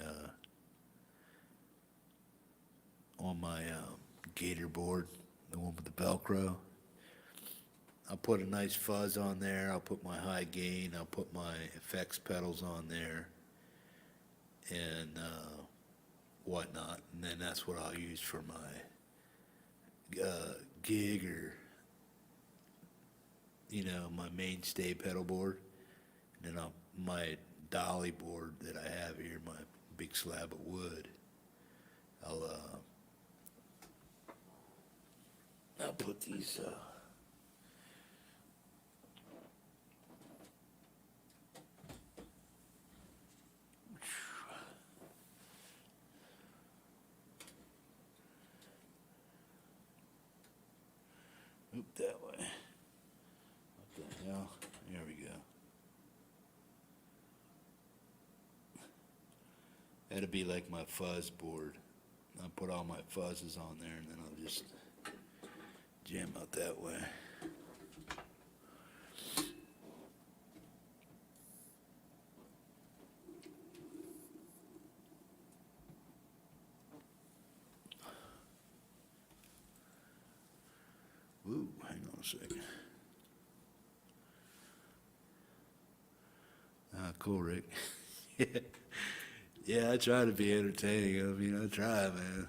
on my gator board, the one with the Velcro. I'll put a nice fuzz on there. I'll put my high gain. I'll put my effects pedals on there, and whatnot. And then that's what I'll use for my gig or my mainstay pedal board. And then my dolly board that I have here, my big slab of wood. I'll put these. Oop, that way. What the hell? There we go. That'll be like my fuzz board. I'll put all my fuzzes on there, and then I'll just jam out that way. Ooh, hang on a second. Cool, Rick. Yeah, I try to be entertaining. I mean, I try, man.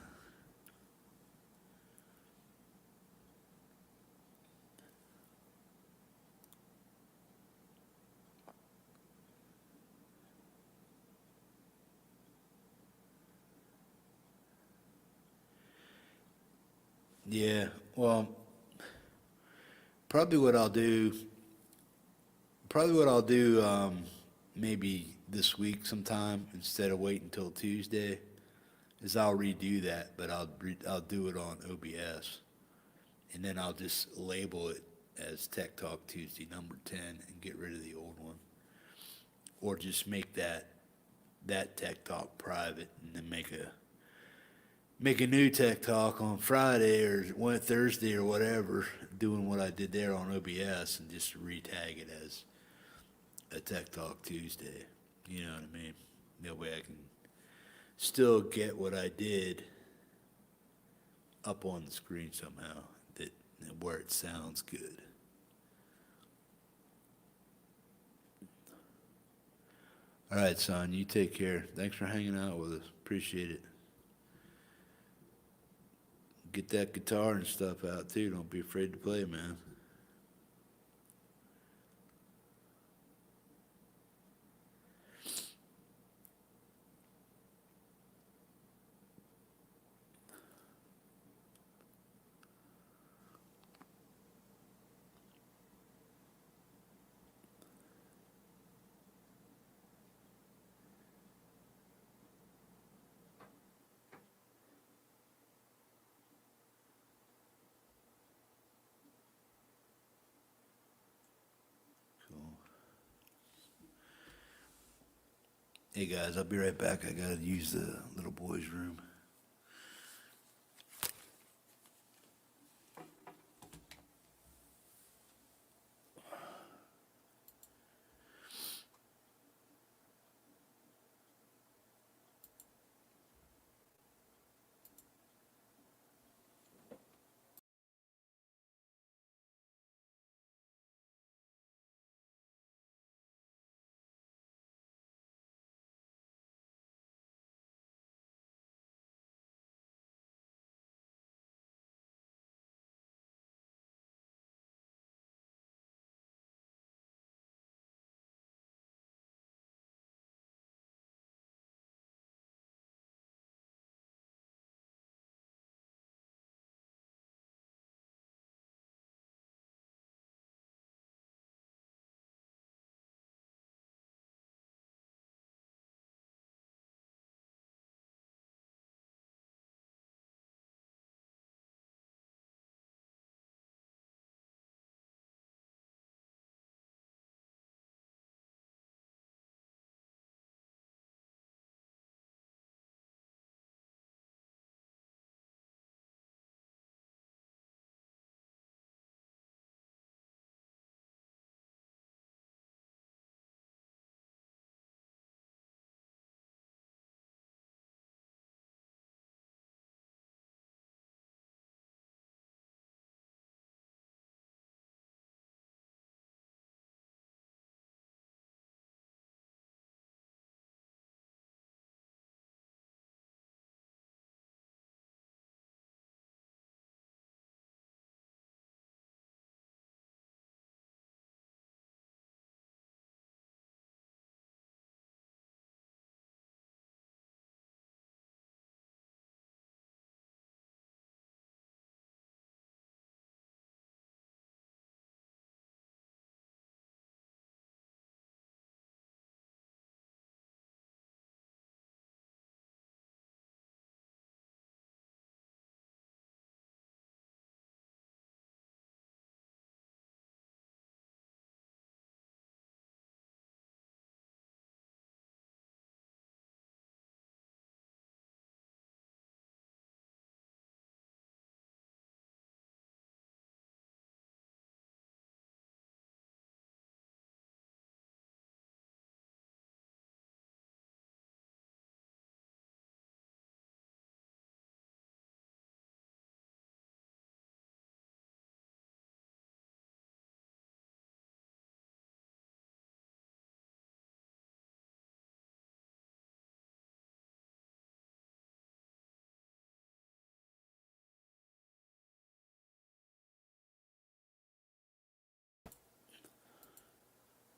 Yeah, well, probably what I'll do, probably what I'll do, maybe this week sometime instead of waiting until Tuesday, is I'll redo that, but I'll do it on OBS, and then I'll just label it as Tech Talk Tuesday number 10 and get rid of the old one, or just make that Tech Talk private and then make a new Tech Talk on Friday or Thursday or whatever, doing what I did there on OBS and just retag it as a Tech Talk Tuesday. You know what I mean? That way I can still get what I did up on the screen somehow, that where it sounds good. All right, son, you take care. Thanks for hanging out with us. Appreciate it. Get that guitar and stuff out too. Don't be afraid to play, man. Cool. Hey guys, I'll be right back. I gotta use the little boy's room.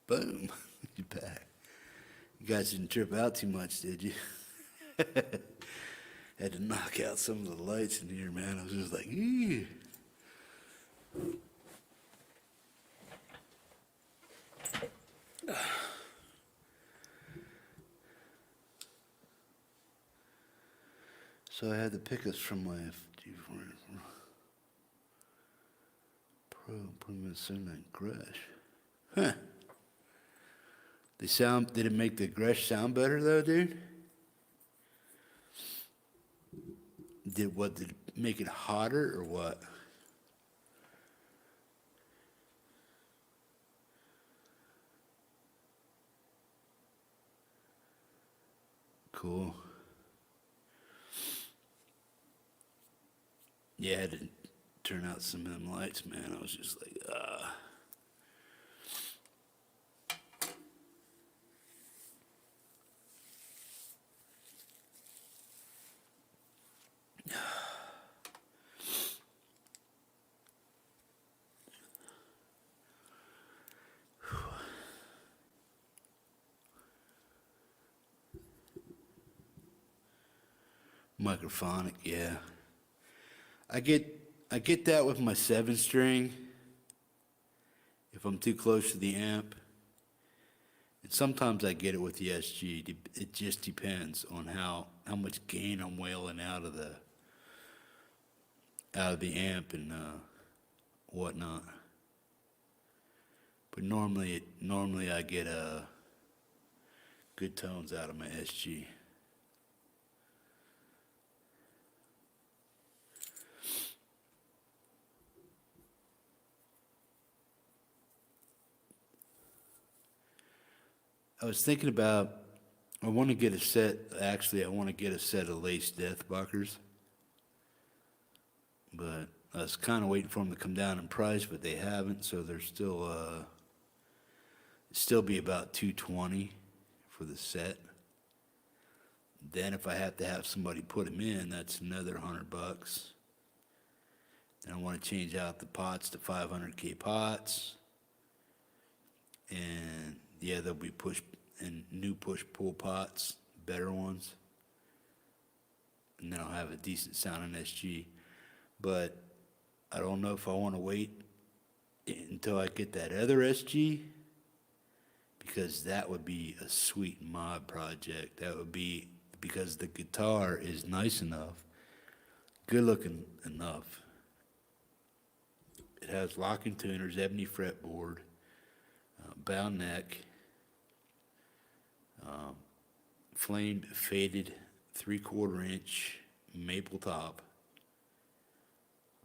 Boom. You back. You guys didn't trip out too much, did you? Had to knock out some of the lights in here, man. I was just like, eee. So I had the pickups from my Pro improvement segment Gresh. Huh. Did it make the Gresh sound better though, dude? Did it make it hotter or what? Cool. Yeah, I had to turn out some of them lights, man. I was just like, Microphonic, yeah. I get that with my 7-string if I'm too close to the amp. And sometimes I get it with the SG. It just depends on how much gain I'm whaling out of the amp and whatnot. But normally I get good tones out of my SG. I was thinking about, I want to get a set of lace Deathbuckers. But I was kind of waiting for them to come down in price, but they haven't, so they're still be about $220 for the set. Then if I have to have somebody put them in, that's another $100. Then I want to change out the pots to 500K pots. And yeah, there'll be new push-pull pots, better ones. And then I'll have a decent sounding SG. But I don't know if I want to wait until I get that other SG, because that would be a sweet mod project. That would be, because the guitar is nice enough, good looking enough. It has locking tuners, ebony fretboard, bound neck, flamed faded 3/4 inch maple top,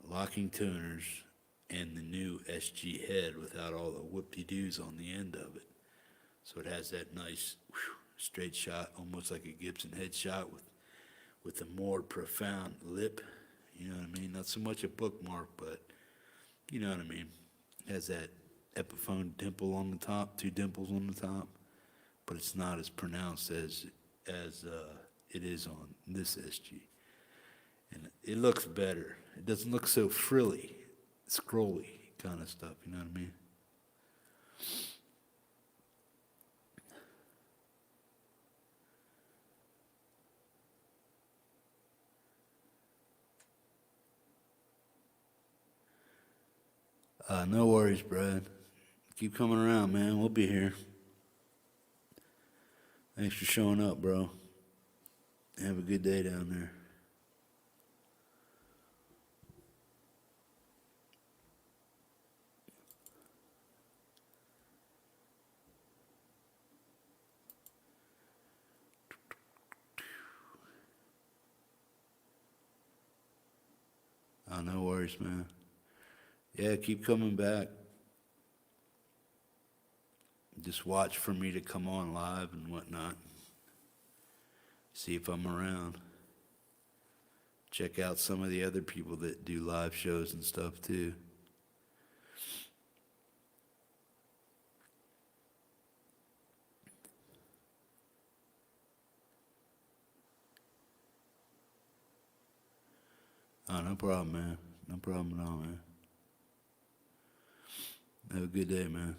locking tuners, and the new SG head without all the whoop-de-doos on the end of it. So it has that nice straight shot, almost like a Gibson headshot with a more profound lip. You know what I mean? Not so much a bookmark, but you know what I mean. It has that Epiphone dimple on the top, 2 dimples on the top, but it's not as pronounced as it is on this SG. And it looks better. It doesn't look so frilly, scrolly kind of stuff, you know what I mean? No worries, Brad. Keep coming around, man. We'll be here. Thanks for showing up, bro. Have a good day down there. No worries, man. Yeah, keep coming back. Just watch for me to come on live and whatnot. See if I'm around. Check out some of the other people that do live shows and stuff too. Oh, no problem, man. No problem at all, man. Have a good day, man.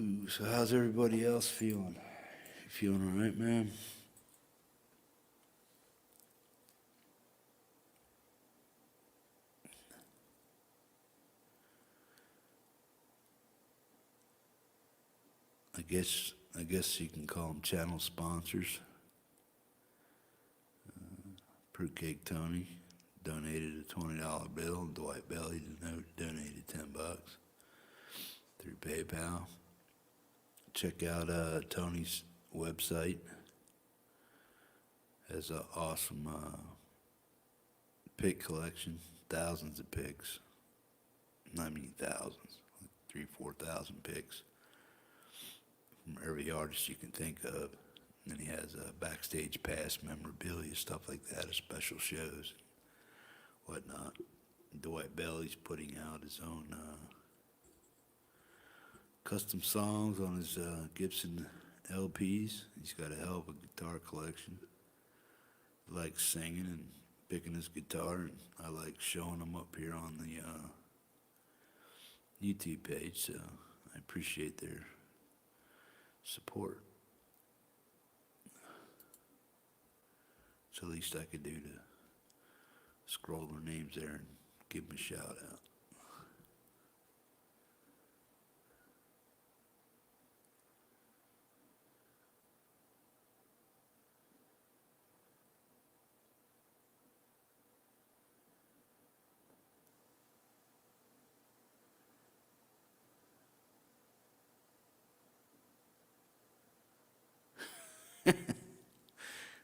So how's everybody else feeling? You feeling all right, man? I guess you can call them channel sponsors. Fruitcake Tony donated a $20 bill. Dwight Belly donated $10 through PayPal. Check out Tony's website. Has an awesome pick collection. Thousands of picks. I mean thousands. 3,000-4,000 picks from every artist you can think of. And then he has a backstage pass memorabilia, stuff like that, special shows, whatnot. Dwight Belly's putting out his own custom songs on his Gibson LPs. He's got a hell of a guitar collection. He likes singing and picking his guitar, and I like showing him up here on the YouTube page, so I appreciate their support. It's the least I could do to scroll their names there and give them a shout out.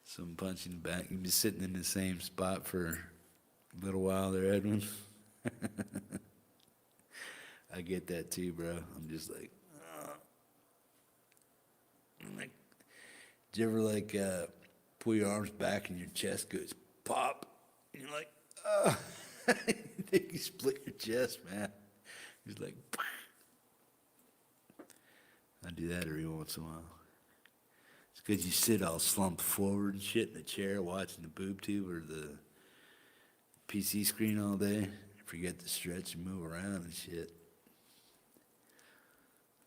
Some punching back. You've been sitting in the same spot for a little while there, Edwin. I get that too, bro. I'm just like, do you ever like pull your arms back and your chest goes pop? And you're like, you think you split your chest, man. He's like, I do that every once in a while. It's because you sit all slumped forward and shit in a chair watching the boob tube or the PC screen all day. You forget to stretch and move around and shit.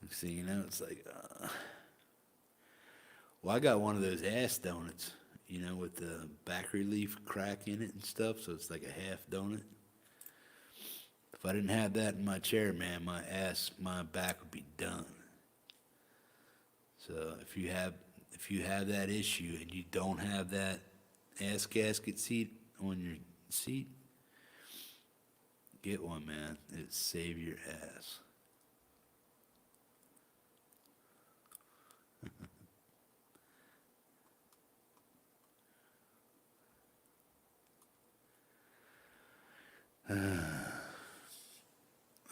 Next thing you know, it's like, well, I got one of those ass donuts, you know, with the back relief crack in it and stuff, so it's like a half donut. If I didn't have that in my chair, man, my back would be done. So if you have that issue and you don't have that ass gasket seat on your seat, get one, man. It'll save your ass.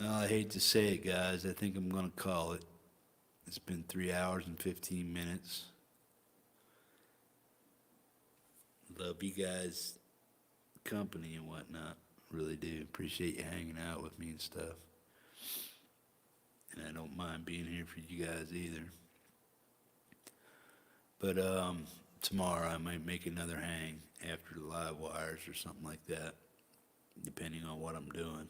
Well, I hate to say it, guys. I think I'm going to call it. It's been 3 hours and 15 minutes. Love you guys' company and whatnot. Really do. Appreciate you hanging out with me and stuff. And I don't mind being here for you guys either. But tomorrow I might make another hang after the live wires or something like that, depending on what I'm doing.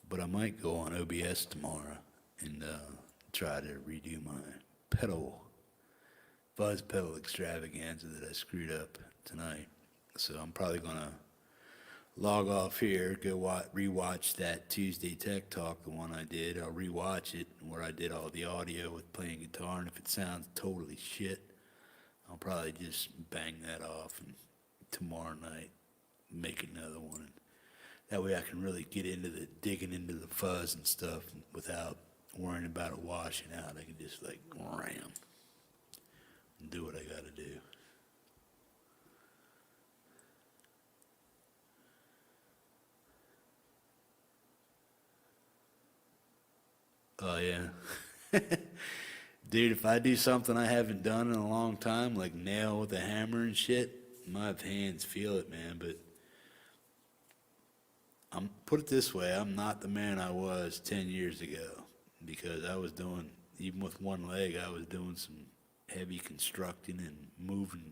But I might go on OBS tomorrow and try to redo my fuzz pedal extravaganza that I screwed up tonight. So I'm probably going to log off here, go rewatch that Tuesday Tech Talk, the one I did. I'll rewatch it where I did all the audio with playing guitar, and if it sounds totally shit, I'll probably just bang that off and tomorrow night make another one. That way I can really get into digging into the fuzz and stuff without worrying about it washing out. I can just like ram and do what I gotta do. Oh yeah. Dude, if I do something I haven't done in a long time, like nail with a hammer and shit, my hands feel it, man. But put it this way, I'm not the man I was 10 years ago, because I was doing, even with one leg, I was doing some heavy constructing and moving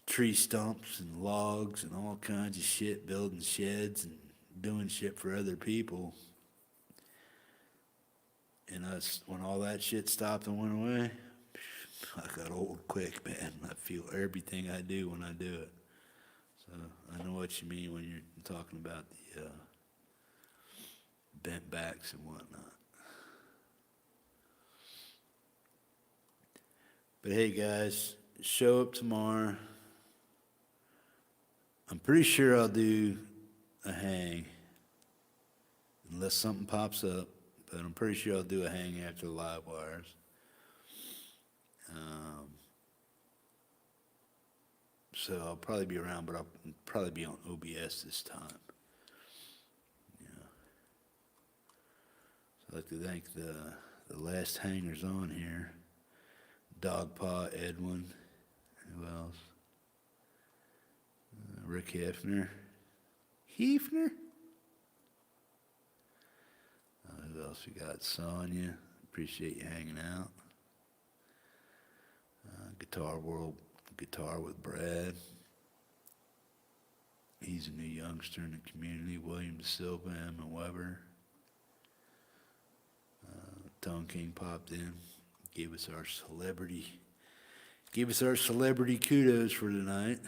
tree stumps and logs and all kinds of shit, building sheds and doing shit for other people. And us, when all that shit stopped and went away, I got old quick, man. I feel everything I do when I do it. So I know what you mean when you're talking about the bent backs and whatnot. But hey, guys, show up tomorrow. I'm pretty sure I'll do a hang, unless something pops up. But I'm pretty sure I'll do a hang after the live wires. So I'll probably be around, but I'll probably be on OBS this time. Yeah. So I'd like to thank the last hangers on here. Dogpaw, Edwin, who else? Rick Hefner. Hefner? Who else we got? Sonia. Appreciate you hanging out. Guitar World, Guitar with Brad. He's a new youngster in the community. William Silva, Emma Weber. Tone King popped in. Gave us our celebrity kudos for tonight.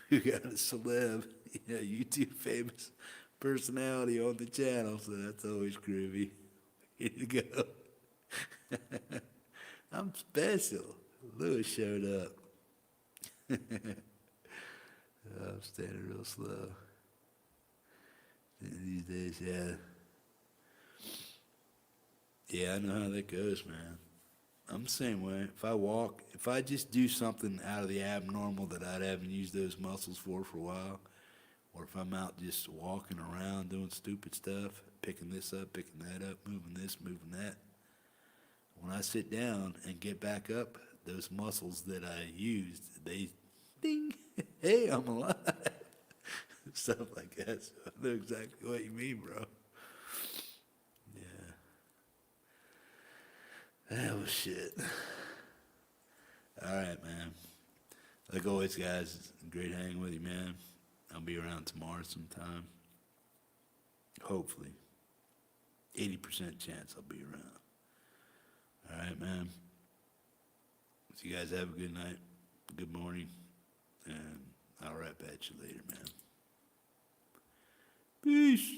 We got a celeb, YouTube famous personality on the channel, so that's always groovy. Here you go. I'm special. Lewis showed up. I'm standing real slow. These days, yeah. Yeah, I know how that goes, man. I'm the same way. If I just do something out of the abnormal that I haven't used those muscles for a while, or if I'm out just walking around doing stupid stuff, picking this up, picking that up, moving this, moving that, when I sit down and get back up, those muscles that I used, they ding, hey, I'm alive. Stuff like that. So I know exactly what you mean, bro. That was shit. All right, man. Like always, guys, it's great hanging with you, man. I'll be around tomorrow sometime. Hopefully. 80% chance I'll be around. All right, man. So you guys have a good night, good morning, and I'll rap at you later, man. Peace.